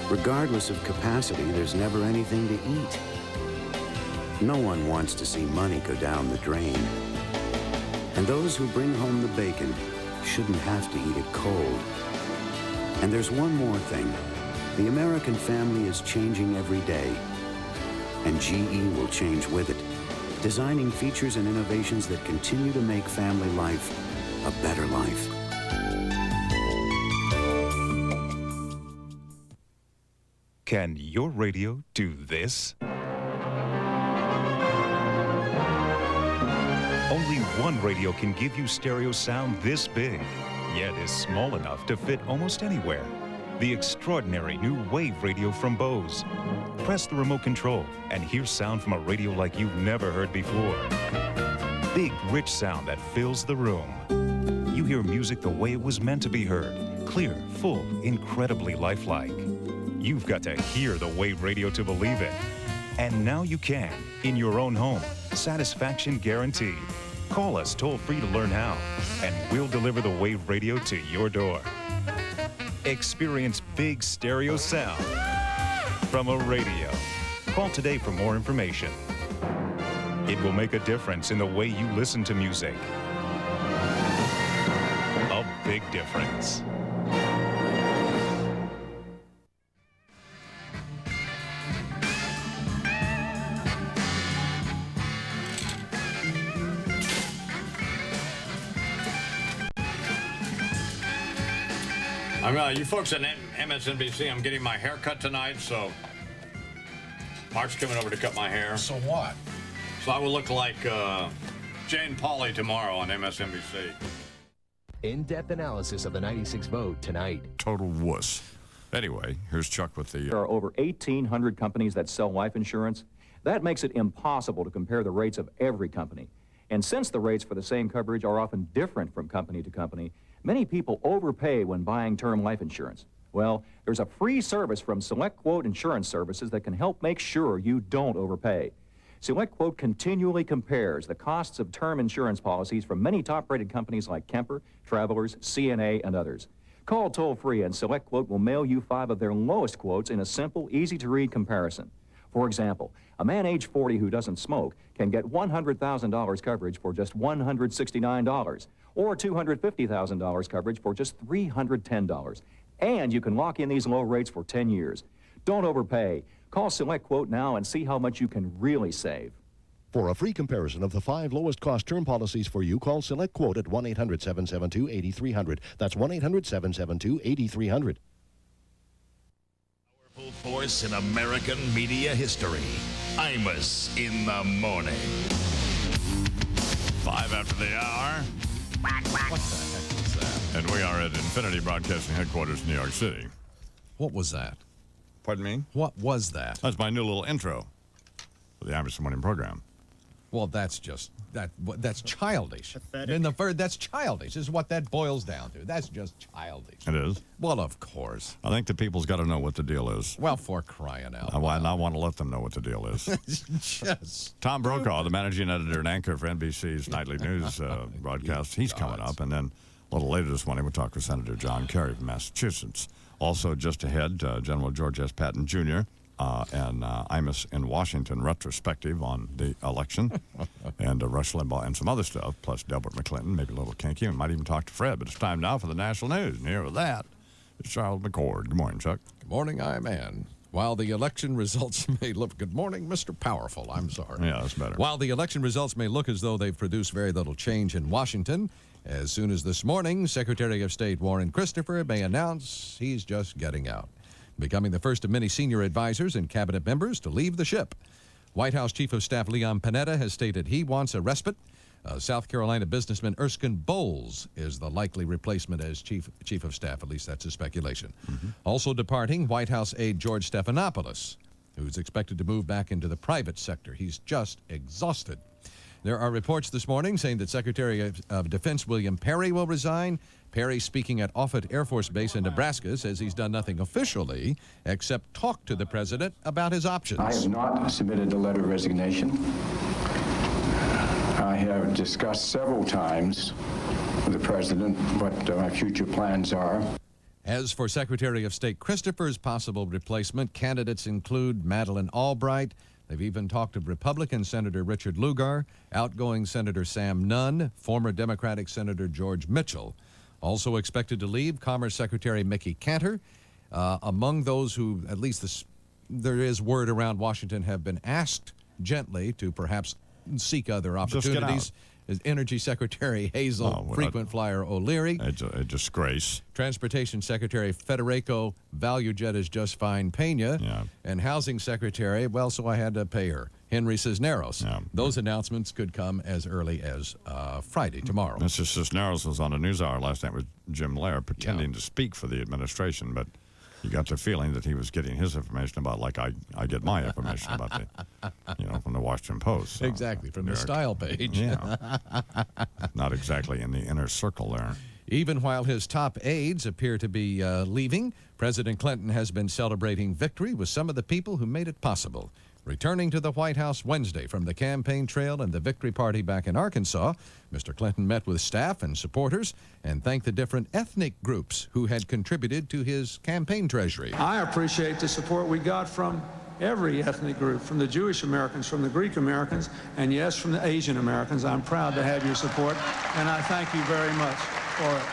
Regardless of capacity, there's never anything to eat. No one wants to see money go down the drain. And those who bring home the bacon shouldn't have to eat it cold. And there's one more thing. The American family is changing every day. And GE will change with it, designing features and innovations that continue to make family life a better life. Can your radio do this? Only one radio can give you stereo sound this big, yet is small enough to fit almost anywhere. The extraordinary new Wave radio from Bose. Press the remote control and hear sound from a radio like you've never heard before. Big, rich sound that fills the room. You hear music the way it was meant to be heard. Clear, full, incredibly lifelike. You've got to hear the Wave radio to believe it. And now you can, in your own home. Satisfaction guaranteed. Call us toll-free to learn how, and we'll deliver the Wave radio to your door. Experience big stereo sound from a radio. Call today for more information. It will make a difference in the way you listen to music. A big difference. You folks at MSNBC, I'm getting my hair cut tonight, so Mark's coming over to cut my hair. So what? So I will look like Jane Pauley tomorrow on MSNBC. In-depth analysis of the 96 vote tonight. Total wuss. Anyway, here's Chuck with the... There are over 1,800 companies that sell life insurance. That makes it impossible to compare the rates of every company. And since the rates for the same coverage are often different from company to company, many people overpay when buying term life insurance. Well, there's a free service from Select Quote Insurance Services that can help make sure you don't overpay. Select Quote continually compares the costs of term insurance policies from many top-rated companies like Kemper, Travelers, CNA, and others. Call toll-free and Select Quote will mail you 5 of their lowest quotes in a simple, easy-to-read comparison. For example, a man age 40 who doesn't smoke can get $100,000 coverage for just $169, or $250,000 coverage for just $310. And you can lock in these low rates for 10 years. Don't overpay. Call Select Quote now and see how much you can really save. For a free comparison of the 5 lowest cost term policies for you, call Select Quote at 1-800-772-8300. That's 1-800-772-8300. Powerful force in American media history. Imus in the morning. 5 after the hour. What the heck was that? And we are at Infinity Broadcasting Headquarters, New York City. What was that? Pardon me? What was that? That's my new little intro for the Imus Morning program. Well, that's just that's childish. In the third, that's childish. Is what that boils down to. That's just childish. It is. Well, of course. I think the people's got to know what the deal is. Well, for crying out loud. I want to let them know what the deal is. Just Tom Brokaw, the managing editor and anchor for NBC's nightly news broadcast, he's coming up, and then a little later this morning we'll talk with Senator John Kerry from Massachusetts. Also, just ahead, General George S. Patton Jr. And Imus in Washington retrospective on the election, and Rush Limbaugh and some other stuff, plus Delbert McClinton, maybe a little kinky. We might even talk to Fred, but it's time now for the national news. And here with that is Charles McCord. Good morning, Chuck. Good morning, man. While the election results may look... Good morning, Mr. Powerful. I'm sorry. Yeah, that's better. While the election results may look as though they've produced very little change in Washington, as soon as this morning, Secretary of State Warren Christopher may announce he's just getting out, becoming the first of many senior advisors and cabinet members to leave the ship. White House Chief of Staff Leon Panetta has stated he wants a respite. South Carolina businessman Erskine Bowles is the likely replacement as Chief of Staff. At least that's a speculation. Also departing, White House aide George Stephanopoulos, who's expected to move back into the private sector. He's just exhausted. There are reports this morning saying that Secretary of Defense William Perry will resign. Perry, speaking at Offutt Air Force Base in Nebraska, says he's done nothing officially except talk to the president about his options. I have not submitted a letter of resignation. I have discussed several times with the president what my future plans are. As for Secretary of State Christopher's possible replacement, candidates include Madeleine Albright, They've even talked of Republican Senator Richard Lugar, outgoing Senator Sam Nunn, former Democratic Senator George Mitchell. Also expected to leave, Commerce Secretary Mickey Cantor. Among those who, at least there is word around Washington, have been asked gently to perhaps seek other opportunities, is Energy Secretary Hazel Frequent Flyer O'Leary. A disgrace. Transportation Secretary Federico Valuejet Just Fine Pena. Yeah. And Housing Secretary, well, so I had to pay her, Henry Cisneros. Yeah. Those announcements could come as early as Friday, tomorrow. Mr. Cisneros was on a news hour last night with Jim Lair pretending to speak for the administration, but you got the feeling that he was getting his information about, like I get my information about from the Washington Post. So, exactly, from the style page. Yeah. Not exactly in the inner circle there. Even while his top aides appear to be leaving, President Clinton has been celebrating victory with some of the people who made it possible. Returning to the White House Wednesday from the campaign trail and the victory party back in Arkansas, Mr. Clinton met with staff and supporters and thanked the different ethnic groups who had contributed to his campaign treasury. I appreciate the support we got from every ethnic group, from the Jewish Americans, from the Greek Americans, and yes, from the Asian Americans. I'm proud to have your support, and I thank you very much for it.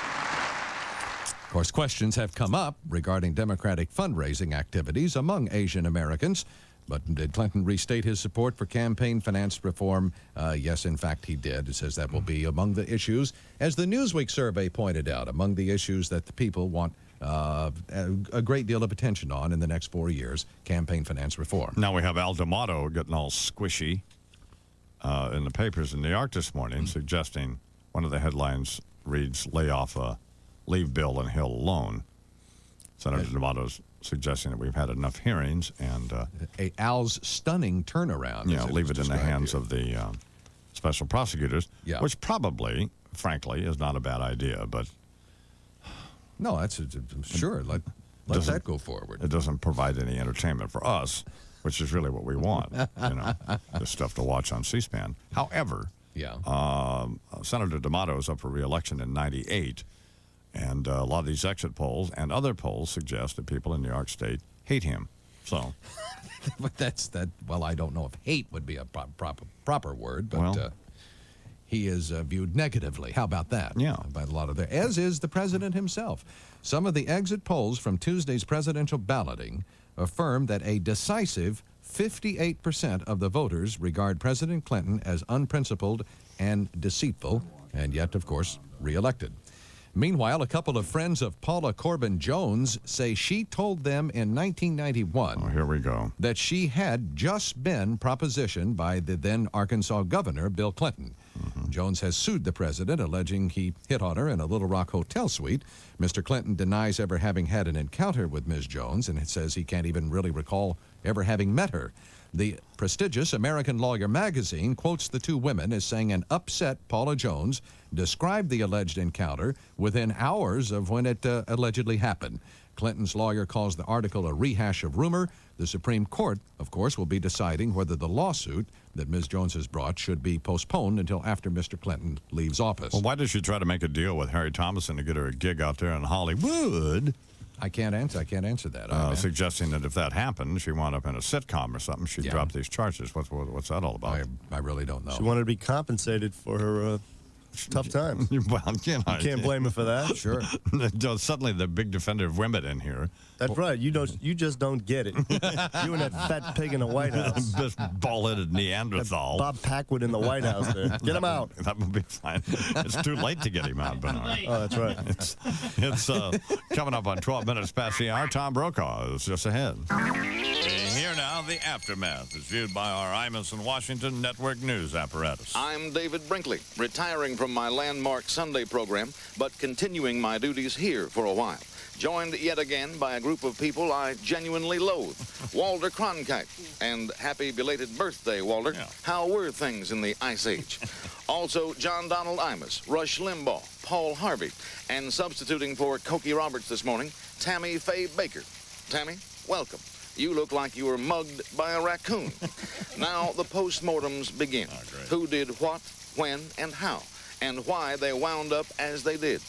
Of course, questions have come up regarding Democratic fundraising activities among Asian Americans. But did Clinton restate his support for campaign finance reform? Yes, in fact, he did. It says that will be among the issues, as the Newsweek survey pointed out, among the issues that the people want a great deal of attention on in the next 4 years, campaign finance reform. Now we have Al D'Amato getting all squishy in the papers in New York this morning, suggesting one of the headlines reads, leave Bill and Hill alone. Senator D'Amato's suggesting that we've had enough hearings and Al's stunning turnaround. Leave it in the hands of the special prosecutors, which probably, frankly, is not a bad idea. But no, that's sure. Let that go forward. It doesn't provide any entertainment for us, which is really what we want. The stuff to watch on C-SPAN. However, Senator D'Amato is up for re-election in '98. And a lot of these exit polls and other polls suggest that people in New York State hate him. So, but well, I don't know if hate would be a proper word, but he is viewed negatively. How about that? Yeah. By a lot of as is the president himself. Some of the exit polls from Tuesday's presidential balloting affirm that a decisive 58% of the voters regard President Clinton as unprincipled and deceitful, and yet, of course, reelected. Meanwhile, a couple of friends of Paula Corbin Jones say she told them in 1991 here we go. that she had just been propositioned by the then Arkansas governor, Bill Clinton. Jones has sued the president, alleging he hit on her in a Little Rock hotel suite. Mr. Clinton denies ever having had an encounter with Ms. Jones, and it says he can't even really recall ever having met her. The prestigious American Lawyer magazine quotes the two women as saying an upset Paula Jones described the alleged encounter within hours of when it allegedly happened. Clinton's lawyer calls the article a rehash of rumor. The Supreme Court, of course, will be deciding whether the lawsuit that Ms. Jones has brought should be postponed until after Mr. Clinton leaves office. Well, why did she try to make a deal with Harry Thomason to get her a gig out there in Hollywood? I can't answer that. Suggesting that if that happened, she wound up in a sitcom or something, she'd drop these charges. What's that all about? I really don't know. She wanted to be compensated for her tough times. Well, you can't blame her for that. Sure. Suddenly, the big defender of women in here. That's right. You just don't get it. You and that fat pig in the White House. This bald-headed Neanderthal. Bob Packwood in the White House there. Get him out. That would be fine. It's too late to get him out, Bernard. Oh, that's right. It's coming up on 12 minutes past the hour. Tom Brokaw is just ahead. Here now, the aftermath is viewed by our Imus and Washington Network News apparatus. I'm David Brinkley, retiring from my landmark Sunday program, but continuing my duties here for a while. Joined yet again by a group of people I genuinely loathe. Walter Cronkite. And happy belated birthday, Walter. Yeah. How were things in the Ice Age? Also, John Donald Imus, Rush Limbaugh, Paul Harvey, and substituting for Cokie Roberts this morning, Tammy Faye Baker. Tammy, welcome. You look like you were mugged by a raccoon. Now the postmortems begin. Who did what, when, and how, and why they wound up as they did.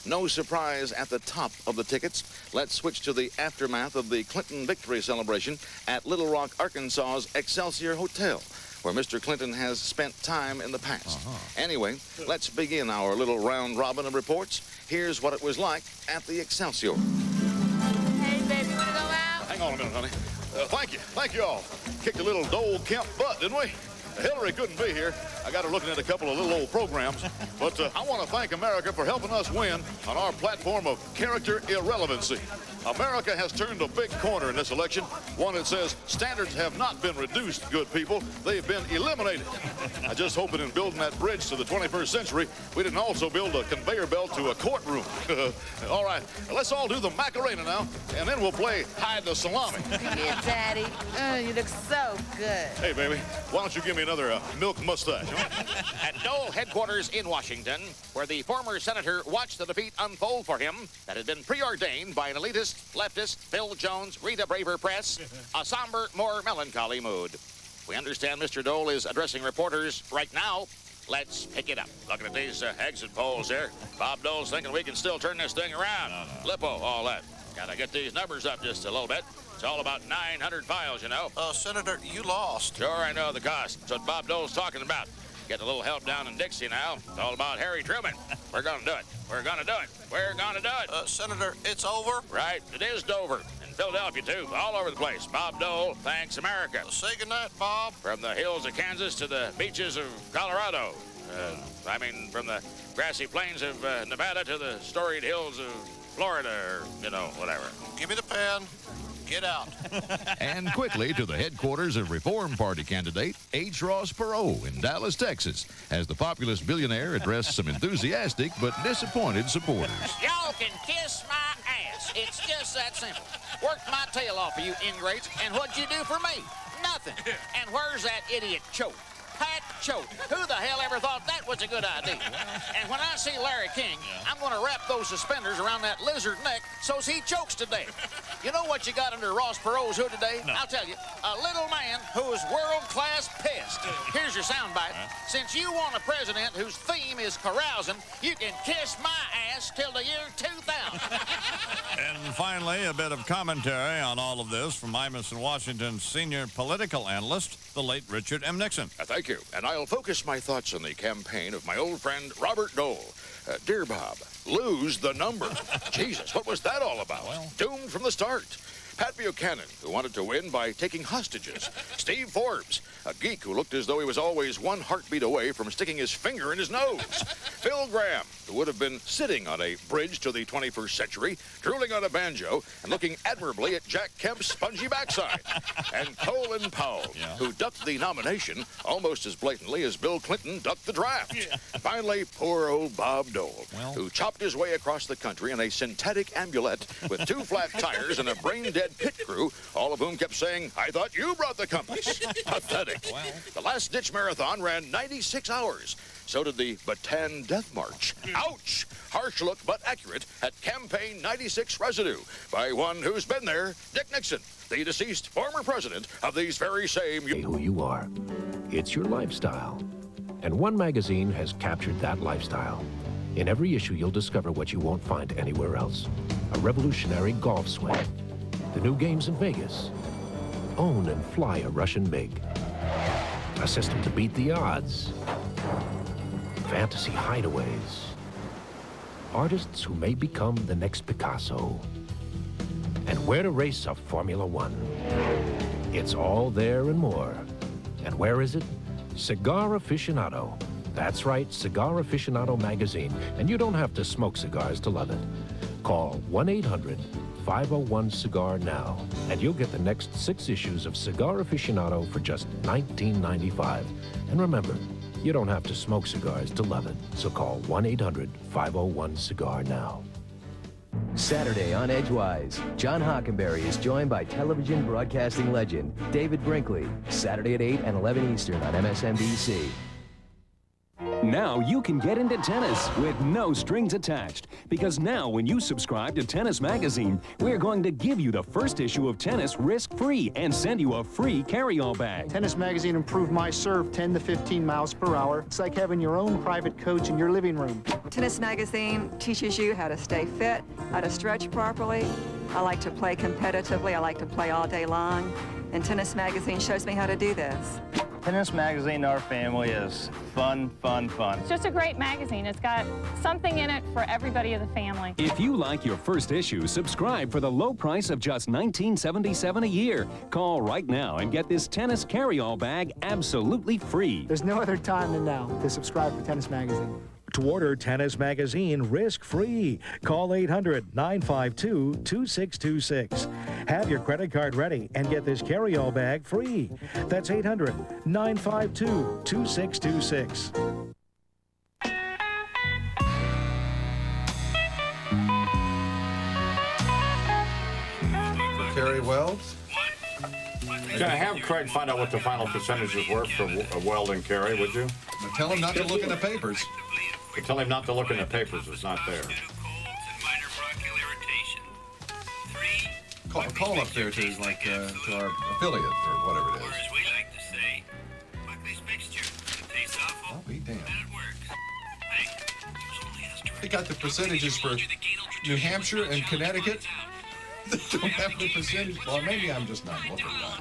No surprise at the top of the tickets. Let's switch to the aftermath of the Clinton victory celebration at Little Rock, Arkansas's Excelsior Hotel, where Mr. Clinton has spent time in the past. Anyway, let's begin our little round robin of reports. Here's what it was like at the Excelsior. Hey, baby, wanna go out? Hang on a minute, honey. Thank you all. Kicked a little Dole Kemp butt, didn't we? Hillary couldn't be here. I got her looking at a couple of little old programs. But I want to thank America for helping us win on our platform of character irrelevancy. America has turned a big corner in this election, one that says standards have not been reduced, good people. They've been eliminated. I just hope that in building that bridge to the 21st century, we didn't also build a conveyor belt to a courtroom. All right, let's all do the Macarena now, and then we'll play hide the salami. Yeah, Daddy. You look so good. Hey, baby, why don't you give me another milk mustache? At Dole headquarters in Washington, where the former senator watched the defeat unfold for him that had been preordained by an elitist, leftist, Phil Jones, Rita Braver press, a somber, more melancholy mood. We understand Mr. Dole is addressing reporters right now. Let's pick it up. Looking at these exit polls here, Bob Dole's thinking we can still turn this thing around. Lippo, all that. Gotta get these numbers up just a little bit. It's all about 900 files, you know. Senator, you lost. Sure, I know the cost. That's what Bob Dole's talking about. Getting a little help down in Dixie now. It's all about Harry Truman. We're gonna do it. We're gonna do it. We're gonna do it. Senator, it's over? Right. It is Dover. In Philadelphia, too. All over the place. Bob Dole thanks America. Say goodnight, Bob. From the hills of Kansas to the beaches of Colorado. From the grassy plains of Nevada to the storied hills of Florida, or, whatever. Give me the pen. Get out. And quickly to the headquarters of Reform Party candidate H. Ross Perot in Dallas, Texas, as the populist billionaire addressed some enthusiastic but disappointed supporters. Y'all can kiss my ass. It's just that simple. Worked my tail off for you ingrates, and what'd you do for me? Nothing. And where's that idiot Choate? Pat Choate. Who the hell ever thought that was a good idea? And when I see Larry King, I'm going to wrap those suspenders around that lizard neck so's he chokes to death. You know what you got under Ross Perot's hood today? No. I'll tell you, a little man who's world-class pissed. Here's your soundbite. Since you want a president whose theme is carousing, you can kiss my ass till the year 2000. And finally, a bit of commentary on all of this from Imus in Washington's senior political analyst, the late Richard M. Nixon. Thank you. And I'll focus my thoughts on the campaign of my old friend Robert Dole. Dear Bob, lose the number. Jesus, what was that all about? Well, doomed from the start. Pat Buchanan, who wanted to win by taking hostages. Steve Forbes, a geek who looked as though he was always one heartbeat away from sticking his finger in his nose. Phil Graham, who would have been sitting on a bridge to the 21st century, drooling on a banjo, and looking admirably at Jack Kemp's spongy backside. And Colin Powell, who ducked the nomination almost as blatantly as Bill Clinton ducked the draft. Finally, poor old Bob Dole, who chopped his way across the country in a synthetic amulet with 2 flat tires and a brain-dead pit crew, all of whom kept saying, I thought you brought the compass. Pathetic. The last-ditch marathon ran 96 hours. So did the Bataan Death March. Ouch! Harsh look, but accurate, at Campaign 96 residue by one who's been there, Dick Nixon, the deceased former president of these very same... Who you are. It's your lifestyle. And one magazine has captured that lifestyle. In every issue, you'll discover what you won't find anywhere else. A revolutionary golf swing. The new games in Vegas. Own and fly a Russian MiG. A system to beat the odds. Fantasy hideaways. Artists who may become the next Picasso. And where to race a Formula One. It's all there and more. And where is it? Cigar Aficionado. That's right, Cigar Aficionado magazine. And you don't have to smoke cigars to love it. Call 1-800-501-CIGAR now, and you'll get the next 6 issues of Cigar Aficionado for just $19.95. And remember, you don't have to smoke cigars to love it. So call 1-800-501-CIGAR now. Saturday on Edgewise, John Hockenberry is joined by television broadcasting legend David Brinkley. Saturday at 8 and 11 Eastern on MSNBC. Now you can get into tennis with no strings attached. Because now when you subscribe to Tennis Magazine, we're going to give you the first issue of Tennis risk-free and send you a free carry-all bag. Tennis Magazine improved my serve 10 to 15 miles per hour. It's like having your own private coach in your living room. Tennis Magazine teaches you how to stay fit, how to stretch properly. I like to play competitively. I like to play all day long. And Tennis Magazine shows me how to do this. Tennis Magazine, our family, is fun, fun, fun. It's just a great magazine. It's got something in it for everybody of the family. If you like your first issue, subscribe for the low price of just $19.77 a year. Call right now and get this tennis carry-all bag absolutely free. There's no other time than now to subscribe for Tennis Magazine. To order Tennis Magazine risk-free, call 800-952-2626. Have your credit card ready and get this carry-all bag free. That's 800-952-2626. Carrie Wells? Have Craig find out what the final percentages were for Weld and Carey, would you? Tell him not to look in the papers. But tell him not to look in the papers. It's not there. Call up there to our affiliate or whatever it is. I'll be damned. They got the percentages for New Hampshire and Connecticut. They don't have the percentage. Well, maybe I'm just not looking right.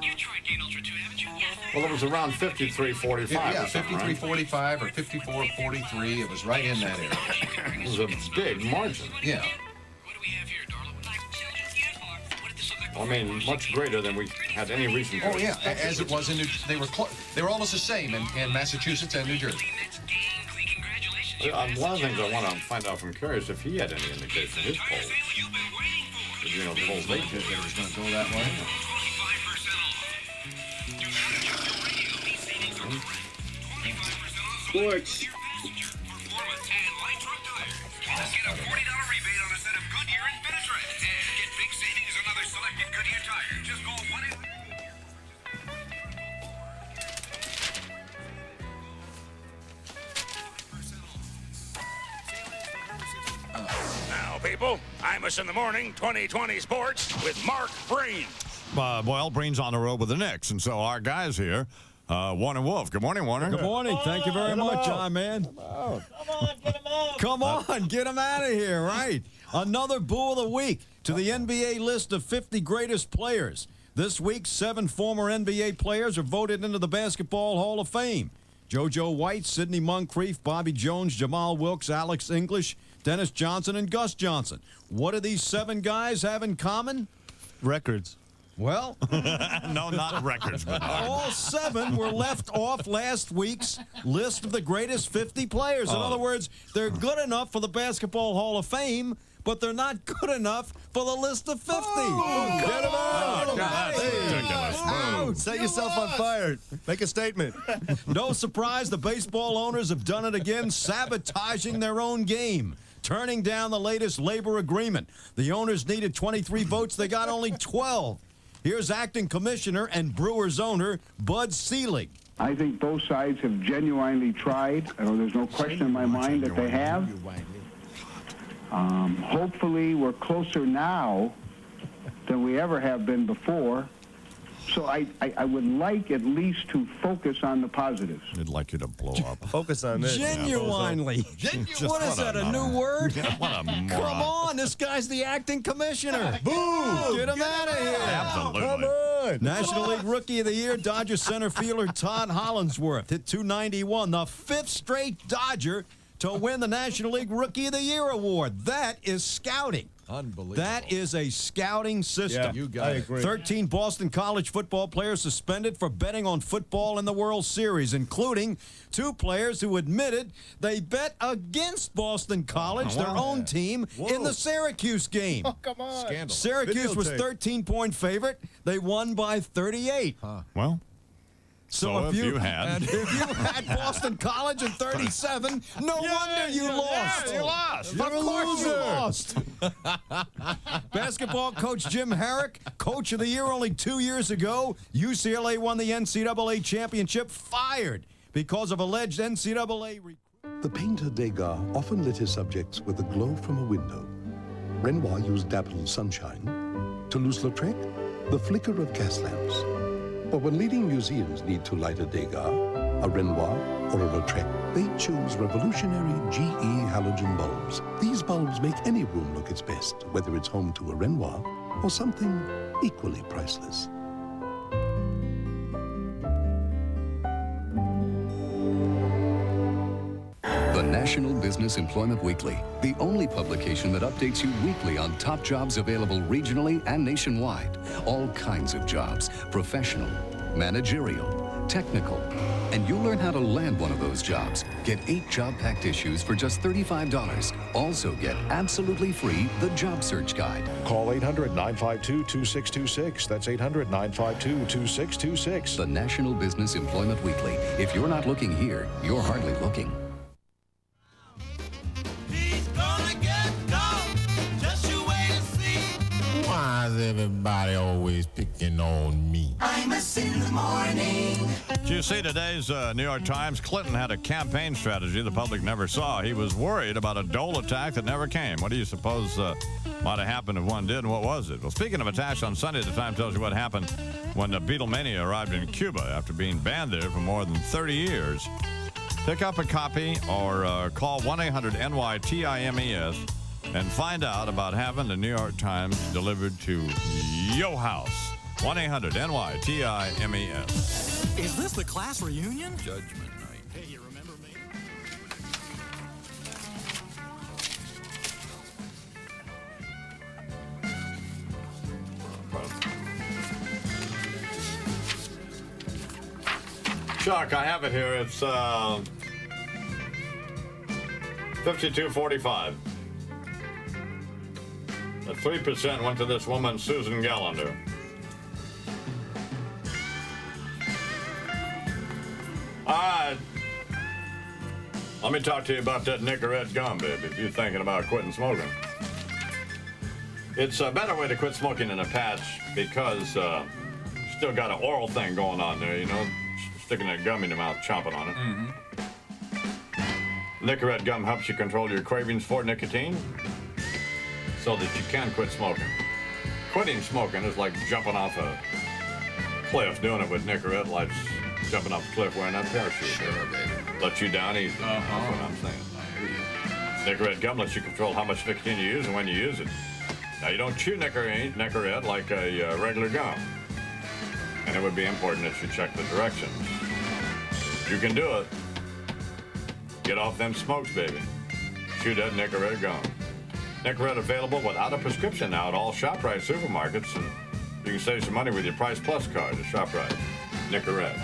Well, it was around 53.45. Yeah, 53.45 or 54.43. It was right in that area. It was a big margin. Yeah. I mean, much greater than we had any reason to. Oh yeah, as it was in they were almost the same in Massachusetts and New Jersey. One of the things I want to find out from Kerry is if he had any indication in his polls. You know, the polls they did that was going to go that way. Sports. Now, people, Imus in the Morning 2020 Sports with Mark Breen. Well, Breen's on the road with the Knicks, and so our guys here, Warner Wolf. Good morning, Warner. Good morning. Thank you very much, John, man. Come on, get him out. Come on, get him out of here, right? Another Boo of the Week to the NBA list of 50 greatest players. This week, 7 former NBA players are voted into the Basketball Hall of Fame. JoJo White, Sidney Moncrief, Bobby Jones, Jamal Wilkes, Alex English, Dennis Johnson, and Gus Johnson. What do these 7 guys have in common? Records. Well, no, not records, but all 7 were left off last week's list of the greatest 50 players. In other words, they're good enough for the Basketball Hall of Fame, but they're not good enough for the list of 50. Get them out! That's ridiculous. Set yourself on fire. Make a statement. No surprise, the baseball owners have done it again, sabotaging their own game, turning down the latest labor agreement. The owners needed 23 votes. They got only 12. Here's acting commissioner and Brewers owner Bud Selig. I think both sides have genuinely tried. There's no question in my mind that they have. Hopefully, we're closer now than we ever have been before. So I would like at least to focus on the positives. I'd like you to blow up. Focus on this. Genuinely. What is that, a new word? What a moron. Come on, this guy's the acting commissioner. Boo! Get him out of here. Absolutely. Come on. National League Rookie of the Year, Dodger center fielder Todd Hollandsworth hit .291, the 5th straight Dodger to win the National League Rookie of the Year award. That is scouting. Unbelievable. That is a scouting system. Yeah, you got it. I agree. 13 Boston College football players suspended for betting on football in the World Series, including 2 players who admitted they bet against Boston College, their own team, in the Syracuse game. Oh, come on. Scandal. Syracuse was Videotape. 13-point favorite. They won by 38. Well, So if you had Boston College in 37, no wonder you lost. Yeah, you lost. Of course you lost. Basketball coach Jim Herrick, coach of the year only 2 years ago. UCLA won the NCAA championship, fired because of alleged NCAA recruiting. The painter Degas often lit his subjects with the glow from a window. Renoir used dappled sunshine. Toulouse-Lautrec, the flicker of gas lamps. But when leading museums need to light a Degas, a Renoir, or a Lautrec, they choose revolutionary GE halogen bulbs. These bulbs make any room look its best, whether it's home to a Renoir or something equally priceless. The National Business Employment Weekly, the only publication that updates you weekly on top jobs available regionally and nationwide. All kinds of jobs, professional, managerial, technical, and you'll learn how to land one of those jobs. Get 8 job-packed issues for just $35. Also get absolutely free the Job Search Guide. Call 800-952-2626. That's 800-952-2626. The National Business Employment Weekly. If you're not looking here, you're hardly looking. Why is everybody always picking on me? Imus in the morning. Did you see today's New York Times? Clinton had a campaign strategy the public never saw. He was worried about a Dole attack that never came. What do you suppose might have happened if one did, and what was it? Well, speaking of attacks, on Sunday, the Times tells you what happened when the Beatlemania arrived in Cuba after being banned there for more than 30 years. Pick up a copy or call 1-800-NYTIMES and find out about having the New York Times delivered to your house. 1-800-NYTIMES. Is this the class reunion? Judgment night. Hey, you remember me? Chuck, I have it here. It's 52.45. The 3% went to this woman, Susan Gallender. All right. Let me talk to you about that Nicorette gum, baby, if you're thinking about quitting smoking. It's a better way to quit smoking in a patch because you still got an oral thing going on there, you know, sticking that gum in your mouth, chomping on it. Nicorette gum helps you control your cravings for nicotine so that you can quit smoking. Quitting smoking is like jumping off a cliff. Doing it with Nicorette like jumping off a cliff wearing that parachute. Sure, baby. Lets you down easy. That's what I'm saying. Nicorette gum lets you control how much nicotine you use and when you use it. Now, you don't chew Nicorette like a regular gum. And it would be important that you check the directions. You can do it. Get off them smokes, baby. Chew that Nicorette gum. Nicorette available without a prescription now at all ShopRite supermarkets, and you can save some money with your Price Plus card at ShopRite. Nicorette.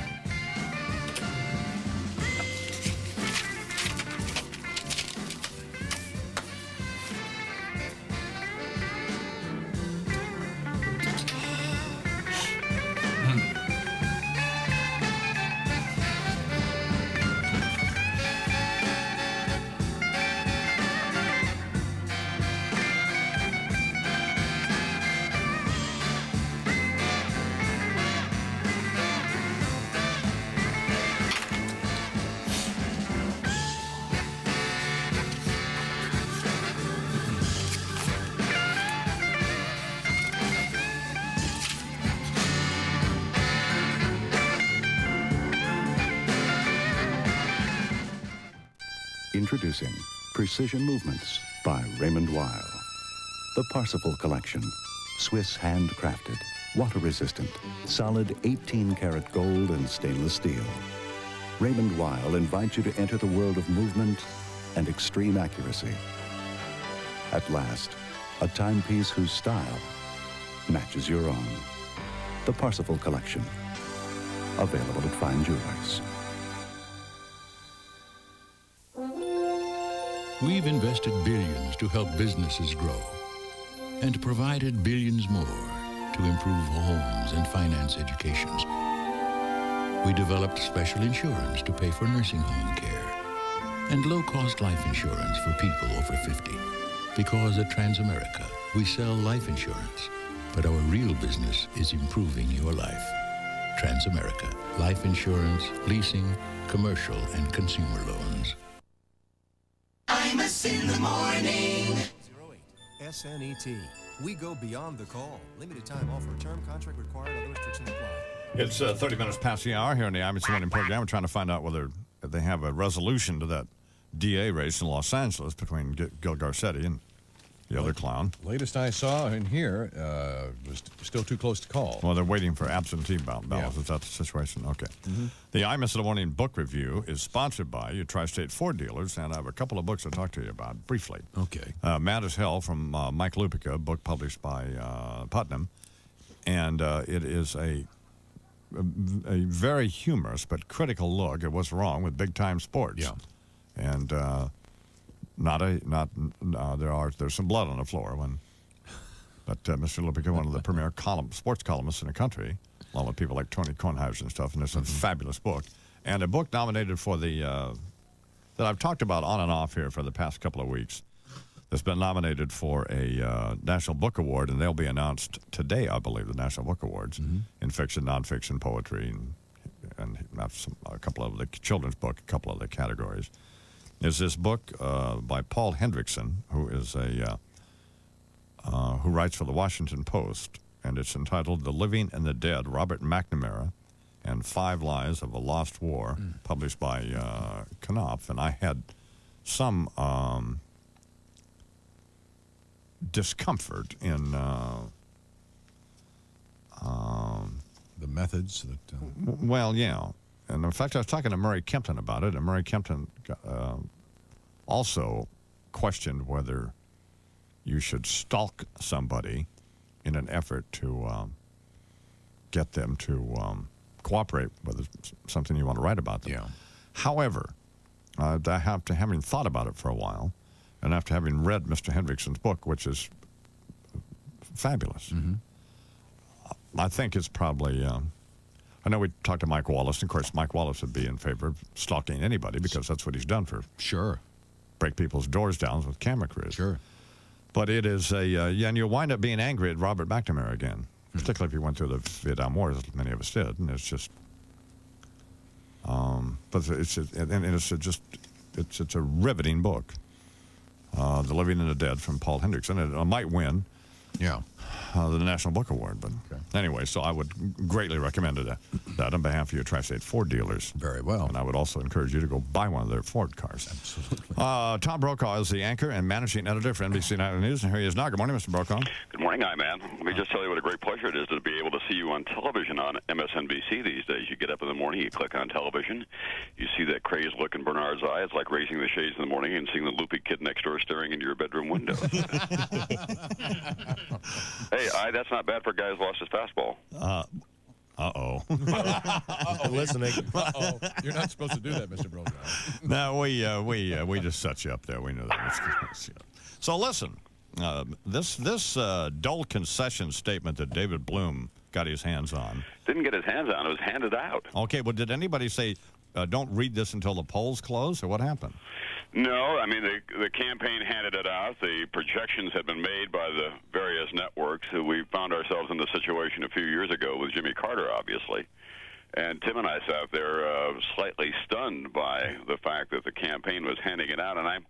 Introducing Precision Movements by Raymond Weil. The Parsifal Collection. Swiss handcrafted, water-resistant, solid 18-karat gold and stainless steel. Raymond Weil invites you to enter the world of movement and extreme accuracy. At last, a timepiece whose style matches your own. The Parsifal Collection. Available at fine jewelers. We've invested billions to help businesses grow and provided billions more to improve homes and finance educations. We developed special insurance to pay for nursing home care and low-cost life insurance for people over 50. Because at Transamerica, we sell life insurance, but our real business is improving your life. Transamerica, life insurance, leasing, commercial, and consumer loans. Imus in the morning. 08 SNET. We go beyond the call. Limited time offer. Term contract required. Other restrictions apply. It's 30 minutes past the hour here in the Imus Morning program. We're trying to find out whether they have a resolution to that DA race in Los Angeles between Gil Garcetti and the other clown. Latest I saw in here was still too close to call. Well, they're waiting for absentee ballots. Yeah. Is that the situation? Okay. Mm-hmm. The Imus in the Morning book review is sponsored by your Tri-State Ford dealers, and I have a couple of books to talk to you about briefly. Okay. Mad as Hell from Mike Lupica, a book published by Putnam, and it is a very humorous but critical look at what's wrong with big-time sports. Yeah. And there's some blood on the floor but Mr. Lupica, one of the premier sports columnists in the country, along with people like Tony Kornheiser and stuff, and it's a fabulous book. And a book nominated for that I've talked about on and off here for the past couple of weeks, that's been nominated for a National Book Award, and they'll be announced today, I believe, the National Book Awards in fiction, nonfiction, poetry, and a couple of the children's book, a couple of the categories. Is this book by Paul Hendrickson, who is who writes for the Washington Post, and it's entitled "The Living and the Dead: Robert McNamara and 5 Lies of a Lost War," published by Knopf. And I had some discomfort in the methods that. Well, yeah. And in fact, I was talking to Murray Kempton about it, and Murray Kempton also questioned whether you should stalk somebody in an effort to get them to cooperate with something you want to write about them. Yeah. However, after having thought about it for a while, and after having read Mr. Hendrickson's book, which is fabulous, I think it's probably... I know we talked to Mike Wallace, and of course Mike Wallace would be in favor of stalking anybody because that's what he's done for. Sure. Break people's doors down with camera crews. Sure. But it is and you'll wind up being angry at Robert McNamara again, particularly if you went through the Vietnam War, as many of us did, and it's just... but it's a riveting book. The Living and the Dead from Paul Hendrickson. It might win the National Book Award. But anyway, so I would greatly recommend that on behalf of your Tri-State Ford dealers. Very well. And I would also encourage you to go buy one of their Ford cars. Absolutely. Tom Brokaw is the anchor and managing editor for NBC Nightly News, and here he is now. Good morning, Mr. Brokaw. Good morning, man. Let me just tell you what a great pleasure it is to be able to see you on television on MSNBC these days. You get up in the morning, you click on television, you see that crazed look in Bernard's eye. It's like raising the shades in the morning and seeing the loopy kid next door staring into your bedroom window. Hey, that's not bad for a guy who's lost his fastball. Uh-oh. Listening. Uh-oh. You're not supposed to do that, Mr. Brokaw. No, we just set you up there. We knew that. So listen, this dull concession statement that David Bloom got his hands on. Didn't get his hands on. It was handed out. Okay, well, did anybody say, don't read this until the polls close, or what happened? No, I mean, the campaign handed it out. The projections had been made by the various networks. We found ourselves in the situation a few years ago with Jimmy Carter, obviously. And Tim and I sat there slightly stunned by the fact that the campaign was handing it out. And I'm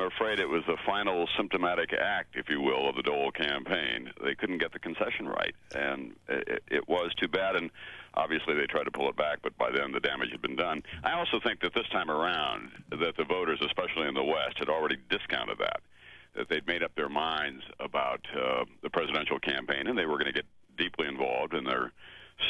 afraid it was the final symptomatic act, if you will, of the Dole campaign. They couldn't get the concession right, and it was too bad. And obviously they tried to pull it back, but by then the damage had been done. I also think that this time around that the voters, especially in the West, had already discounted that they'd made up their minds about the presidential campaign, and they were going to get deeply involved in their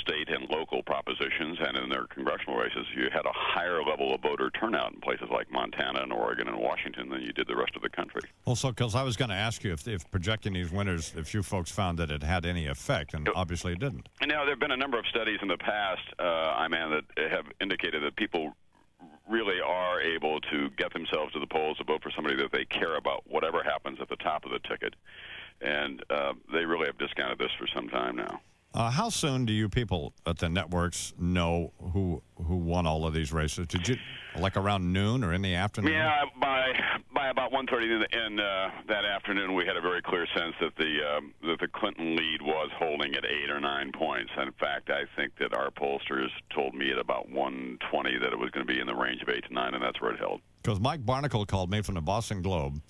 state and local propositions and in their congressional races. You had a higher level of voter turnout in places like Montana and Oregon and Washington than you did the rest of the country. Also, because I was going to ask you if projecting these winners, if you folks found that it had any effect, and obviously it didn't. Now, there have been a number of studies in the past, that have indicated that people really are able to get themselves to the polls to vote for somebody that they care about, whatever happens at the top of the ticket. And they really have discounted this for some time now. How soon do you people at the networks know who won all of these races? Did you, like around noon or in the afternoon? Yeah, by about 1:30 in that afternoon, we had a very clear sense that the Clinton lead was holding at 8 or 9 points. In fact, I think that our pollsters told me at about 1:20 that it was going to be in the range of 8 to 9, and that's where it held. Because Mike Barnacle called me from the Boston Globe.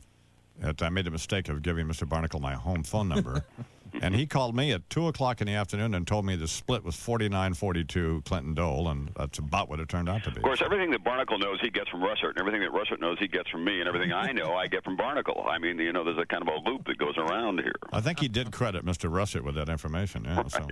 I made a mistake of giving Mr. Barnacle my home phone number. And he called me at 2 o'clock in the afternoon and told me the split was 49-42 Clinton Dole, and that's about what it turned out to be. Of course, everything that Barnacle knows, he gets from Russert, and everything that Russert knows, he gets from me, and everything I know, I get from Barnacle. I mean, there's a kind of a loop that goes around here. I think he did credit Mr. Russert with that information. Yeah. Right. So,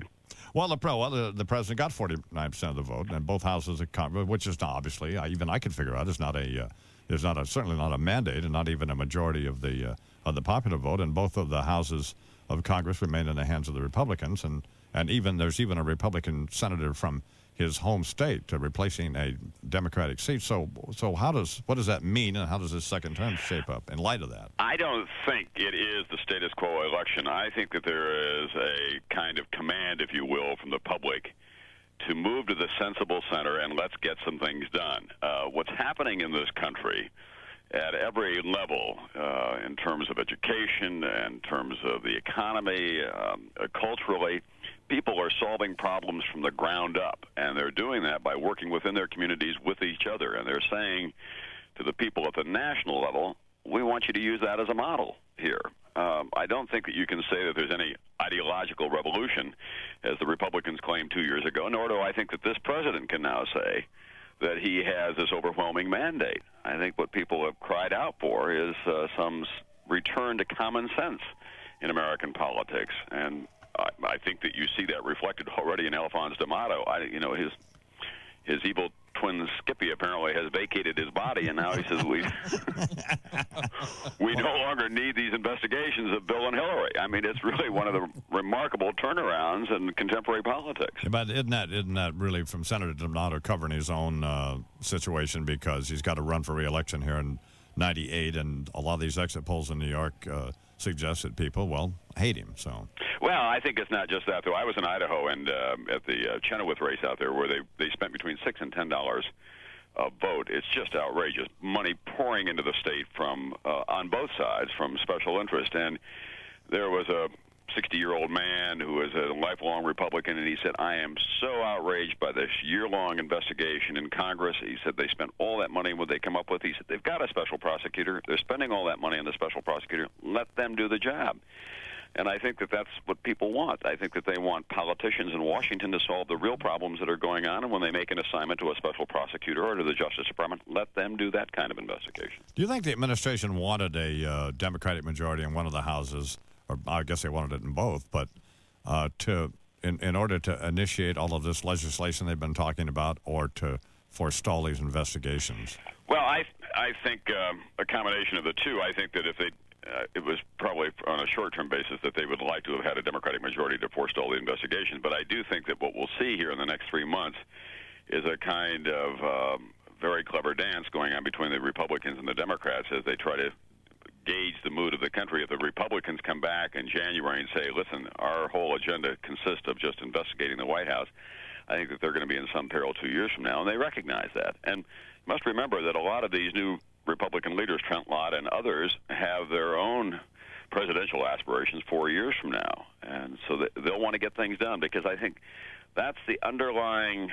well, the president got 49% of the vote, and both houses of Congress, which is not, obviously, even I could figure out, is certainly not a mandate, and not even a majority of the popular vote, and both of the houses of Congress remain in the hands of the Republicans, and there's even a Republican senator from his home state replacing a Democratic seat. So what does that mean, and how does this second term shape up in light of that? I don't think it is the status quo election. I think that there is a kind of command, if you will, from the public to move to the sensible center and let's get some things done. What's happening in this country at every level, in terms of education, in terms of the economy, culturally, people are solving problems from the ground up, and they're doing that by working within their communities with each other. And they're saying to the people at the national level, we want you to use that as a model here. I don't think that you can say that there's any ideological revolution, as the Republicans claimed 2 years ago, nor do I think that this president can now say that he has this overwhelming mandate. I think what people have cried out for is some return to common sense in American politics, and I think that you see that reflected already in Alphonse D'Amato. His evil twin Skippy apparently has vacated his body, and now he says we no longer need these investigations of Bill and Hillary. I mean, it's really one of the remarkable turnarounds in contemporary politics. But isn't that really from Senator D'Amato covering his own situation, because he's got to run for re-election here in '98, and a lot of these exit polls in New York suggest that people, hate him. So. Well, I think it's not just that, though. I was in Idaho and at the Chenoweth race out there, where they spent between $6 and $10 a vote. It's just outrageous. Money pouring into the state from on both sides from special interest. And there was a 60-year-old man who was a lifelong Republican, and he said, I am so outraged by this year-long investigation in Congress. He said they spent all that money. What they come up with, he said, they've got a special prosecutor. They're spending all that money on the special prosecutor. Let them do the job. And I think that that's what people want. I think that they want politicians in Washington to solve the real problems that are going on, and when they make an assignment to a special prosecutor or to the Justice Department, let them do that kind of investigation. Do you think the administration wanted a Democratic majority in one of the houses, or I guess they wanted it in both, but in order to initiate all of this legislation they've been talking about, or to forestall these investigations? Well, I think a combination of the two. I think that if they it was probably on a short-term basis that they would like to have had a Democratic majority to forestall the investigation. But I do think that what we'll see here in the next 3 months is a kind of very clever dance going on between the Republicans and the Democrats as they try to gauge the mood of the country. If the Republicans come back in January and say, listen, our whole agenda consists of just investigating the White House, I think that they're going to be in some peril 2 years from now, and they recognize that. And you must remember that a lot of these new Republican leaders, Trent Lott and others, have their own presidential aspirations 4 years from now. And so they'll want to get things done, because I think that's the underlying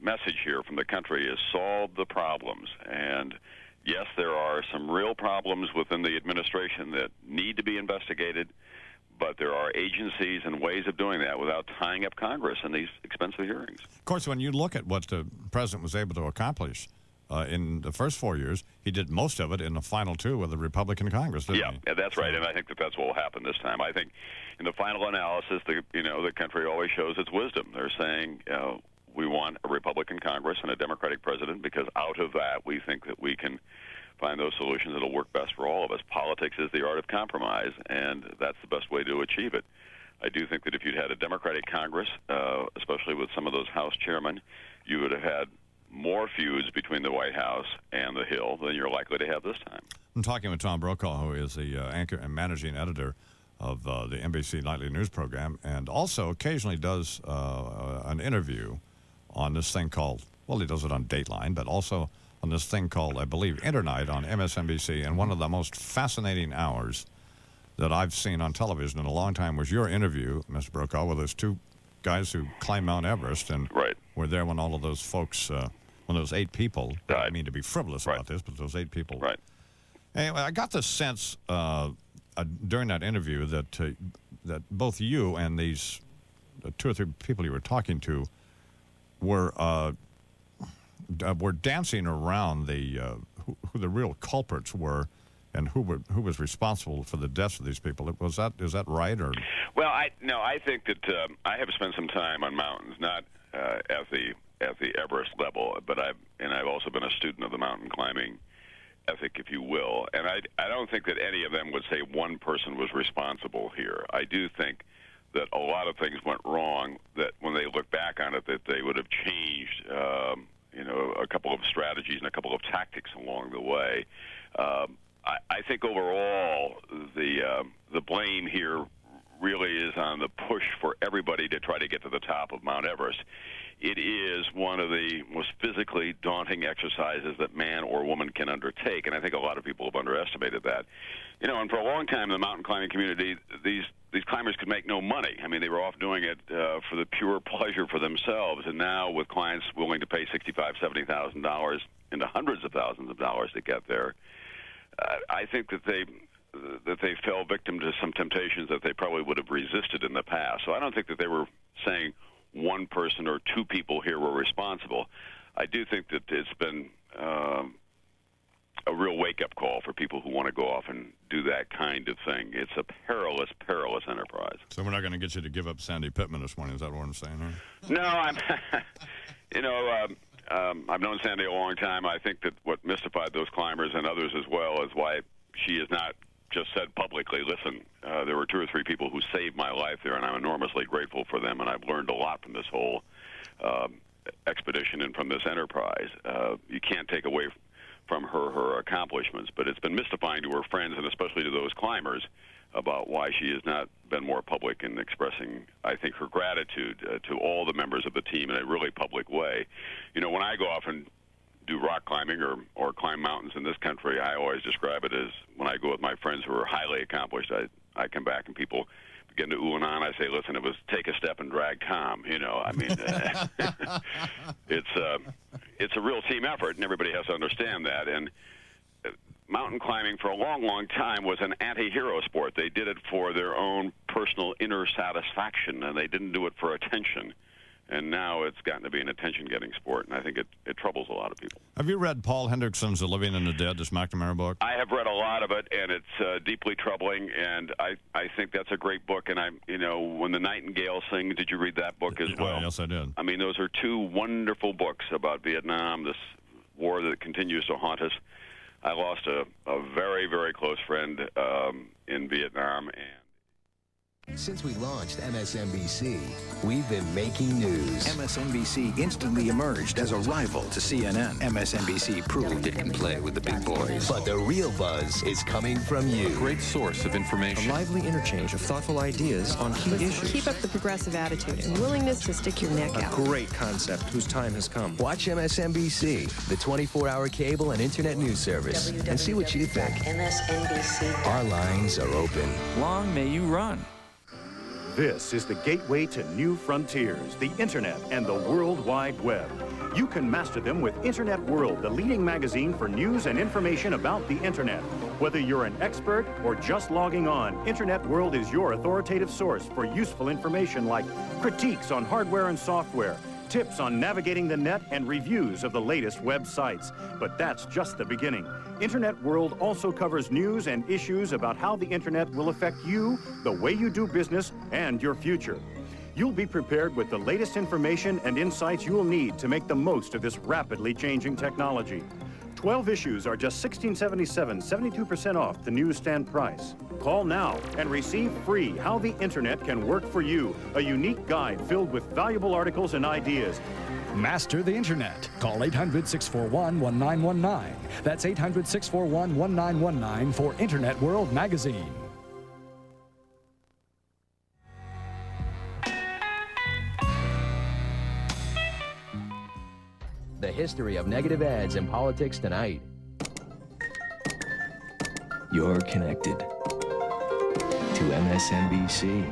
message here from the country, is solve the problems. And yes, there are some real problems within the administration that need to be investigated, but there are agencies and ways of doing that without tying up Congress in these expensive hearings. Of course, when you look at what the president was able to accomplish in the first 4 years, he did most of it in the final two with the Republican Congress, didn't he? Yeah, that's right, and I think that that's what will happen this time. I think in the final analysis, the country always shows its wisdom. They're saying we want a Republican Congress and a Democratic president, because out of that we think that we can find those solutions that will work best for all of us. Politics is the art of compromise, and that's the best way to achieve it. I do think that if you'd had a Democratic Congress, especially with some of those House chairmen, you would have had more feuds between the White House and the Hill than you're likely to have this time. I'm talking with Tom Brokaw, who is the anchor and managing editor of the NBC Nightly News program, and also occasionally does an interview on this thing called, well, he does it on Dateline, but also on this thing called, I believe, Internight on MSNBC. And one of the most fascinating hours that I've seen on television in a long time was your interview, Mr. Brokaw, with those two guys who climbed Mount Everest and were there when all of those folks when those 8 people, I mean to be frivolous about this, but those 8 people. Right. Anyway, I got the sense during that interview that that both you and these 2 or 3 people you were talking to were dancing around who the real culprits were and who was responsible for the deaths of these people. Is that right? Or well, I think that I have spent some time on mountains, not at the Everest level, but I've also been a student of the mountain climbing ethic, if you will, and I don't think that any of them would say one person was responsible here. I do think that a lot of things went wrong, that when they look back on it, that they would have changed a couple of strategies and a couple of tactics along the way. I think overall the blame here really is on the push for everybody to try to get to the top of Mount Everest. It is one of the most physically daunting exercises that man or woman can undertake, and I think a lot of people have underestimated that. And for a long time in the mountain climbing community, these climbers could make no money. I mean, they were off doing it for the pure pleasure for themselves, and now with clients willing to pay $65,000, $70,000 into hundreds of thousands of dollars to get there, I think that they fell victim to some temptations that they probably would have resisted in the past. So I don't think that they were saying one person or 2 people here were responsible. I do think that it's been a real wake-up call for people who want to go off and do that kind of thing. It's a perilous, perilous enterprise. So we're not going to get you to give up Sandy Pittman this morning. Is that what I'm saying? Huh? No, I've known Sandy a long time. I think that what mystified those climbers and others as well is why she has not just said publicly, listen, there were 2 or 3 people who saved my life there, and I'm enormously grateful for them, and I've learned a lot from this whole expedition and from this enterprise. You can't take away from her accomplishments, but it's been mystifying to her friends and especially to those climbers about why she has not been more public in expressing, I think, her gratitude to all the members of the team in a really public way. When I go off and do rock climbing or climb mountains in this country, I always describe it as when I go with my friends who are highly accomplished, I come back and people begin to ooh and ah, and I say, listen, it was take a step and drag Tom. I mean, it's a real team effort, and everybody has to understand that. And mountain climbing for a long, long time was an anti-hero sport. They did it for their own personal inner satisfaction, and they didn't do it for attention. And now it's gotten to be an attention-getting sport, and I think it troubles a lot of people. Have you read Paul Hendrickson's The Living and the Dead, this McNamara book? I have read a lot of it, and it's deeply troubling, and I think that's a great book. And When the Nightingale Sings, did you read that book as well? Yes, I did. I mean, those are 2 wonderful books about Vietnam, this war that continues to haunt us. I lost a very, very close friend in Vietnam, and since we launched MSNBC, we've been making news. MSNBC instantly emerged as a rival to CNN. MSNBC proved it can play with the big boys. But the real buzz is coming from you. A great source of information. A lively interchange of thoughtful ideas on key issues. Keep up the progressive attitude and willingness to stick your neck out. A great concept whose time has come. Watch MSNBC, the 24-hour cable and internet news service, and see what you think. MSNBC. Our lines are open. Long may you run. This is the gateway to new frontiers, the Internet and the World Wide Web. You can master them with Internet World, the leading magazine for news and information about the Internet. Whether you're an expert or just logging on, Internet World is your authoritative source for useful information like critiques on hardware and software, tips on navigating the net, and reviews of the latest websites. But that's just the beginning. Internet World also covers news and issues about how the Internet will affect you, the way you do business, and your future. You'll be prepared with the latest information and insights you'll need to make the most of this rapidly changing technology. 12 issues are just $16.77, 72% off the newsstand price. Call now and receive free How the Internet Can Work for You, a unique guide filled with valuable articles and ideas. Master the Internet. Call 800-641-1919. That's 800-641-1919 for Internet World Magazine. The history of negative ads in politics tonight. You're connected to MSNBC.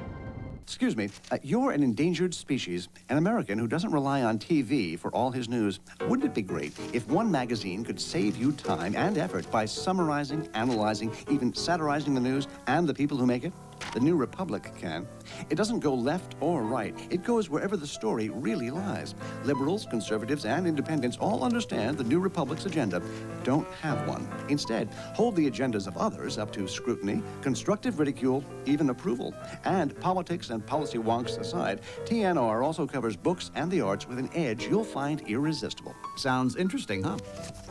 Excuse me, you're an endangered species, an American who doesn't rely on TV for all his news. Wouldn't it be great if one magazine could save you time and effort by summarizing, analyzing, even satirizing the news and the people who make it? The New Republic can. It doesn't go left or right. It goes wherever the story really lies. Liberals, conservatives, and independents all understand the New Republic's agenda. Don't have one. Instead, hold the agendas of others up to scrutiny, constructive ridicule, even approval. And politics and policy wonks aside, TNR also covers books and the arts with an edge you'll find irresistible. Sounds interesting, huh?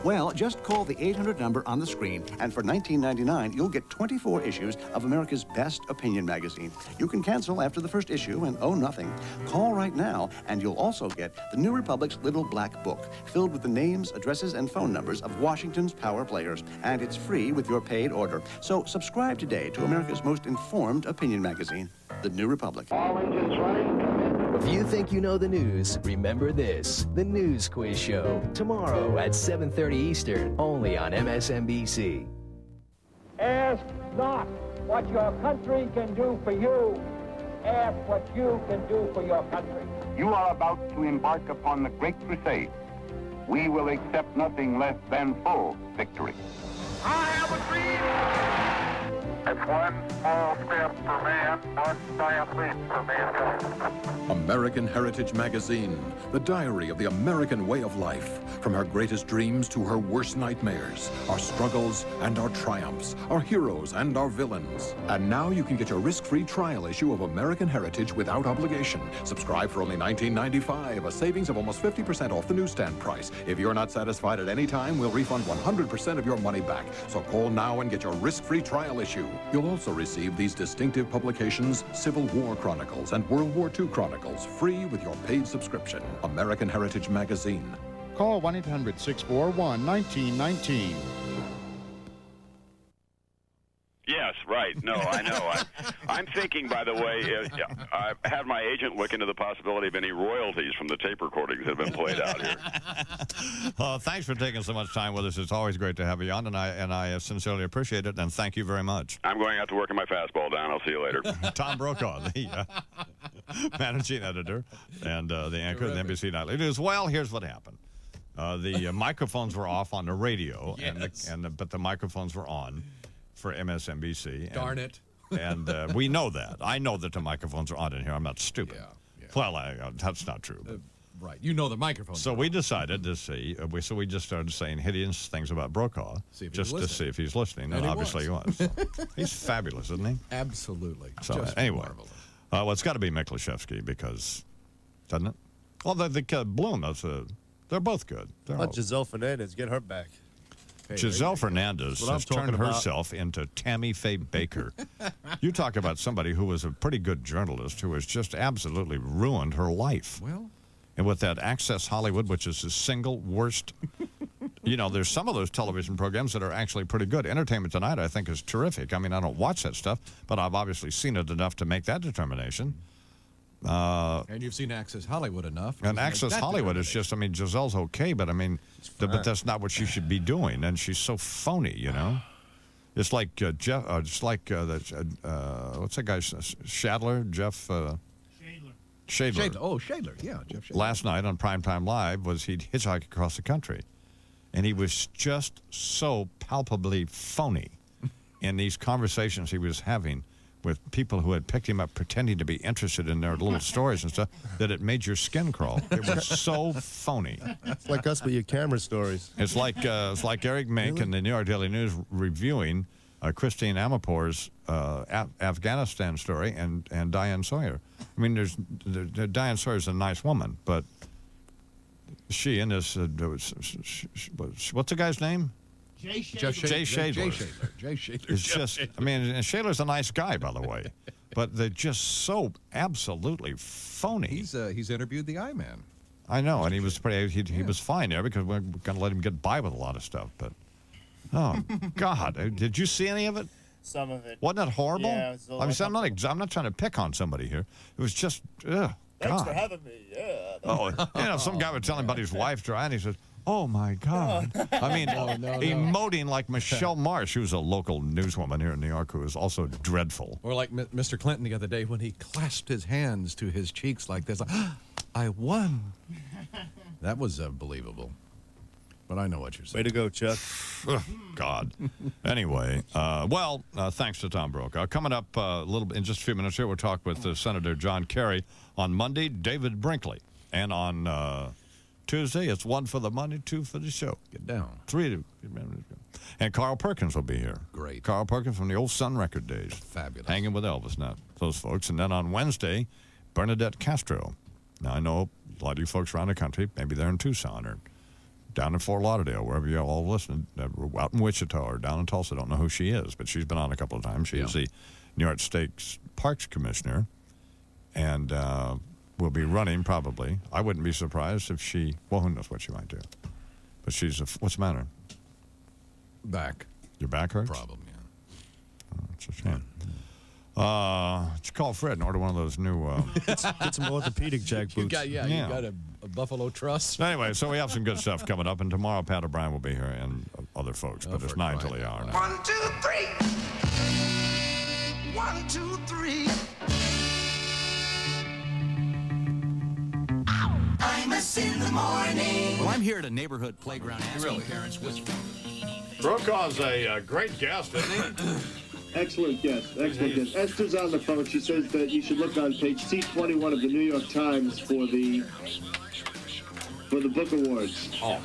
Well, just call the 800 number on the screen, And for $19.99, you'll get 24 issues of America's best opinion magazine. You can cancel after the first issue and owe nothing. Call right now, and you'll also get the New Republic's Little Black Book, filled with the names, addresses, and phone numbers of Washington's power players. And it's free with your paid order. So subscribe today to America's most informed opinion magazine, The New Republic. All engines running. If you think you know the news, remember this. The News Quiz Show. Tomorrow at 7:30 Eastern, only on MSNBC. Ask not what your country can do for you. Ask what you can do for your country. You are about to embark upon the great crusade. We will accept nothing less than full victory. I have a dream. It's one small step for man, one giant leap for mankind. American Heritage Magazine, the diary of the American way of life. From her greatest dreams to her worst nightmares, our struggles and our triumphs, our heroes and our villains. And now you can get your risk-free trial issue of American Heritage without obligation. Subscribe for only $19.95, a savings of almost 50% off the newsstand price. If you're not satisfied at any time, we'll refund 100% of your money back. So call now and get your risk-free trial issue. You'll also receive these distinctive publications, Civil War Chronicles and World War II Chronicles, free with your paid subscription. American Heritage Magazine. Call 1-800-641-1919. Yes, right. No, I know. I'm thinking, by the way, I've had my agent look into the possibility of any royalties from the tape recordings that have been played out here. Thanks for taking so much time with us. It's always great to have you on, and I sincerely appreciate it, and thank you very much. I'm going out to work on my fastball down. I'll see you later. Tom Brokaw, the managing editor and the anchor of the NBC Nightly News. Well, here's what happened. The microphones were off on the radio, Yes. but the microphones were on for MSNBC. Darn it. And we know that. I know that the microphones are on in here. I'm not stupid. Yeah. Well, that's not true. Right. You know the microphone. So we decided to see. So we just started saying hideous things about Brokaw, just to see if he's listening. And obviously he was. So he's fabulous, isn't he? Absolutely. So Just anyway, marvelous. well, it's got to be Miklashevsky because, doesn't it? Well, the Bloom, they're both good. How about Giselle Fernandez? Get her back. Giselle Fernandez That's what I'm has turned talking about. herself into Tammy Faye Baker. You talk about somebody who was a pretty good journalist who has just absolutely ruined her life. Well, and with that Access Hollywood, which is the single worst, there's some of those television programs that are actually pretty good. Entertainment Tonight, I think, is terrific. I mean, I don't watch that stuff, but I've obviously seen it enough to make that determination. And you've seen Access Hollywood enough. And Access Hollywood is just, Giselle's okay, but but that's not what she should be doing. And she's so phony, It's like Jeff, what's that guy, Shadler, Jeff? Shadler. Oh, Shadler, yeah, Jeff Shadler. Last night on Primetime Live he'd hitchhike across the country. And he was just so palpably phony in these conversations he was having with people who had picked him up pretending to be interested in their little stories and stuff, that it made your skin crawl. It was so phony. It's like us with your camera stories. It's like Eric Mink in the New York Daily News reviewing Christine Amanpour's Afghanistan story and Diane Sawyer. I mean, Diane Sawyer's a nice woman, but she and this, what's the guy's name? Jay Shadler. It's just, and Shadler's a nice guy, by the way, but they're just so absolutely phony. He's interviewed the I-Man. I know, and he was he was fine there because we're going to let him get by with a lot of stuff. But oh God, did you see any of it? Some of it. Wasn't that horrible? Yeah, it was I'm not trying to pick on somebody here. It was just, Thanks God. for having me. Yeah. Some guy was telling about his wife trying. He says, Oh, my God. I mean, emoting like Michelle Marsh, who's a local newswoman here in New York, who is also dreadful. Or like Mr. Clinton the other day when he clasped his hands to his cheeks like this. Like, I won. That was believable. But I know what you're saying. Way to go, Chuck. God. Anyway, thanks to Tom Brokaw. Coming up a little bit in just a few minutes here, we'll talk with Senator John Kerry. On Monday, David Brinkley. And on Tuesday, it's 1 for the money, 2 for the show. Get down. 3 and Carl Perkins will be here. Great. Carl Perkins from the old Sun Record days. Fabulous. Hanging with Elvis now, those folks. And then on Wednesday, Bernadette Castro. Now, I know a lot of you folks around the country, maybe they're in Tucson or down in Fort Lauderdale, wherever you all listen, out in Wichita or down in Tulsa, don't know who she is, but she's been on a couple of times. She is the New York State Parks Commissioner, and will be running probably. I wouldn't be surprised if she, well, who knows what she might do. But she's, what's the matter? Back. Your back hurts? Problem, yeah. Oh, it's a shame. Just call Fred and order one of those new... Get some orthopedic jack boots. You got a Buffalo Truss. Anyway, so we have some good stuff coming up, and tomorrow Pat O'Brien will be here and other folks, but it's 9 till the hour now. 1, 2, 3. 1, 2, 3. Imus in the morning. Well, I'm here at a neighborhood playground asking parents which... Brokaw's a great guest, isn't he? Excellent guest. Excellent guest. Esther's on the phone. She says that you should look on page C21 of the New York Times for the book awards. Oh.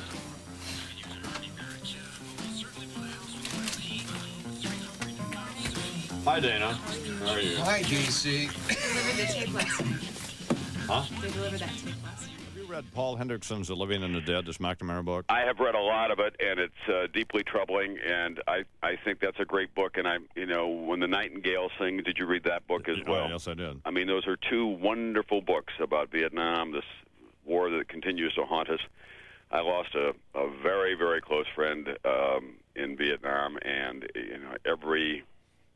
Hi, Dana. How are you? Hi, DC. Delivered the tape last night. Huh? They delivered that tape last night. Have you read Paul Hendrickson's The Living and the Dead, this McNamara book? I have read a lot of it, and it's deeply troubling, and I think that's a great book. And When the Nightingale Sings, did you read that book as well? Yes, I did. I mean, those are two wonderful books about Vietnam, this war that continues to haunt us. I lost a very, very close friend in Vietnam, and every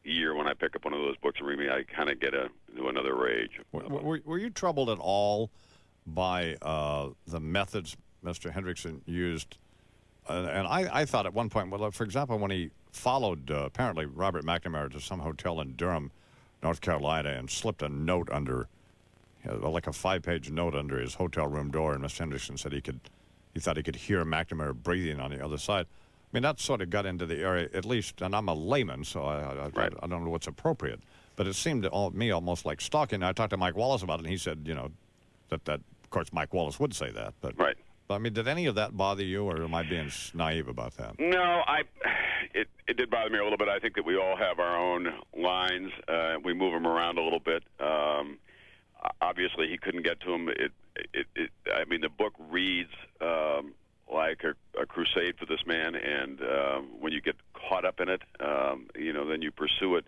year when I pick up one of those books and read me, I kind of get into another rage. Were you troubled at all by the methods Mr. Hendrickson used? And I thought at one point, well, for example, when he followed apparently Robert McNamara to some hotel in Durham, North Carolina, and slipped a note under, like a 5-page note under his hotel room door, and Mr. Hendrickson said he thought he could hear McNamara breathing on the other side. I mean, that sort of got into the area, at least, and I'm a layman, so I don't know what's appropriate. But it seemed to me almost like stalking. I talked to Mike Wallace about it, and he said, that of course, Mike Wallace would say that. But, right. But, I mean, did any of that bother you, or am I being naive about that? No, it did bother me a little bit. I think that we all have our own lines. We move them around a little bit. Obviously, he couldn't get to them. I mean, the book reads like a crusade for this man, and when you get caught up in it, then you pursue it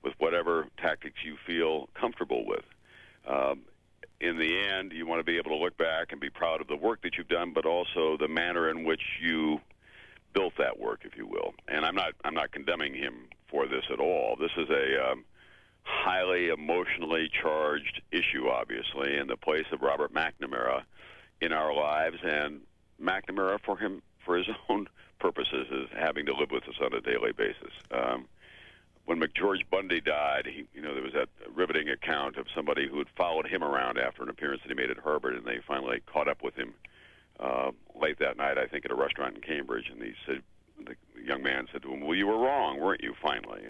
with whatever tactics you feel comfortable with. In the end, you want to be able to look back and be proud of the work that you've done, but also the manner in which you built that work, if you will. And I'm not condemning him for this at all. This is a highly emotionally charged issue, obviously, in the place of Robert McNamara in our lives, and McNamara, for his own purposes, is having to live with us on a daily basis. When McGeorge Bundy died, there was that riveting account of somebody who had followed him around after an appearance that he made at Harvard, and they finally caught up with him late that night, I think, at a restaurant in Cambridge. And the young man said to him, "Well, you were wrong, weren't you?" Finally,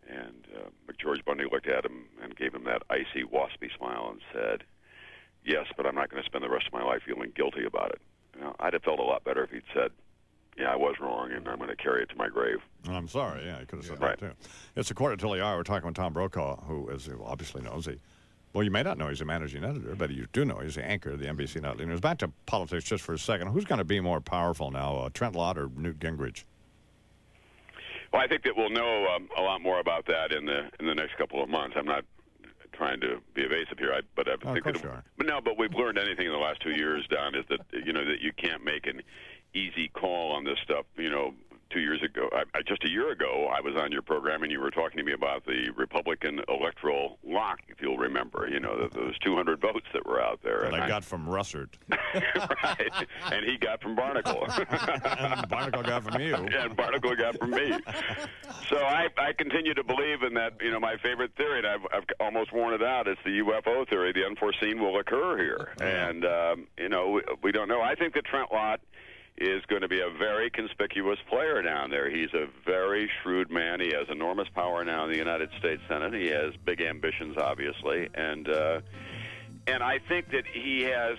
and McGeorge Bundy looked at him and gave him that icy, waspy smile and said, "Yes, but I'm not going to spend the rest of my life feeling guilty about it." I'd have felt a lot better if he'd said, "Yeah, I was wrong, and I'm going to carry it to my grave." I'm sorry. Yeah, he could have said that, too. It's a quarter till the hour. We're talking with Tom Brokaw, who, as you obviously knows, well, you may not know he's a managing editor, but you do know he's the anchor of the NBC Nightly News. Back to politics just for a second. Who's going to be more powerful now, Trent Lott or Newt Gingrich? Well, I think that we'll know a lot more about that in the next couple of months. I'm not trying to be evasive here, but I think but we've learned anything in the last 2 years, Don, is that that you can't make an easy call on this stuff. 2 years ago, just a year ago, I was on your program and you were talking to me about the Republican electoral lock, if you'll remember. You know, those 200 votes that were out there. And I got from Russert. Right. And he got from Barnacle. And Barnacle got from you. And Barnacle got from me. So I continue to believe in that, you know, my favorite theory, and I've almost worn it out. It's the UFO theory. The unforeseen will occur here. And, you know, we don't know. I think that Trent Lott is going to be a very conspicuous player down there. He's a very shrewd man. He has enormous power now in the United States Senate. He has big ambitions, obviously. And I think that he has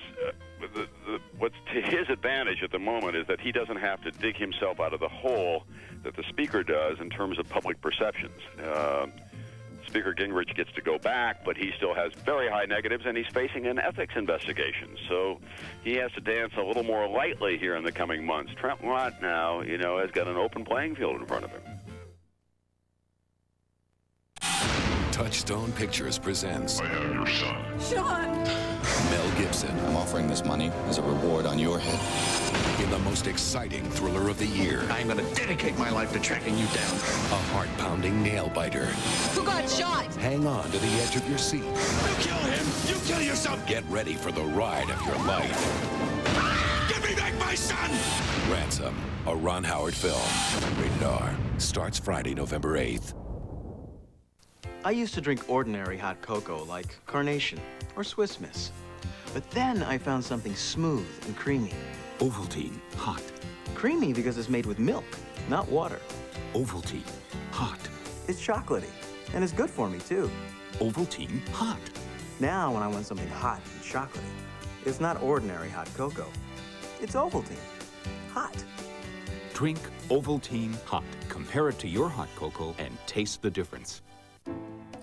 what's to his advantage at the moment is that he doesn't have to dig himself out of the hole that the Speaker does in terms of public perceptions. Speaker Gingrich gets to go back, but he still has very high negatives, and he's facing an ethics investigation. So he has to dance a little more lightly here in the coming months. Trent Lott now, you know, has got an open playing field in front of him. Touchstone Pictures presents I am your son. Sean! Mel Gibson. I'm offering this money as a reward on your head. In the most exciting thriller of the year. I'm going to dedicate my life to tracking you down. A heart-pounding nail-biter. Who got shot? Hang on to the edge of your seat. You kill him, you kill yourself. Get ready for the ride of your life. Give me back my son! Ransom, a Ron Howard film. Rated R. Starts Friday, November 8th. I used to drink ordinary hot cocoa like Carnation or Swiss Miss. But then I found something smooth and creamy. Ovaltine, hot. Creamy because it's made with milk, not water. Ovaltine, hot. It's chocolatey, and it's good for me, too. Ovaltine, hot. Now, when I want something hot and chocolatey, it's not ordinary hot cocoa. It's Ovaltine, hot. Drink Ovaltine Hot. Compare it to your hot cocoa and taste the difference.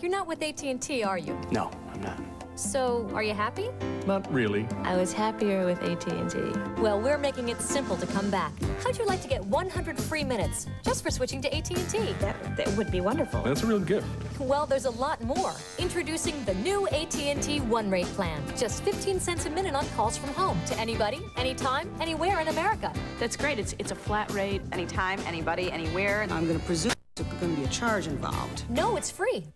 You're not with AT&T, are you? No, I'm not. So, are you happy? Not really. I was happier with AT&T. Well, we're making it simple to come back. How'd you like to get 100 free minutes just for switching to AT&T? That would be wonderful. That's a real gift. Well, there's a lot more. Introducing the new AT&T One Rate plan. Just 15 cents a minute on calls from home to anybody, anytime, anywhere in America. That's great. It's a flat rate, anytime, anybody, anywhere. I'm going to presume there's going to be a charge involved. No, it's free.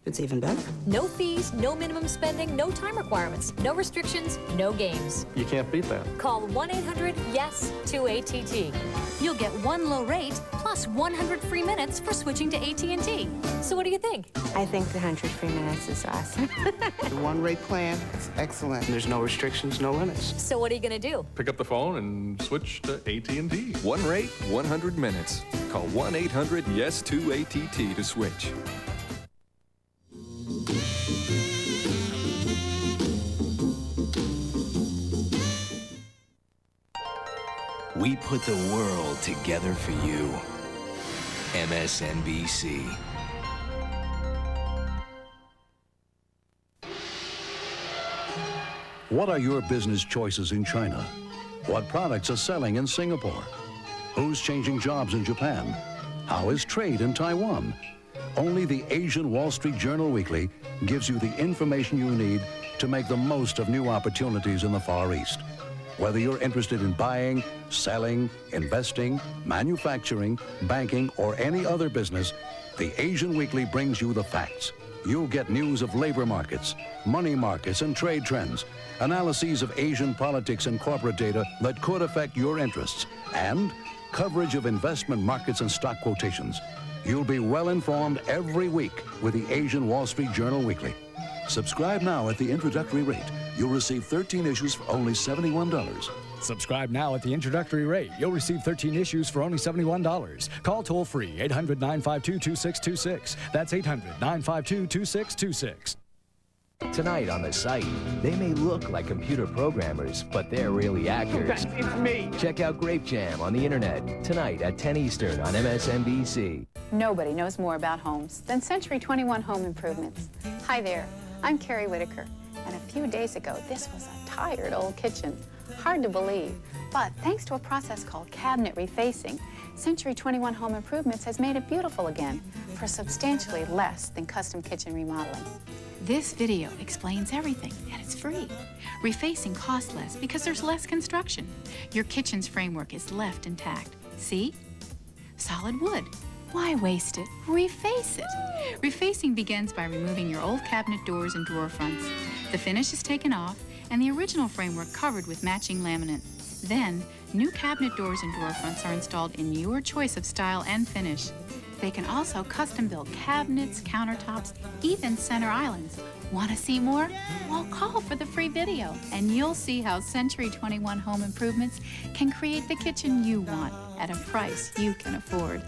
It's even better. No fees, no minimum spending, no time requirements, no restrictions, no games. You can't beat that. Call 1-800-YES-2-ATT. You'll get one low rate plus 100 free minutes for switching to AT&T. So what do you think? I think the 100 free minutes is awesome. The one-rate plan is excellent. There's no restrictions, no limits. So what are you going to do? Pick up the phone and switch to AT&T. One rate, 100 minutes. Call 1-800-YES-2-ATT to switch. We put the world together for you. MSNBC. What are your business choices in China? What products are selling in Singapore? Who's changing jobs in Japan? How is trade in Taiwan? Only the Asian Wall Street Journal Weekly gives you the information you need to make the most of new opportunities in the Far East. Whether you're interested in buying, selling, investing, manufacturing, banking, or any other business, the Asian Weekly brings you the facts. You'll get news of labor markets, money markets, and trade trends, analyses of Asian politics and corporate data that could affect your interests, and coverage of investment markets and stock quotations. You'll be well informed every week with the Asian Wall Street Journal Weekly. Subscribe now at the introductory rate. You'll receive 13 issues for only $71. Subscribe now at the introductory rate. You'll receive 13 issues for only $71. Call toll free 800-952-2626. That's 800-952-2626. Tonight on the site, they may look like computer programmers, but they're really actors. It's me. Check out Grape Jam on the internet tonight at 10 Eastern on MSNBC. Nobody knows more about homes than Century 21 Home Improvements. Hi there, I'm Carrie Whitaker, and a few days ago, this was a tired old kitchen. Hard to believe, but thanks to a process called cabinet refacing, Century 21 Home Improvements has made it beautiful again for substantially less than custom kitchen remodeling. This video explains everything, and it's free. Refacing costs less because there's less construction. Your kitchen's framework is left intact. See? Solid wood. Why waste it? Reface it. Refacing begins by removing your old cabinet doors and drawer fronts. The finish is taken off and the original framework covered with matching laminate. Then, new cabinet doors and drawer fronts are installed in your choice of style and finish. They can also custom build cabinets, countertops, even center islands. Want to see more? Well, call for the free video, and you'll see how Century 21 Home Improvements can create the kitchen you want at a price you can afford.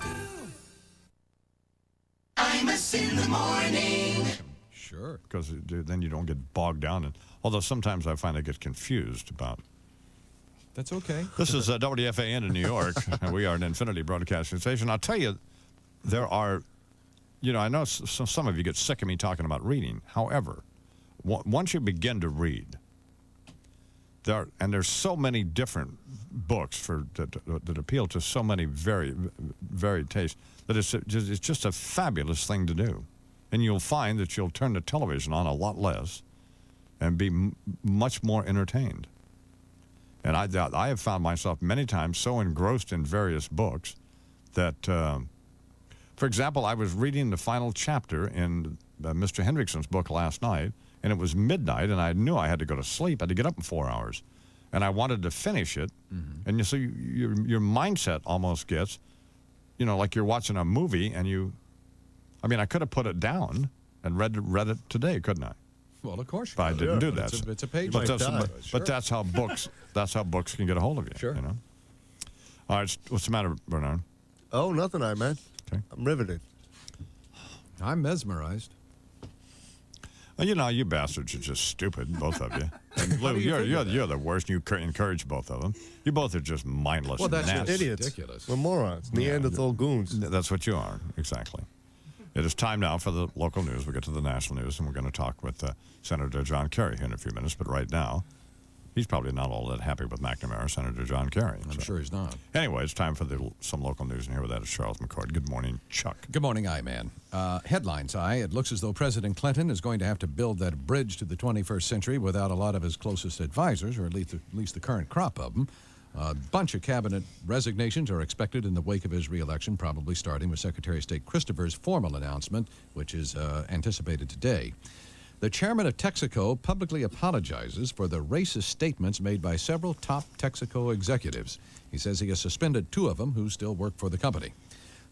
Imus in the morning. Sure. Because then you don't get bogged down. Although sometimes I find I get confused about. That's okay. This is WFAN in New York, and we are an Infinity Broadcasting Station. I'll tell you, there are, I know some of you get sick of me talking about reading. However, once you begin to read, there's so many different books that appeal to so many very varied tastes that it's just a fabulous thing to do. And you'll find that you'll turn the television on a lot less and be much more entertained. And I have found myself many times so engrossed in various books that, for example, I was reading the final chapter in Mr. Hendrickson's book last night, and it was midnight, and I knew I had to go to sleep. I had to get up in 4 hours. And I wanted to finish it. Mm-hmm. And so your mindset almost gets, like you're watching a movie, and I could have put it down and read it today, couldn't I? Well, of course. But I didn't do that. It's a page. But that's how books can get a hold of you. Sure. All right. What's the matter, Bernard? Oh, nothing, man. Okay. I'm riveted. I'm mesmerized. Well, you bastards are just stupid, both of you. And Lou, you're the worst. You encourage both of them. You both are just mindless. Well, that's nasty. Idiots. Ridiculous. We're morons. Neanderthal goons. That's what you are, exactly. It is time now for the local news. We'll get to the national news, and we're going to talk with Senator John Kerry here in a few minutes. But right now, he's probably not all that happy with McNamara, Senator John Kerry. I'm sure he's not. Anyway, it's time for some local news, and here with that is Charles McCord. Good morning, Chuck. Good morning, I-Man. Headlines, it looks as though President Clinton is going to have to build that bridge to the 21st century without a lot of his closest advisors, or at least the current crop of them. A bunch of cabinet resignations are expected in the wake of his reelection, probably starting with Secretary of State Christopher's formal announcement, which is anticipated today. The chairman of Texaco publicly apologizes for the racist statements made by several top Texaco executives. He says he has suspended 2 of them who still work for the company.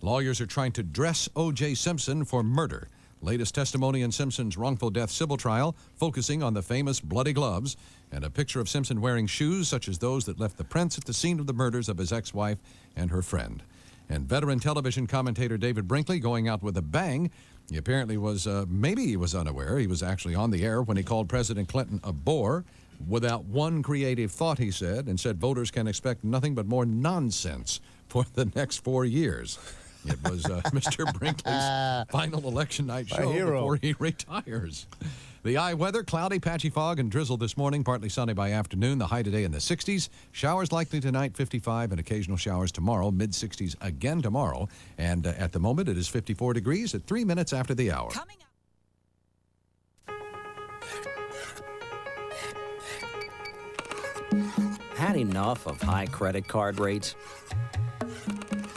Lawyers are trying to dress O.J. Simpson for murder. Latest testimony in Simpson's wrongful death civil trial, focusing on the famous bloody gloves, and a picture of Simpson wearing shoes such as those that left the prints at the scene of the murders of his ex-wife and her friend. And veteran television commentator David Brinkley going out with a bang. He apparently was, maybe he was unaware. He was actually on the air when he called President Clinton a bore, without one creative thought, he said, and said voters can expect nothing but more nonsense for the next 4 years. It was Mr. Brinkley's final election night show before he retires. The weather, cloudy, patchy fog, and drizzle this morning, partly sunny by afternoon. The high today in the 60s. Showers likely tonight, 55, and occasional showers tomorrow, mid-60s again tomorrow. And at the moment, it is 54 degrees at 3 minutes after the hour. Had enough of high credit card rates?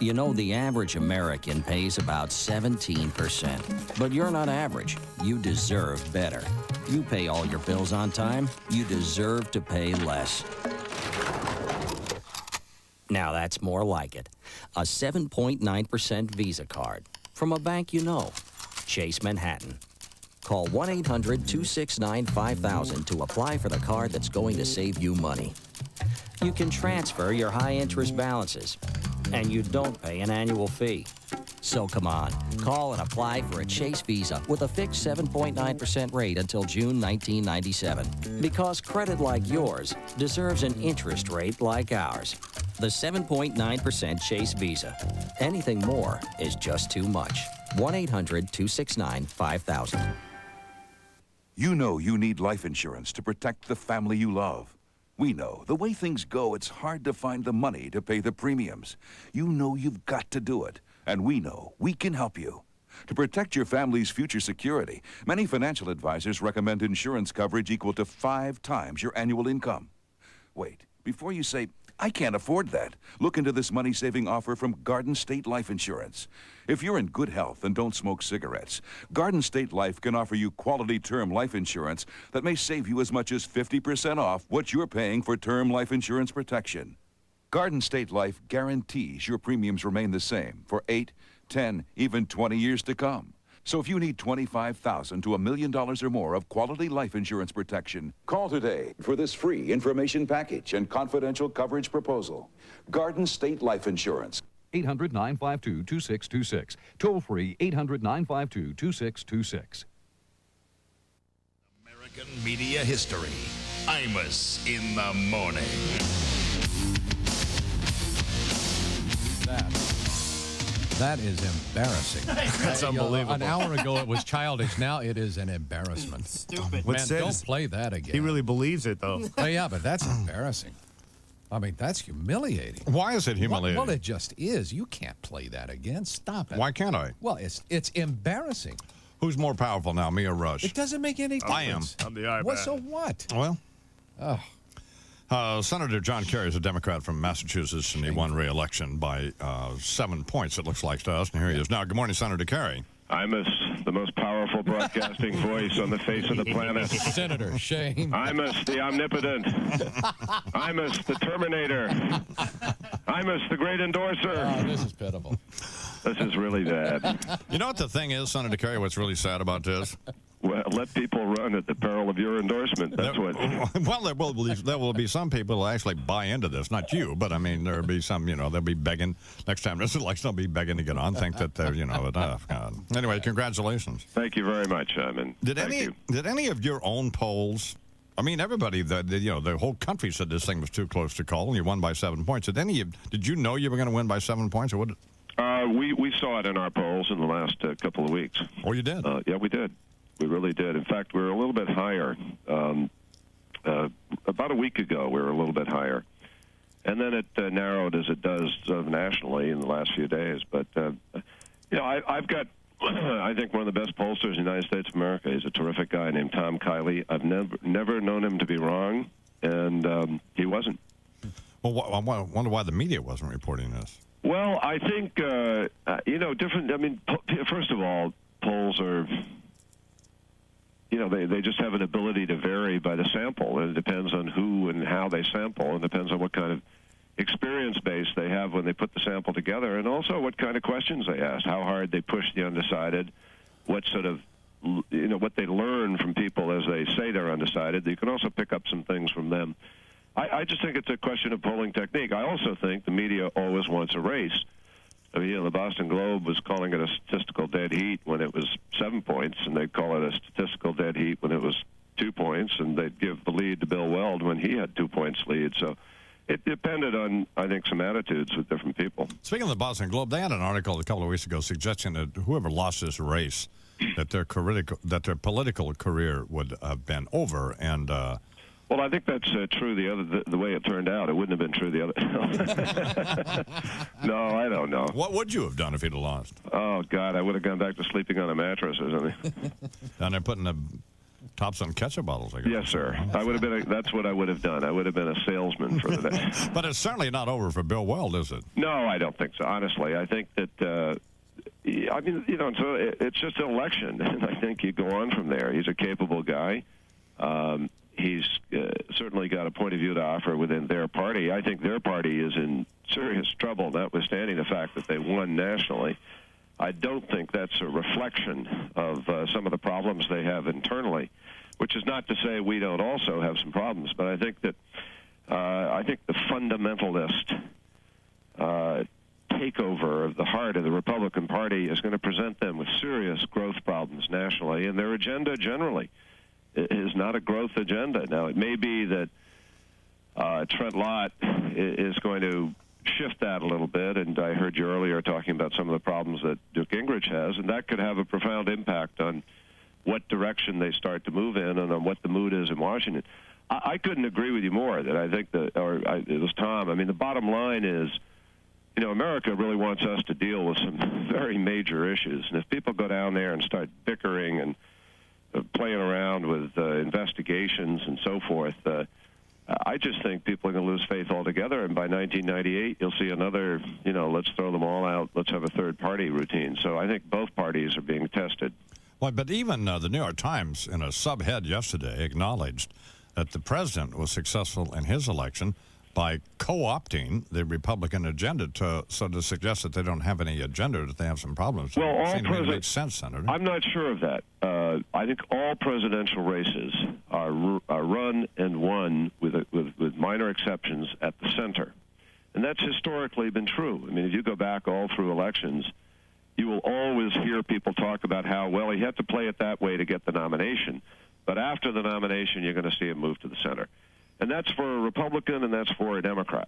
You know, the average American pays about 17%. But you're not average. You deserve better. You pay all your bills on time. You deserve to pay less. Now that's more like it. A 7.9% Visa card from a bank you know. Chase Manhattan. Call 1-800-269-5000 to apply for the card that's going to save you money. You can transfer your high-interest balances, and you don't pay an annual fee. So come on, call and apply for a Chase Visa with a fixed 7.9% rate until June 1997. Because credit like yours deserves an interest rate like ours. The 7.9% Chase Visa. Anything more is just too much. 1-800-269-5000. You know you need life insurance to protect the family you love. We know the way things go, it's hard to find the money to pay the premiums. You know you've got to do it, and we know we can help you. To protect your family's future security, many financial advisors recommend insurance coverage equal to 5 times your annual income. Wait, before you say, I can't afford that. Look into this money-saving offer from Garden State Life Insurance. If you're in good health and don't smoke cigarettes, Garden State Life can offer you quality term life insurance that may save you as much as 50% off what you're paying for term life insurance protection. Garden State Life guarantees your premiums remain the same for 8, 10, even 20 years to come. So if you need $25,000 to $1 million or more of quality life insurance protection, call today for this free information package and confidential coverage proposal. Garden State Life Insurance. 800-952-2626. Toll free, 800-952-2626. American media history. Imus in the morning. That is embarrassing. That's unbelievable. An hour ago it was childish. Now it is an embarrassment. Stupid. Man, don't play that again. He really believes it, though. Oh, yeah, but that's embarrassing. I mean, that's humiliating. Why is it humiliating? Well, it just is. You can't play that again. Stop it. Why can't I? Well, it's embarrassing. Who's more powerful now, me or Rush? It doesn't make any difference. I am. I'm the eye What? So what? Well, Oh. Senator John Kerry is a Democrat from Massachusetts, and he won re-election by 7 points, it looks like to us. And here he is now. Good morning, Senator Kerry. Imus, the most powerful broadcasting voice on the face of the planet. Senator, shame. Imus, the omnipotent. Imus, the Terminator. Imus, the great endorser. Oh, this is pitiful. This is really bad. You know what the thing is, Senator Kerry, what's really sad about this? Well, let people run at the peril of your endorsement. That's what. Well, there will be some people who actually buy into this. Not you, but I mean, there'll be some, they'll be begging. Next time this election, they'll be begging to get on, think that they're, enough. God. Anyway, congratulations. Thank you very much, Simon. Did any of your own polls, I mean, everybody, the whole country said this thing was too close to call, and you won by 7 points. Did you know you were going to win by 7 points, or what? We saw it in our polls in the last couple of weeks. Oh, you did? Yeah, we did. We really did. In fact, we were a little bit higher. About a week ago, we were a little bit higher. And then it narrowed as it does nationally in the last few days. But, I've got, I think, one of the best pollsters in the United States of America. He's a terrific guy named Tom Kiley. I've never known him to be wrong, and he wasn't. Well, I wonder why the media wasn't reporting this. Well, I think, different. I mean, first of all, polls are... they just have an ability to vary by the sample, and it depends on who and how they sample, and depends on what kind of experience base they have when they put the sample together, and also what kind of questions they ask, how hard they push the undecided, what sort of, what they learn from people as they say they're undecided. You can also pick up some things from them. I just think it's a question of polling technique. I also think the media always wants a race. I mean, the Boston Globe was calling it a statistical dead heat when it was 7 points, and they'd call it a statistical dead heat when it was 2 points, and they'd give the lead to Bill Weld when he had 2 points lead. So it depended on, I think, some attitudes with different people. Speaking of the Boston Globe, they had an article a couple of weeks ago suggesting that whoever lost this race, that their political career would have been over, and well, I think that's true. The way it turned out, it wouldn't have been true the other. No, I don't know. What would you have done if he'd have lost? Oh God, I would have gone back to sleeping on a mattress or something. Down there putting the tops on ketchup bottles, I guess. Yes, sir. I would have been. That's what I would have done. I would have been a salesman for the day. But it's certainly not over for Bill Weld, is it? No, I don't think so. Honestly, I think that. I mean, so it's just an election, and I think you go on from there. He's a capable guy. He's certainly got a point of view to offer within their party. I think their party is in serious trouble, notwithstanding the fact that they won nationally. I don't think that's a reflection of some of the problems they have internally, which is not to say we don't also have some problems, but I think that the fundamentalist takeover of the heart of the Republican Party is going to present them with serious growth problems nationally, and their agenda generally is not a growth agenda. Now, it may be that Trent Lott is going to shift that a little bit, and I heard you earlier talking about some of the problems that Newt Gingrich has, and that could have a profound impact on what direction they start to move in and on what the mood is in Washington. I couldn't agree with you more that I think that, it was Tom. I mean, the bottom line is, America really wants us to deal with some very major issues, and if people go down there and start bickering and playing around with investigations and so forth, I just think people are going to lose faith altogether, and by 1998, you'll see another, let's throw them all out, let's have a third-party routine. So I think both parties are being tested. Well, but even the New York Times, in a subhead yesterday, acknowledged that the president was successful in his election by co-opting the Republican agenda to suggest that they don't have any agenda, that they have some problems. Well, all presidents makes sense, Senator. I'm not sure of that. I think all presidential races are run and won with minor exceptions at the center, and that's historically been true. I mean, if you go back all through elections, you will always hear people talk about how, well, he had to play it that way to get the nomination, but after the nomination, you're going to see him move to the center. And that's for a Republican and that's for a Democrat.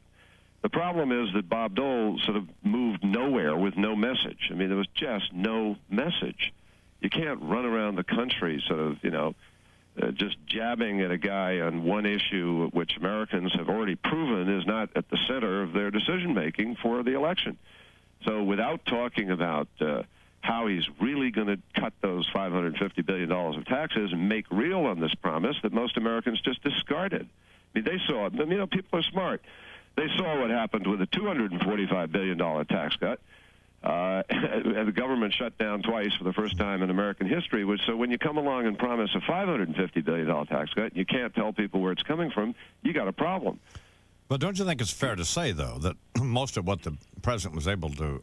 The problem is that Bob Dole sort of moved nowhere with no message. I mean, there was just no message. You can't run around the country sort of, just jabbing at a guy on one issue which Americans have already proven is not at the center of their decision-making for the election. So without talking about how he's really going to cut those $550 billion of taxes and make real on this promise that most Americans just discarded. I mean, they saw it. People are smart. They saw what happened with a $245 billion tax cut. The government shut down twice for the first time in American history. So when you come along and promise a $550 billion tax cut, you can't tell people where it's coming from, you got a problem. But don't you think it's fair to say, though, that most of what the president was able to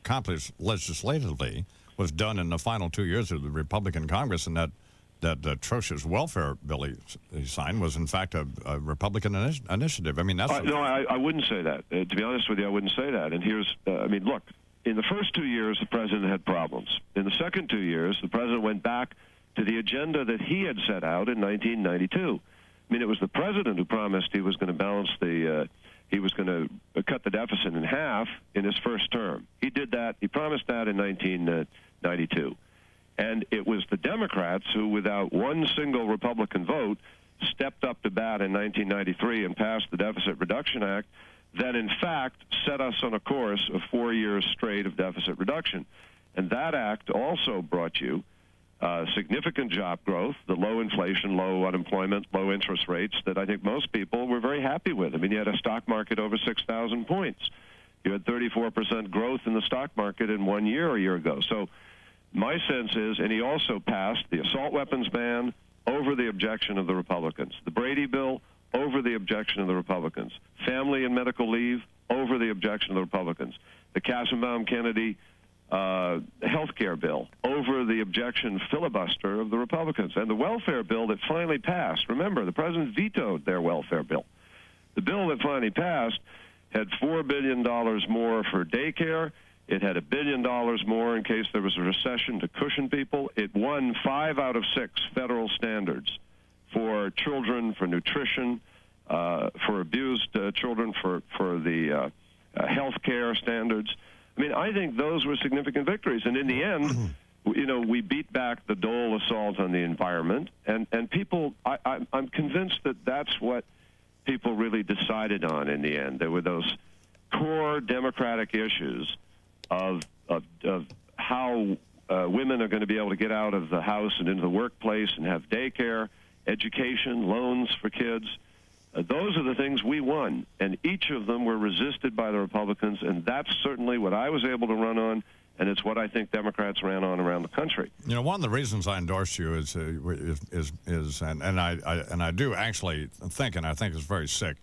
accomplish legislatively was done in the final 2 years of the Republican Congress, and that atrocious welfare bill he signed was, in fact, a Republican initiative? I mean, that's... No, I wouldn't say that. To be honest with you, I wouldn't say that. And here's... look, in the first 2 years, the president had problems. In the second 2 years, the president went back to the agenda that he had set out in 1992. I mean, it was the president who promised he was going to balance he was going to cut the deficit in half in his first term. He did that. He promised that in 1992. And it was the Democrats who, without one single Republican vote, stepped up to bat in 1993 and passed the Deficit Reduction Act that, in fact, set us on a course of 4 years straight of deficit reduction. And that act also brought you significant job growth, the low inflation, low unemployment, low interest rates that I think most people were very happy with. I mean, you had a stock market over 6,000 points. You had 34% growth in the stock market in 1 year a year ago. So my sense is, and he also passed the assault weapons ban over the objection of the Republicans, the Brady bill over the objection of the Republicans, family and medical leave over the objection of the Republicans, the Kassenbaum-Kennedy health care bill over the objection filibuster of the Republicans, and the welfare bill that finally passed. Remember, the president vetoed their welfare bill. The bill that finally passed had $4 billion more for daycare. It had $1 billion more in case there was a recession to cushion people. It won 5 out of 6 federal standards for children, for nutrition, for abused children, for the health care standards. I mean, I think those were significant victories. And in the end, we beat back the Dole assault on the environment. And people, I'm convinced that that's what people really decided on in the end. There were those core democratic issues of how women are going to be able to get out of the house and into the workplace and have daycare, education, loans for kids. Those are the things we won, and each of them were resisted by the Republicans, and that's certainly what I was able to run on, and it's what I think Democrats ran on around the country. You know, one of the reasons I endorsed you is I do actually think, and I think it's very sick,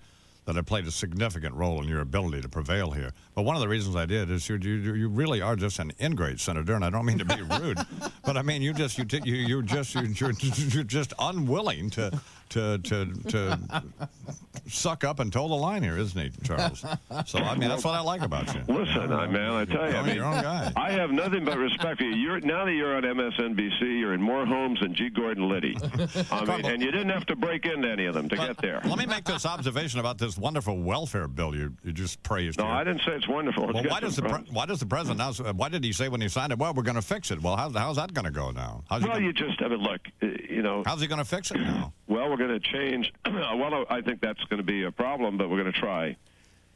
that I played a significant role in your ability to prevail here. But one of the reasons I did is you really are just an ingrate, Senator, and I don't mean to be rude, but I mean you're just unwilling to suck up and toe the line here, isn't he, Charles? So I mean that's what I like about you. Listen, man, I tell you, you're your own guy. I have nothing but respect for you. Now that you're on MSNBC, you're in more homes than G. Gordon Liddy. I mean, and you didn't have to break into any of them to get there. Let me make this observation about this wonderful welfare bill you just praised. No, here. I didn't say it's wonderful. Well, why does the president now? Why did he say when he signed it? Well, we're going to fix it. Well, how's that going to go now? Look, how's he going to fix it now? Well, we're going to change. Well, I think that's going to be a problem, but we're going to try.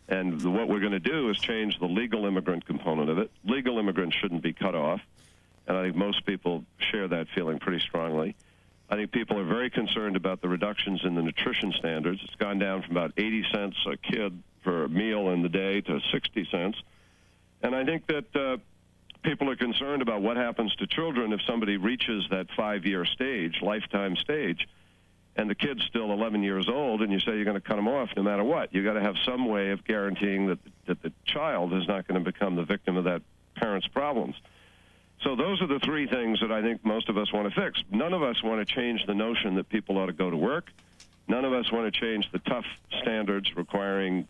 And what we're going to do is change the legal immigrant component of it. Legal immigrants shouldn't be cut off, and I think most people share that feeling pretty strongly. I think people are very concerned about the reductions in the nutrition standards. It's gone down from about 80 cents a kid for a meal in the day to 60 cents. And I think that people are concerned about what happens to children if somebody reaches that 5-year stage, lifetime stage, and the kid's still 11 years old, and you say you're going to cut them off no matter what. You've got to have some way of guaranteeing that the child is not going to become the victim of that parent's problems. So those are the three things that I think most of us want to fix. None of us want to change the notion that people ought to go to work. None of us want to change the tough standards requiring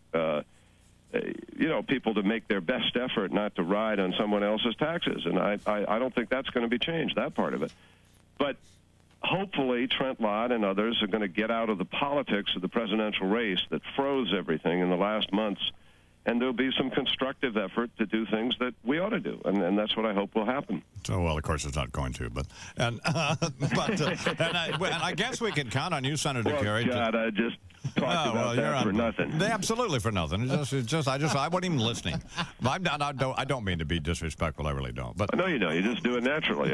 people to make their best effort not to ride on someone else's taxes. And I don't think that's going to be changed, that part of it. But hopefully Trent Lott and others are going to get out of the politics of the presidential race that froze everything in the last months, and there'll be some constructive effort to do things that we ought to do, and that's what I hope will happen. So, well, of course, it's not going to, and I guess we can count on you, Senator Kerry. God, I just talked about that for nothing. Absolutely for nothing. I wasn't even listening. I don't mean to be disrespectful. I really don't. But no, you don't. You just do it naturally.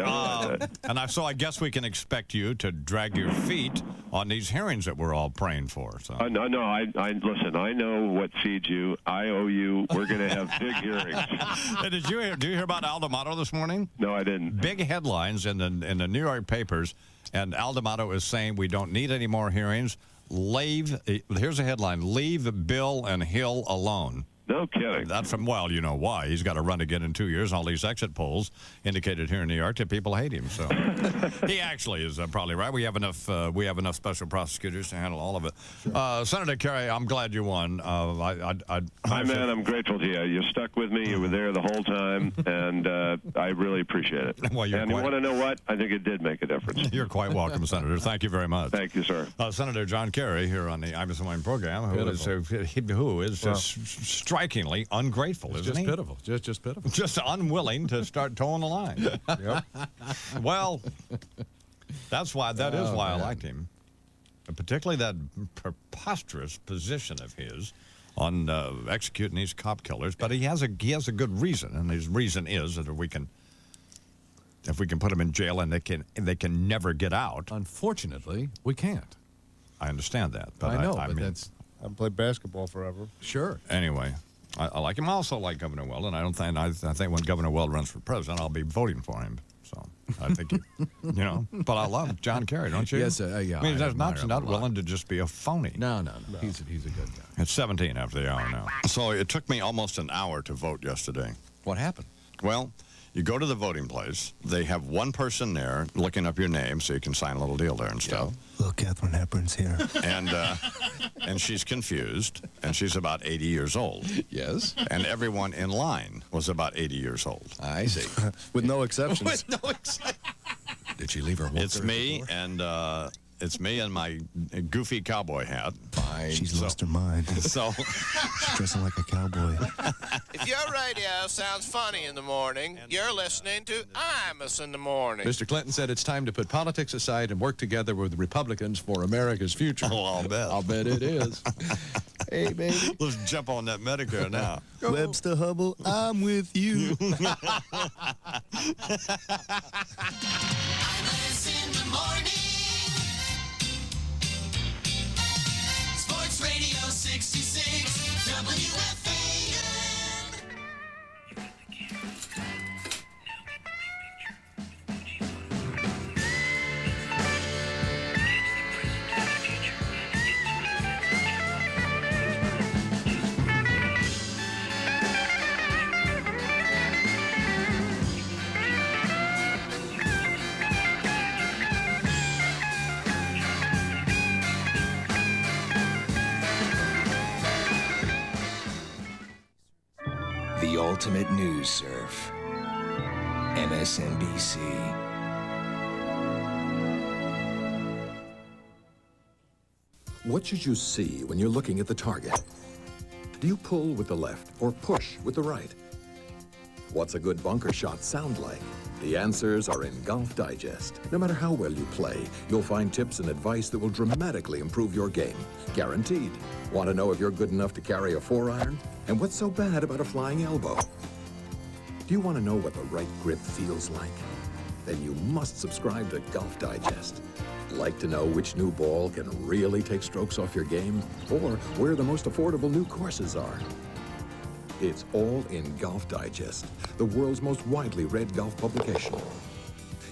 So I guess we can expect you to drag your feet on these hearings that we're all praying for. So. No. Listen. I know what feeds you. I owe you. We're going to have big hearings. Did you hear about Aldamato this morning? No, I didn't. Big headlines in the New York papers, and Aldamato is saying we don't need any more hearings. Here's a headline: leave Bill and Hill alone. No kidding. That's from, well, you know why. He's got to run again in 2 years. All these exit polls indicated here in New York that people hate him. So he actually is probably right. We have enough special prosecutors to handle all of it. Sure. Senator Kerry, I'm glad you won. I'm grateful to you. You stuck with me. You were there the whole time, and I really appreciate it. Well, and you want to know what? I think it did make a difference. You're quite welcome, Senator. Thank you very much. Thank you, sir. Senator John Kerry here on the Imus in the Morning program, who is just strikingly ungrateful, isn't he? Pitiful. Just pitiful. Just unwilling to start towing the line. Yep. Well, that is why I liked him. Particularly that preposterous position of his on executing these cop killers. But he has a good reason, and his reason is that if we can put them in jail and they can never get out. Unfortunately, we can't. I understand that. But I know, I but mean, I've played basketball forever. Sure. Anyway, I like him. I also like Governor Weld, and I think when Governor Weld runs for president, I'll be voting for him. So I think but I love John Kerry, don't you? Yes, yeah. I mean, he's not willing to just be a phony. No. He's a good guy. It's 17 after the hour now. So it took me almost an hour to vote yesterday. What happened? Well, you go to the voting place. They have one person there looking up your name so you can sign a little deal there and stuff. Look, Catherine Hepburn's here. And she's confused, and she's about 80 years old. Yes. And everyone in line was about 80 years old. I see. With no exceptions. With no exceptions. Did she leave her walker? It's me and my goofy cowboy hat. Fine. She's lost her mind. So she's dressing like a cowboy. If your radio sounds funny in the morning, you're listening to Imus in the morning. Mr. Clinton said it's time to put politics aside and work together with the Republicans for America's future. Oh, I'll bet. I'll bet it is. Hey, baby. Let's jump on that Medicare now. Webster Hubble, I'm with you. Imus in the morning. Sports Radio 66 WFAN. The ultimate news surf. MSNBC. What should you see when you're looking at the target? Do you pull with the left or push with the right? What's a good bunker shot sound like? The answers are in Golf Digest. No matter how well you play, you'll find tips and advice that will dramatically improve your game. Guaranteed. Want to know if you're good enough to carry a 4-iron? And what's so bad about a flying elbow? Do you want to know what the right grip feels like? Then you must subscribe to Golf Digest. Like to know which new ball can really take strokes off your game? Or where the most affordable new courses are? It's all in Golf Digest, the world's most widely read golf publication.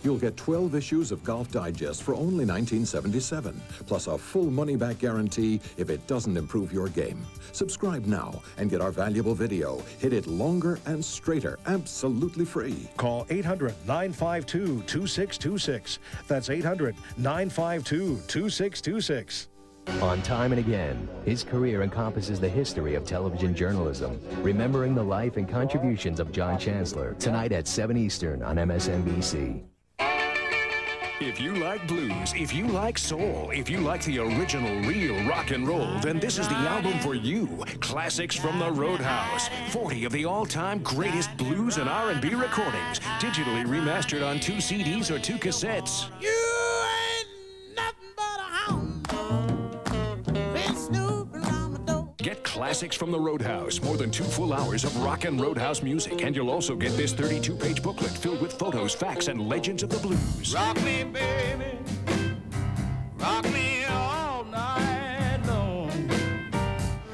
You'll get 12 issues of Golf Digest for only $19.77, plus a full money-back guarantee if it doesn't improve your game. Subscribe now and get our valuable video. Hit it longer and straighter, absolutely free. Call 800-952-2626. That's 800-952-2626. On Time and Again, his career encompasses the history of television journalism, remembering the life and contributions of John Chancellor, tonight at 7 Eastern on MSNBC. If you like blues, if you like soul, if you like the original real rock and roll, then this is the album for you. Classics from the Roadhouse. 40 of the all-time greatest blues and R&B recordings, digitally remastered on 2 CDs or 2 cassettes. You ain't nothing but a hound dog. Been snooping around my door. Get Classics from the Roadhouse. More than 2 full hours of rock and Roadhouse music. And you'll also get this 32-page booklet filled with photos, facts, and legends of the blues. Rock me, baby. Rock me all night long.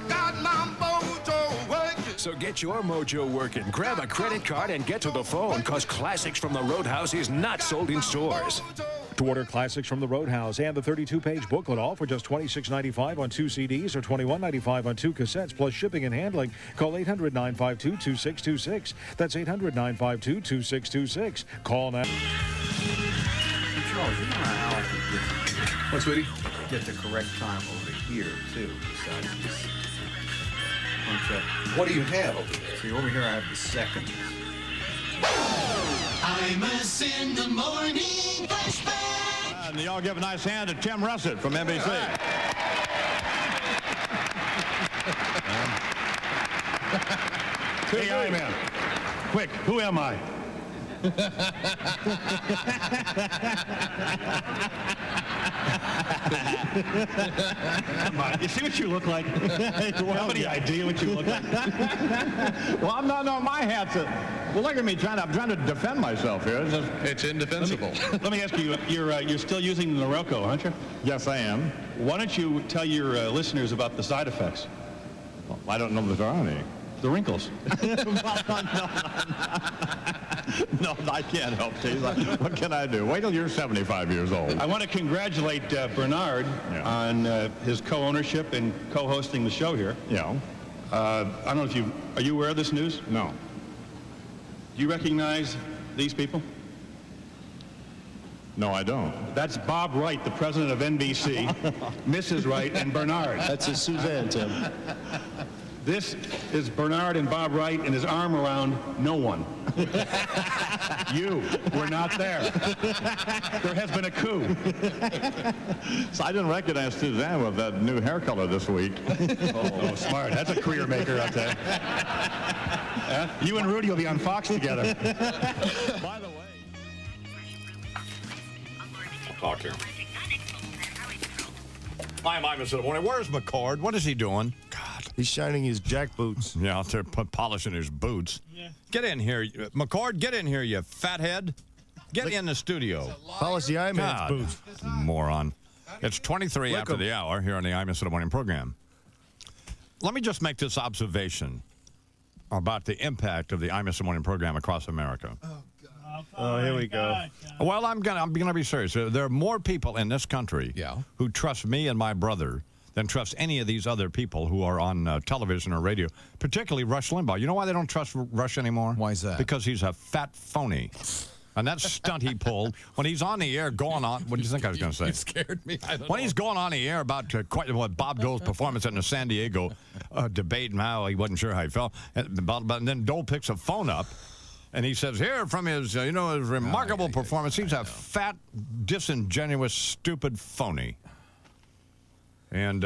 Got my mojo working. So get your mojo working. Grab a credit card and get to the phone, because Classics from the Roadhouse is not sold in stores. To order Classics from the Roadhouse and the 32-page booklet, all for just $26.95 on 2 CDs or $21.95 on 2 cassettes, plus shipping and handling, call 800-952-2626. That's 800-952-2626. Call now. Charles, you know how I can What, sweetie? get the correct time over here, too, besides just punch up. What do you have over there? See, over here I have the seconds. Imus in the morning flashback. And y'all give a nice hand to Tim Russett from NBC. Hey, I-Man. Quick, who am I? Come on, you see what you look like? You have any idea what you look like? Well, I'm not on my hat's. Well, look at me I'm trying to defend myself here. It's indefensible. Let me ask you, you're still using the Norelco, aren't you? Yes, I am. Why don't you tell your listeners about the side effects? Well, I don't know that there are any. The wrinkles. No, I can't help you. What can I do? Wait till you're 75 years old. I want to congratulate Bernard on his co-ownership and co-hosting the show here. Yeah. I don't know if are you aware of this news? No. Do you recognize these people? No, I don't. That's Bob Wright, the president of NBC, Mrs. Wright, and Bernard. That's his Suzanne, Tim. This is Bernard and Bob Wright and his arm around no one. You were not there. There has been a coup. So I didn't recognize Suzanne with that new hair color this week. Oh, smart. That's a career maker out there. You and Rudy will be on Fox together. By the way. Talk here. I'm Imus in the morning. Where's McCord? What is he doing? God. He's shining his jack boots. Yeah, out there polishing his boots. Yeah. Get in here. McCord, get in here, you fathead. Get in the studio. Polish the Iman's boots. Moron. It's 23 after the hour here on the Imus in the morning program. Let me just make this observation about the impact of the Imus in the morning program across America. Oh, here we go. Well, I'm gonna be serious. There are more people in this country who trust me and my brother than trust any of these other people who are on television or radio, particularly Rush Limbaugh. You know why they don't trust Rush anymore? Why is that? Because he's a fat phony. And that stunt he pulled when he's on the air going on. What do you think I was going to say? You scared me. I don't when know. he's going on the air about Bob Dole's performance in the San Diego debate and how he wasn't sure how he felt, and then Dole picks a phone up. And he says, here from his, his remarkable performance, he's a fat, disingenuous, stupid phony. And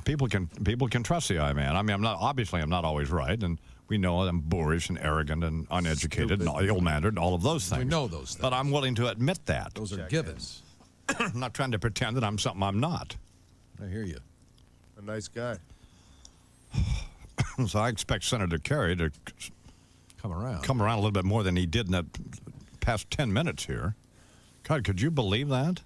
people can trust the I-Man. I mean, I'm not always right, and we know I'm boorish and arrogant and uneducated and ill-mannered and all of those things. We know those things. But I'm willing to admit that. Those are givens. I'm not trying to pretend that I'm something I'm not. I hear you. A nice guy. So I expect Senator Kerry to come around a little bit more than he did in the past 10 minutes here. God, could you believe that?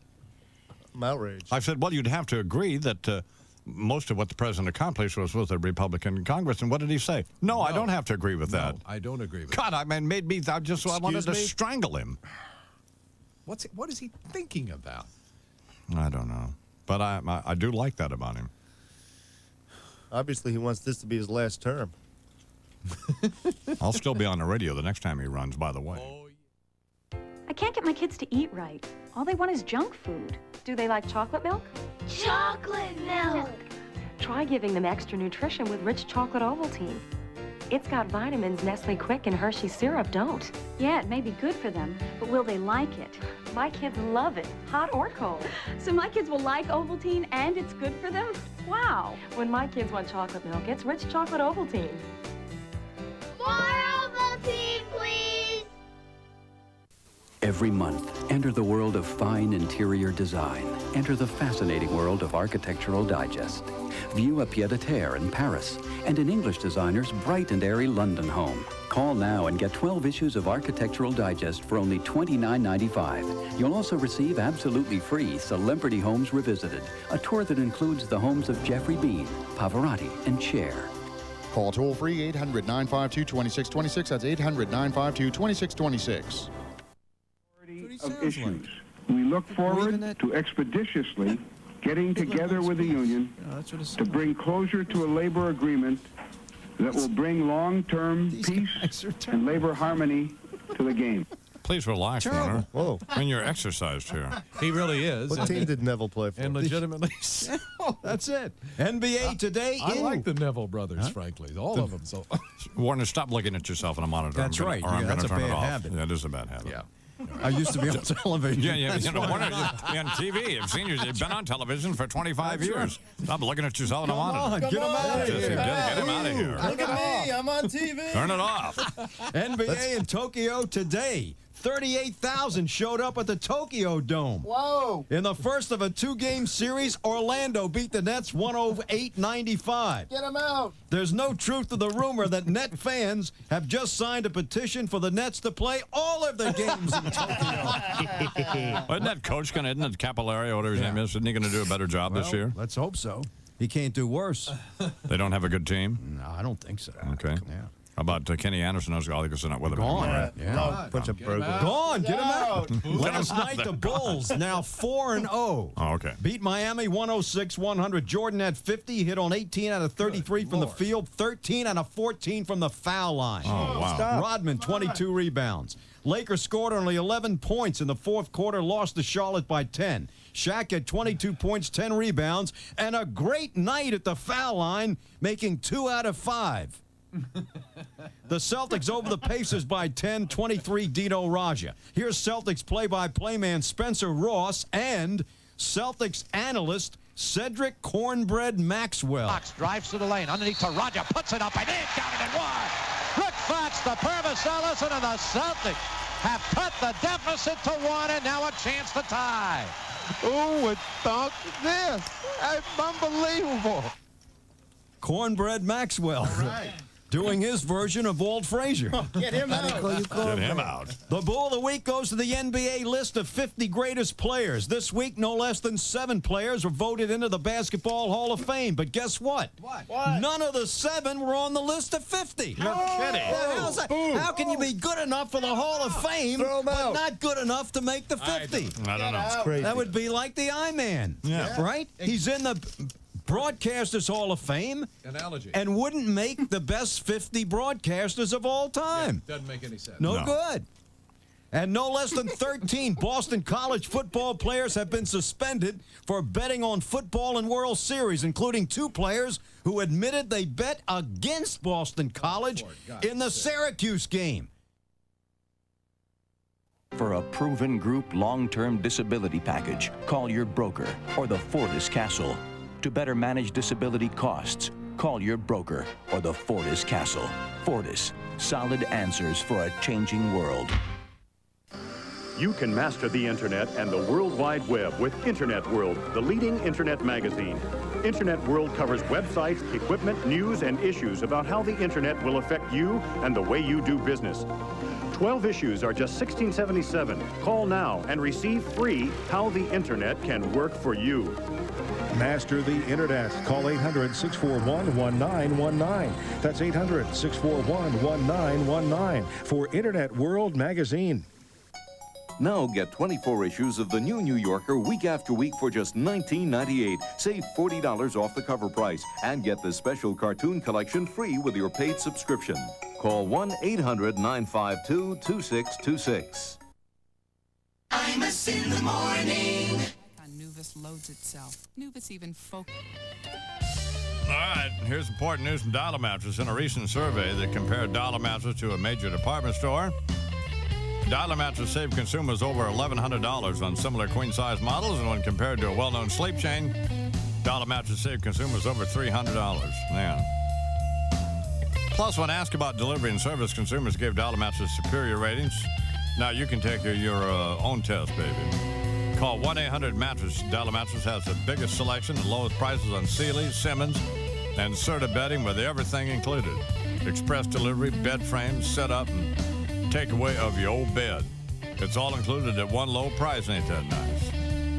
I'm outraged. I said, well, you'd have to agree that most of what the president accomplished was with a Republican Congress. And what did he say? No, I don't have to agree with that. I don't agree with God, I mean, made me, I wanted to strangle him. What is he thinking about? I don't know. But I do like that about him. Obviously, he wants this to be his last term. I'll still be on the radio the next time he runs, by the way. I can't get my kids to eat right. All they want is junk food. Do they like chocolate milk? Chocolate milk! Try giving them extra nutrition with rich chocolate Ovaltine. It's got vitamins Nestle Quick and Hershey syrup don't. Yeah, it may be good for them, but will they like it? My kids love it, hot or cold. So my kids will like Ovaltine and it's good for them? Wow! When my kids want chocolate milk, it's rich chocolate Ovaltine. More Ovaltine, please! Every month, enter the world of fine interior design. Enter the fascinating world of Architectural Digest. View a pied-à-terre in Paris and an English designer's bright and airy London home. Call now and get 12 issues of Architectural Digest for only $29.95. You'll also receive absolutely free Celebrity Homes Revisited, a tour that includes the homes of Jeffrey Bean, Pavarotti, and Cher. Call toll-free 800-952-2626. That's 800-952-2626. Of issues. We look forward to expeditiously getting together with the union to bring closure to a labor agreement that will bring long-term peace and labor harmony to the game. Please relax, Warner. Whoa. I mean, you're exercised here. He really is. What team did Neville play for? And legitimately. That's it. NBA today. I like the Neville brothers, frankly. All of them. So. Warner, stop looking at yourself on a monitor. That's right. Or I'm going That's to a turn it bad off. habit. That is a bad habit. Yeah. I used to be on television. Yeah, you know, That's Warner, why. you're on TV. I've seen you. You've been on television for 25 years. Stop looking at yourself on a monitor. Get him out of here. Get him out of here. Look at me. I'm on TV. Turn it off. NBA in Tokyo today. 38,000 showed up at the Tokyo Dome. Whoa! In the first of a two-game series, Orlando beat the Nets 108-95. Get him out! There's no truth to the rumor that Net fans have just signed a petition for the Nets to play all of their games in Tokyo. Isn't that coach going to, isn't it Capillari, whatever his name is, isn't he going to do a better job this year? Let's hope so. He can't do worse. They don't have a good team? No, I don't think so. Okay. Yeah. How about Kenny Anderson? I think they're not with him. Gone. Yeah. Bunch of burglars. Gone. Get him out. Last out night, there. the Bulls, now 4-0. Oh, okay. Beat Miami 106-100. Jordan had 50, hit on 18 out of 33 from the field, 13 out of 14 from the foul line. Oh, wow. Rodman, 22 rebounds. Lakers scored only 11 points in the fourth quarter, lost to Charlotte by 10. Shaq had 22 points, 10 rebounds, and a great night at the foul line, making 2 out of 5. The Celtics over the Pacers by 10, 23 Dino Raja. Here's Celtics play-by-play man Spencer Ross and Celtics analyst Cedric Cornbread Maxwell. Fox drives to the lane, underneath to Raja, puts it up and in, counted and one. Rick Fox, the Purvis Ellison, and the Celtics have cut the deficit to 1 and now a chance to tie. Who would thought this? That's unbelievable. Cornbread Maxwell. Doing his version of Walt Frazier. Get him out. Get him out. The Bull of the Week goes to the NBA list of 50 greatest players. This week, no less than 7 players were voted into the Basketball Hall of Fame. But guess what? What? None of the 7 were on the list of 50. You're kidding. How can you be good enough for the Hall of Fame, but not good enough to make the 50? I don't know. It's crazy. That would be like the I-Man. Yeah. Right? He's in the Broadcasters Hall of Fame Analogy. and wouldn't make the best 50 broadcasters of all time. Doesn't make any sense. No good. And no less than 13 Boston College football players have been suspended for betting on football and World Series, including 2 players who admitted they bet against Boston College in the Syracuse game. For a proven group long-term disability package, call your broker or the Fortis Castle. To better manage disability costs, call your broker or the Fortis Castle. Fortis, solid answers for a changing world. You can master the Internet and the World Wide Web with Internet World, the leading Internet magazine. Internet World covers websites, equipment, news, and issues about how the Internet will affect you and the way you do business. 12 issues are just $16.77. Call now and receive free How the Internet Can Work for You. Master the Internet. Call 800-641-1919. That's 800-641-1919 for Internet World Magazine. Now get 24 issues of the new New Yorker week after week for just $19.98. Save $40 off the cover price and get the special cartoon collection free with your paid subscription. Call 1-800-952-2626. Imus in the morning. Nuvis loads itself. Nuvis even focus. All right, here's important news from Dollar Mattress. In a recent survey that compared Dollar Mattress to a major department store, Dollar Mattress saved consumers over $1,100 on similar queen-size models, and when compared to a well-known sleep chain, Dollar Mattress saved consumers over $300. Man. Plus, when asked about delivery and service, consumers gave Dollar Mattress superior ratings. Now you can take your own test, baby. Call 1-800-MATTRESS. Dollar Mattress has the biggest selection and lowest prices on Sealy, Simmons, and Serta bedding with everything included. Express delivery, bed frames, setup, and takeaway of your old bed. It's all included at one low price. Ain't that nice?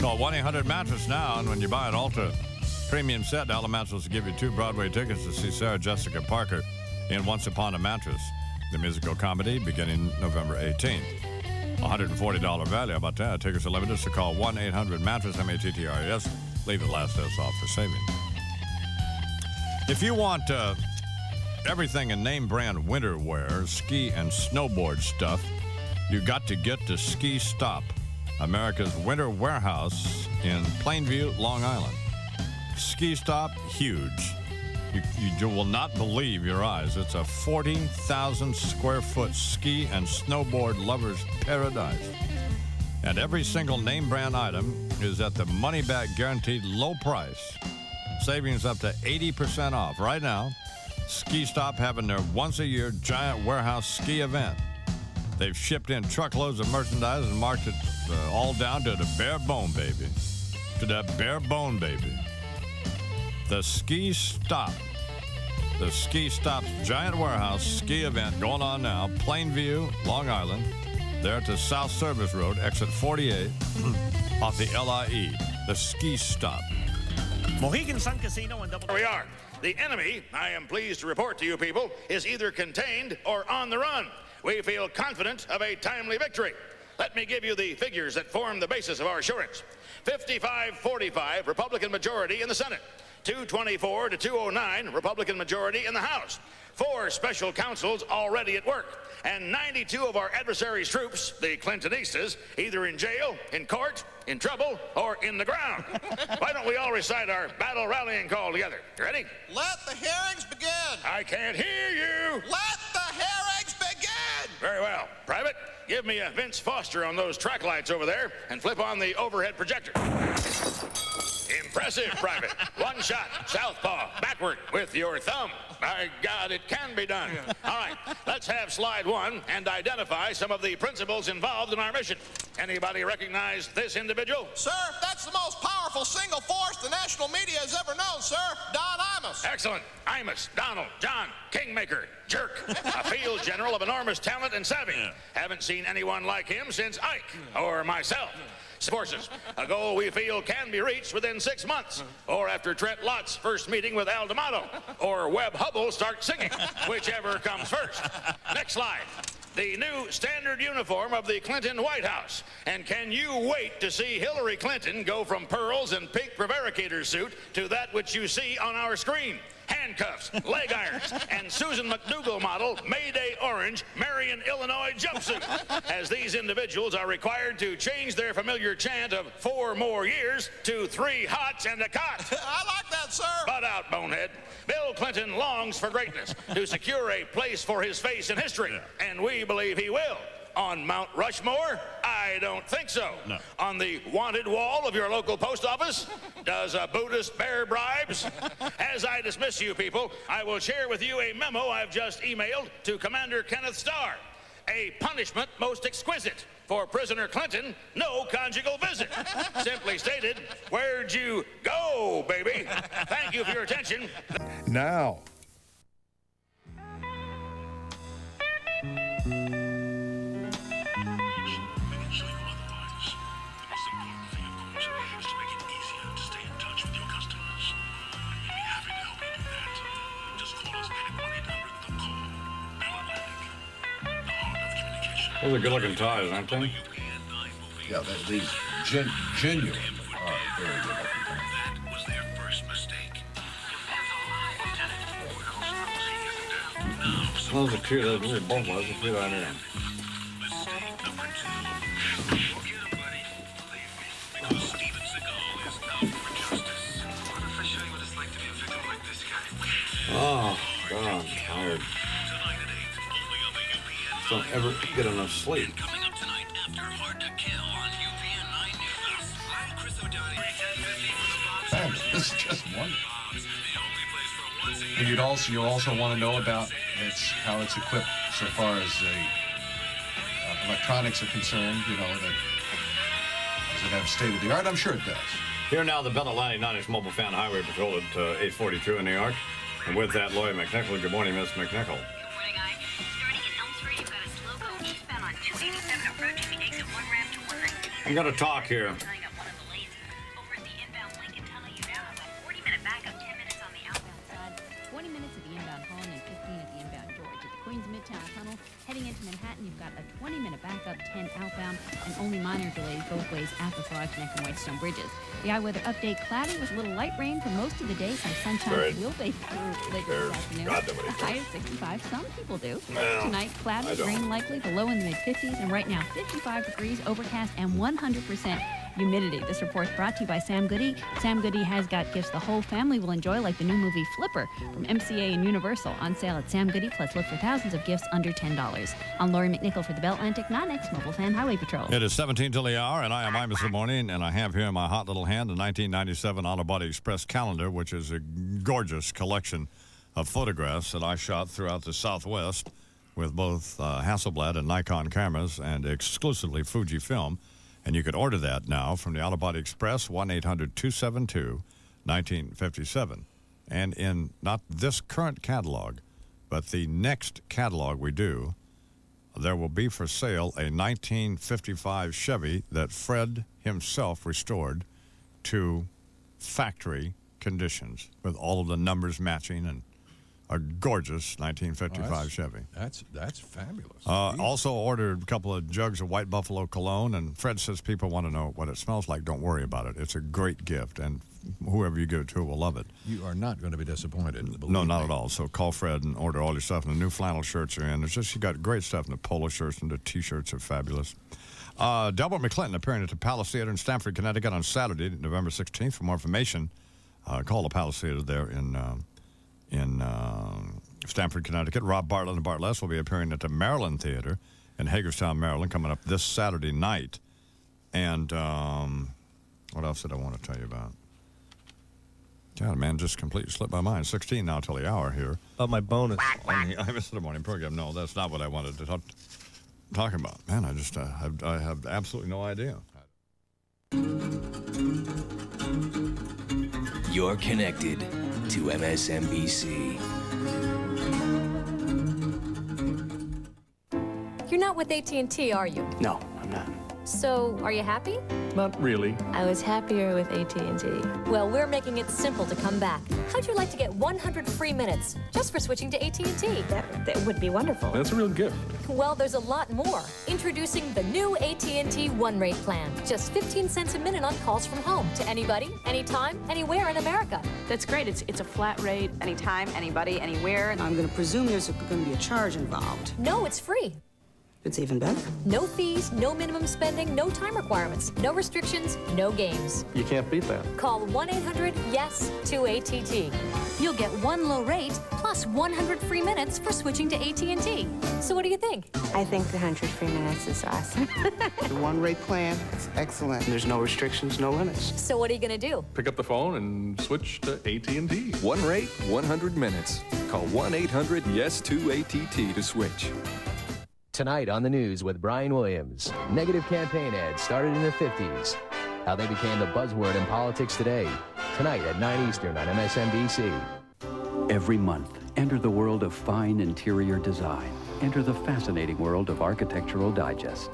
Call 1-800-MATTRESS now, and when you buy an Ultra Premium set, Dollar Mattress will give you 2 Broadway tickets to see Sarah Jessica Parker in Once Upon a Mattress, the musical comedy beginning November 18th. $140 value. How about that? Tickets are limited, so call 1-800-MATTRESS, M-A-T-T-R-E-S. Leave the last S off for saving. If you want everything in name brand winter wear, ski and snowboard stuff, you got to get to Ski Stop, America's winter warehouse in Plainview, Long Island. Ski Stop, huge. You will not believe your eyes. It's a 40,000 square foot ski and snowboard lovers' paradise. And every single name brand item is at the money back guaranteed low price. Savings up to 80% off. Right now, Ski Stop having their once a year giant warehouse ski event. They've shipped in truckloads of merchandise and marked it all down to the bare bone, baby. To that bare bone, baby. The Ski Stop. The Ski Stop's giant warehouse ski event going on now. Plainview, Long Island. There at the South Service Road, exit 48, off the LIE. The Ski Stop. Mohegan Sun Casino and Double. Here we are. The enemy, I am pleased to report to you people, is either contained or on the run. We feel confident of a timely victory. Let me give you the figures that form the basis of our assurance. 55-45 Republican majority in the Senate. 224 to 209 Republican majority in the House. 4 special counsels already at work. And 92 of our adversaries' troops, the Clintonistas, either in jail, in court, in trouble, or in the ground. Why don't we all recite our battle rallying call together? You ready? Let the hearings begin. I can't hear you. Let the hearings begin. Very well. Private, give me a Vince Foster on those track lights over there and flip on the overhead projector. Impressive, Private. One shot, southpaw, backward with your thumb. My God, it can be done. All right, let's have slide 1 and identify some of the principles involved in our mission. Anybody recognize this individual? Sir, that's the most powerful single force the national media has ever known, sir. Don Imus. Excellent. Imus, Donald, John, Kingmaker, Jerk, a field general of enormous talent and savvy. Haven't seen anyone like him since Ike or myself. Forces, a goal we feel can be reached within 6 months, or after Trent Lott's first meeting with Al D'Amato, or Webb Hubble starts singing, whichever comes first. Next slide. The new standard uniform of the Clinton White House. And can you wait to see Hillary Clinton go from pearls and pink prevaricator suit to that which you see on our screen? Handcuffs, leg irons, and Susan McDougal model Mayday Orange Marion, Illinois jumpsuit, as these individuals are required to change their familiar chant of 4 more years to 3 hots and a cot. I like that, sir. Butt out, bonehead. Bill Clinton longs for greatness, to secure a place for his face in history, and we believe he will. On Mount Rushmore? I don't think so. No. On the wanted wall of your local post office? Does a Buddhist bear bribes? As I dismiss you people, I will share with you a memo I've just emailed to Commander Kenneth Starr. A punishment most exquisite. For prisoner Clinton, no conjugal visit. Simply stated, where'd you go, baby? Thank you for your attention. Now. Those are good-looking ties, aren't they? Yeah, these genuine are very good looking ties. Those are cute. Those are both those are cute on there. Oh, God, I'm tired. Don't ever get enough sleep. This is just wonderful. And you'll also want to know about how it's equipped so far as the electronics are concerned. You know, does it have state of the art? I'm sure it does. Here now, the Bell Atlantic 9-inch Mobile Fan Highway Patrol at 842 in New York. And with that, Lloyd McNichol. Good morning, Miss McNichol. I'm going to talk here. Heading into Manhattan, you've got a 20-minute backup, 10 outbound, and only minor delays both ways at the Frog Neck and Whitestone bridges. The iWeather update: cloudy with a little light rain for most of the day. Some sunshine will be through later this afternoon. The high is 65. Some people do. Well, tonight, cloudy, rain likely, the low in the mid-50s, and right now 55 degrees, overcast, and 100% humidity. This report's brought to you by Sam Goody. Sam Goody has got gifts the whole family will enjoy, like the new movie Flipper from MCA and Universal, on sale at Sam Goody. Plus, look for thousands of gifts under $10. I'm Lori McNichol for the Bell Atlantic 9X Mobile Fan Highway Patrol. It is 17 till the hour, and I am Imus this morning, and I have here in my hot little hand the 1997 Auto Body Express calendar, which is a gorgeous collection of photographs that I shot throughout the Southwest with both Hasselblad and Nikon cameras and exclusively Fujifilm. And you could order that now from the Auto Body Express, 1-800-272-1957. And in not this current catalog, but the next catalog we do, there will be for sale a 1955 Chevy that Fred himself restored to factory conditions with all of the numbers matching, and a gorgeous 1955 Chevy. That's fabulous. Also ordered a couple of jugs of White Buffalo cologne, and Fred says people want to know what it smells like. Don't worry about it. It's a great gift, and whoever you give it to will love it. You are not going to be disappointed. No, not at all. So call Fred and order all your stuff. And the new flannel shirts are in. You got great stuff, and the polo shirts and the T-shirts are fabulous. Delbert McClinton appearing at the Palace Theater in Stamford, Connecticut on Saturday, November 16th. For more information, call the Palace Theater there in Stamford, Connecticut. Rob Bartlett and Bartlett will be appearing at the Maryland Theater in Hagerstown, Maryland, coming up this Saturday night. And what else did I want to tell you about? God, man, just completely slipped my mind. 16 now till the hour here. About my bonus. I missed the morning program. No, that's not what I wanted to talk about. Man, I have absolutely no idea. You're connected to MSNBC. You're not with AT&T, are you? No, I'm not. So, are you happy? Not really. I was happier with AT&T. Well, we're making it simple to come back. How'd you like to get 100 free minutes just for switching to AT&T? That would be wonderful. That's a real gift. Well, there's a lot more. Introducing the new AT&T One Rate plan. Just 15 cents a minute on calls from home to anybody, anytime, anywhere in America. That's great. It's a flat rate, anytime, anybody, anywhere. I'm going to presume there's going to be a charge involved. No, it's free. It's even better. No fees, no minimum spending, no time requirements, no restrictions, no games. You can't beat that. Call 1-800-YES-2-ATT. You'll get one low rate plus 100 free minutes for switching to AT&T. So what do you think? I think the 100 free minutes is awesome. The One Rate plan is excellent. There's no restrictions, no limits. So what are you going to do? Pick up the phone and switch to AT&T. One rate, 100 minutes. Call 1-800-YES-2-ATT to switch. Tonight on the news with Brian Williams. Negative campaign ads started in the 50s. How they became the buzzword in politics today. Tonight at 9 Eastern on MSNBC. Every month, enter the world of fine interior design. Enter the fascinating world of Architectural Digest.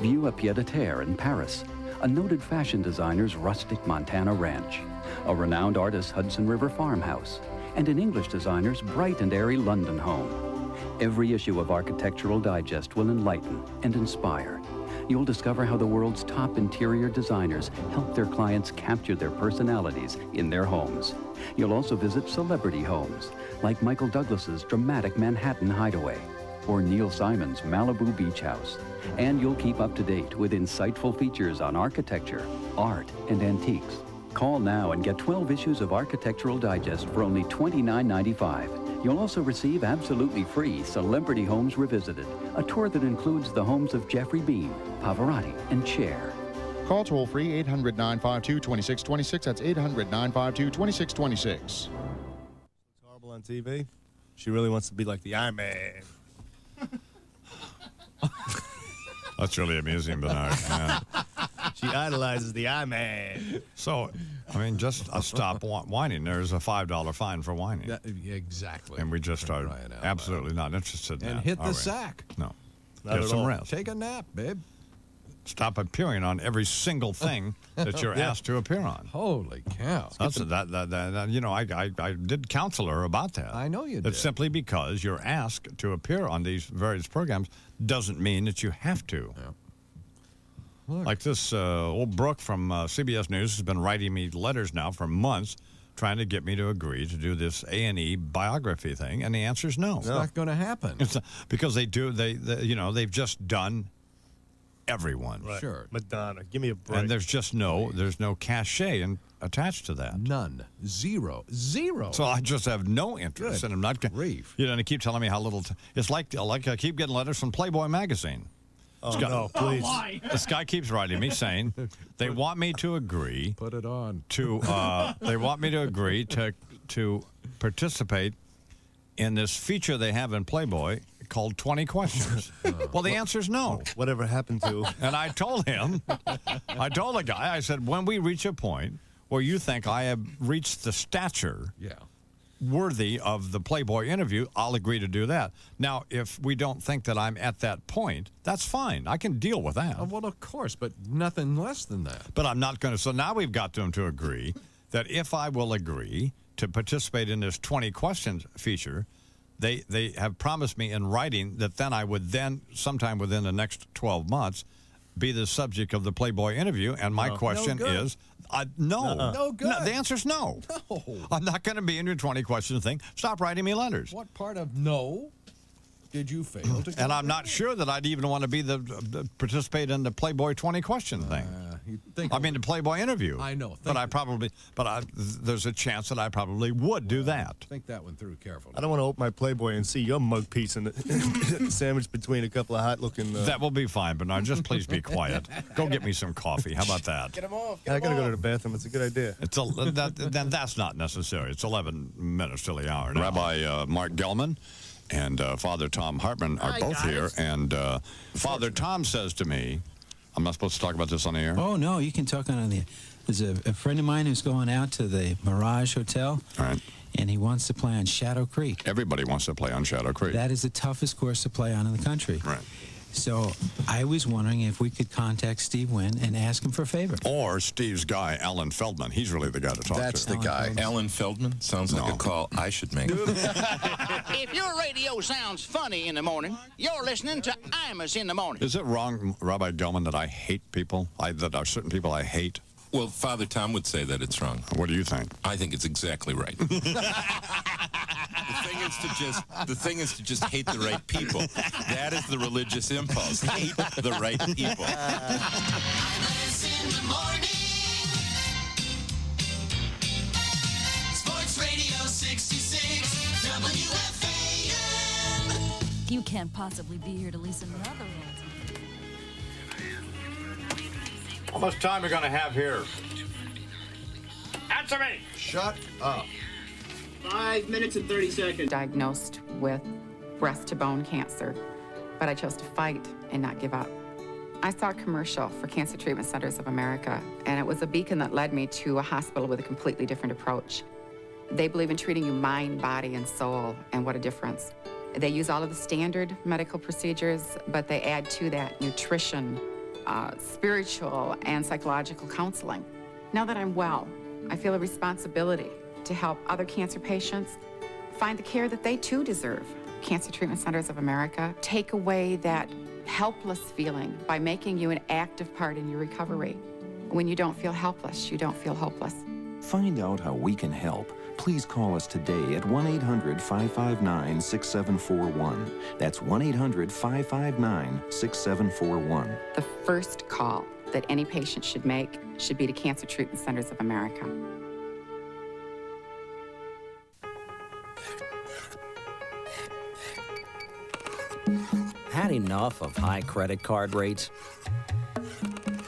View a pied-à-terre in Paris, a noted fashion designer's rustic Montana ranch, a renowned artist's Hudson River farmhouse, and an English designer's bright and airy London home. Every issue of Architectural Digest will enlighten and inspire. You'll discover how the world's top interior designers help their clients capture their personalities in their homes. You'll also visit celebrity homes, like Michael Douglas's dramatic Manhattan Hideaway or Neil Simon's Malibu Beach House. And you'll keep up to date with insightful features on architecture, art, and antiques. Call now and get 12 issues of Architectural Digest for only $29.95. You'll also receive absolutely free Celebrity Homes Revisited, a tour that includes the homes of Jeffrey Beam, Pavarotti, and Cher. Call toll-free 800-952-2626. That's 800-952-2626. It's horrible on TV. She really wants to be like the Iman. That's really amusing, Bernard. Yeah. She idolizes the Iman. So, I mean, just stop whining. There's a $5 fine for whining. Exactly. And we just started absolutely not interested in And that. hit are the we? sack. No. Not Get at some all. rest. Take a nap, babe. Stop appearing on every single thing that you're asked to appear on. Holy cow. That's that you know, I did counsel her about that. I know you did. That simply because you're asked to appear on these various programs doesn't mean that you have to. Yeah. Like this old Brooke from CBS News has been writing me letters now for months trying to get me to agree to do this A&E biography thing, and the answer is no. It's not going to happen. It's not, because they you know, they've just done everyone. Right. Sure. Madonna, give me a break. And there's no cachet attached to that. None. Zero. So I just have no interest, Good and I'm not. grief. You know, and they keep telling me how little. It's like I keep getting letters from Playboy magazine. Oh, no, please. This guy keeps writing me saying they want me to agree. Put it on. They want me to agree to participate in this feature they have in Playboy called 20 Questions. Well, the answer is no. Whatever happened to? And I told the guy, I said, when we reach a point where you think I have reached the stature worthy of the Playboy interview, I'll agree to do that. Now, if we don't think that I'm at that point, that's fine. I can deal with that. Well, of course, but nothing less than that. But I'm not going to. So now we've got them to agree that if I will agree to participate in this 20 questions feature, they have promised me in writing that then I would sometime within the next 12 months, be the subject of the Playboy interview. And my question is, no. No good. No, the answer is no. No. I'm not going to be in your 20 questions thing. Stop writing me letters. What part of no did you fail to? And I'm not sure that I'd even want to be the participate in the Playboy 20 question thing. I mean, the Playboy interview. I know. There's a chance that I probably would do that. Think that one through carefully. I don't want to open my Playboy and see your mug piece in the sandwich between a couple of hot-looking... That will be fine, Bernard. Just please be quiet. Go get me some coffee. How about that? Get him off. I got to go to the bathroom. It's a good idea. Then that's not necessary. It's 11 minutes till the hour now. Rabbi Mark Gelman and Father Tom Hartman are both here. And Father Tom says to me, I'm not supposed to talk about this on the air? Oh, no, you can talk on the air. There's a friend of mine who's going out to the Mirage Hotel. All right. And he wants to play on Shadow Creek. Everybody wants to play on Shadow Creek. That is the toughest course to play on in the country. Right. So I was wondering if we could contact Steve Wynn and ask him for a favor. Or Steve's guy, Alan Feldman. He's really the guy to talk That's to. the guy. Alan Feldman? Sounds like a call I should make. If your radio sounds funny in the morning, you're listening to Imus in the morning. Is it wrong, Rabbi Gelman, that I hate people? That are certain people I hate? Well, Father Tom would say that it's wrong. What do you think? I think it's exactly right. The thing is to just hate the right people. That is the religious impulse. Hate the right people. Imus in the morning. Sports Radio 66 WFAN. You can't possibly be here to listen to other ones. How much time are we going to have here? Answer me! Shut up. 5 minutes and 30 seconds. Diagnosed with breast-to-bone cancer, but I chose to fight and not give up. I saw a commercial for Cancer Treatment Centers of America, and it was a beacon that led me to a hospital with a completely different approach. They believe in treating you mind, body, and soul, and what a difference. They use all of the standard medical procedures, but they add to that nutrition, spiritual and psychological counseling. Now that I'm well, I feel a responsibility to help other cancer patients find the care that they too deserve. Cancer Treatment Centers of America take away that helpless feeling by making you an active part in your recovery. When you don't feel helpless, you don't feel hopeless. Find out how we can help. Please call us today at 1-800-559-6741. That's 1-800-559-6741. The first call that any patient should make should be to Cancer Treatment Centers of America. Had enough of high credit card rates?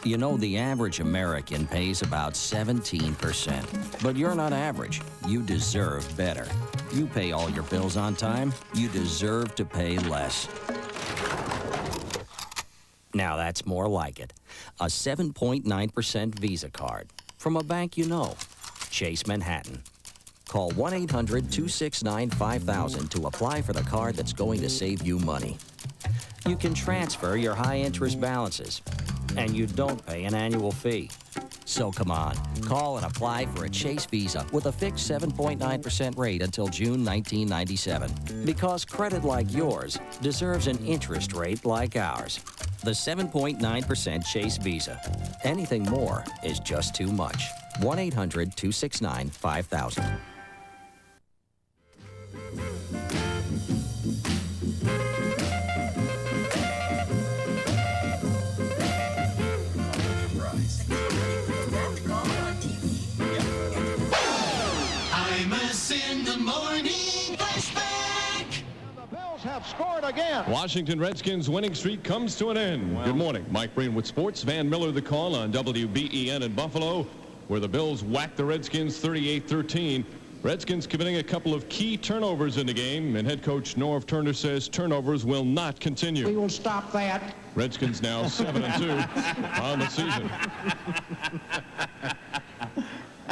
You know, the average American pays about 17%. But you're not average. You deserve better. You pay all your bills on time. You deserve to pay less. Now that's more like it. A 7.9% Visa card from a bank you know, Chase Manhattan. Call 1-800-269-5000 to apply for the card that's going to save you money. You can transfer your high-interest balances, and you don't pay an annual fee. So come on, call and apply for a Chase Visa with a fixed 7.9% rate until June 1997. Because credit like yours deserves an interest rate like ours. The 7.9% Chase Visa. Anything more is just too much. 1-800-269-5000. Scored again. Washington Redskins winning streak comes to an end. Good morning. Mike Breen with sports. Van Miller the call on WBEN in Buffalo, where the Bills whacked the Redskins 38-13. Redskins committing a couple of key turnovers in the game, and head coach Norv Turner says turnovers will not continue. We will stop that. Redskins now 7-2 on the season.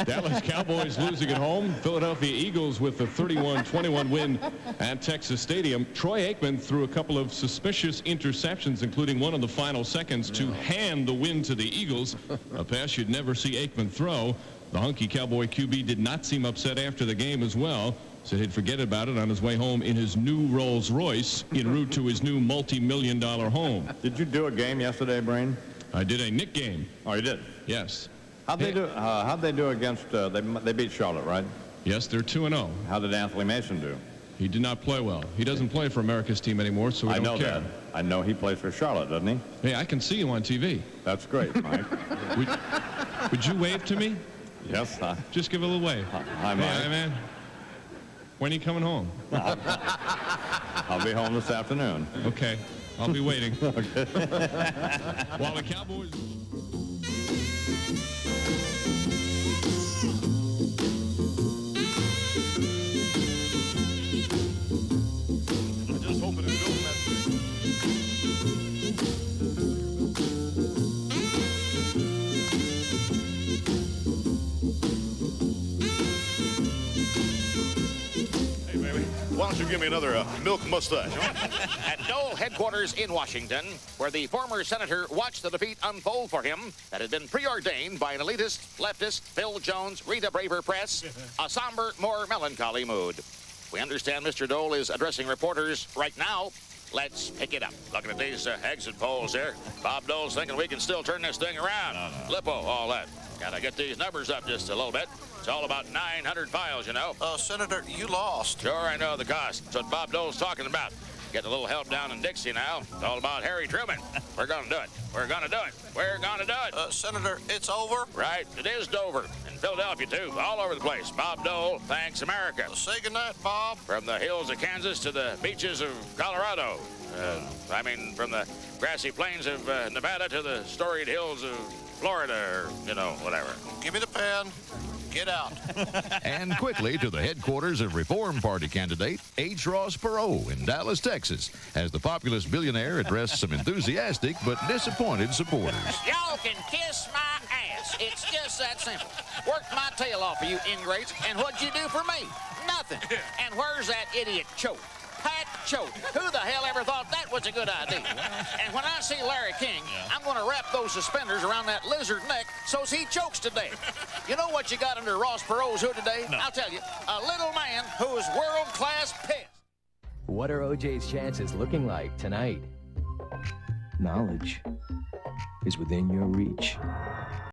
Dallas Cowboys losing at home. Philadelphia Eagles with the 31-21 win at Texas Stadium. Troy Aikman threw a couple of suspicious interceptions, including one in the final seconds to hand the win to the Eagles. A pass you'd never see Aikman throw. The hunky Cowboy QB did not seem upset after the game as well. Said he'd forget about it on his way home in his new Rolls Royce en route to his new multi-million-dollar home. Did you do a game yesterday, Brain? I did a Nick game. Oh, you did? Yes. How'd they do against, they beat Charlotte, right? Yes, they're 2-0. How did Anthony Mason do? He did not play well. He doesn't play for America's team anymore, so we don't care. I know that. I know he plays for Charlotte, doesn't he? Hey, I can see you on TV. That's great, Mike. Would you wave to me? Yes. Just give a little wave. Hi, Mike. Hey, man. When are you coming home? I'll be home this afternoon. Okay. I'll be waiting. Okay. While the Cowboys... Why don't you give me another milk mustache? At Dole headquarters in Washington, where the former senator watched the defeat unfold for him that had been preordained by an elitist, leftist, Phil Jones, Rita Braver press, a somber, more melancholy mood. We understand Mr. Dole is addressing reporters right now. Let's pick it up. Looking at these exit polls here, Bob Dole's thinking we can still turn this thing around. Lippo, all that. Gotta get these numbers up just a little bit. It's all about 900 files, you know. Senator, you lost. Sure, I know the cost. That's what Bob Dole's talking about. Getting a little help down in Dixie now. It's all about Harry Truman. We're gonna do it. We're gonna do it. We're gonna do it. Senator, it's over? Right. It is Dover. In Philadelphia, too. All over the place. Bob Dole thanks America. Say goodnight, Bob. From the hills of Kansas to the beaches of Colorado. From the grassy plains of Nevada to the storied hills of Florida, or, you know, whatever. Give me the pen. Get out. And quickly to the headquarters of Reform Party candidate H. Ross Perot in Dallas, Texas, as the populist billionaire addressed some enthusiastic but disappointed supporters. Y'all can kiss my ass. It's just that simple. Worked my tail off for you ingrates, and what'd you do for me? Nothing. And where's that idiot Choate? Pat Choate. Who the hell ever thought that was a good idea? And when I see Larry King, I'm going to wrap those suspenders around that lizard neck so's he chokes to death. You know what you got under Ross Perot's hood today? No. I'll tell you. A little man who is world-class pissed. What are OJ's chances looking like tonight? Knowledge is within your reach.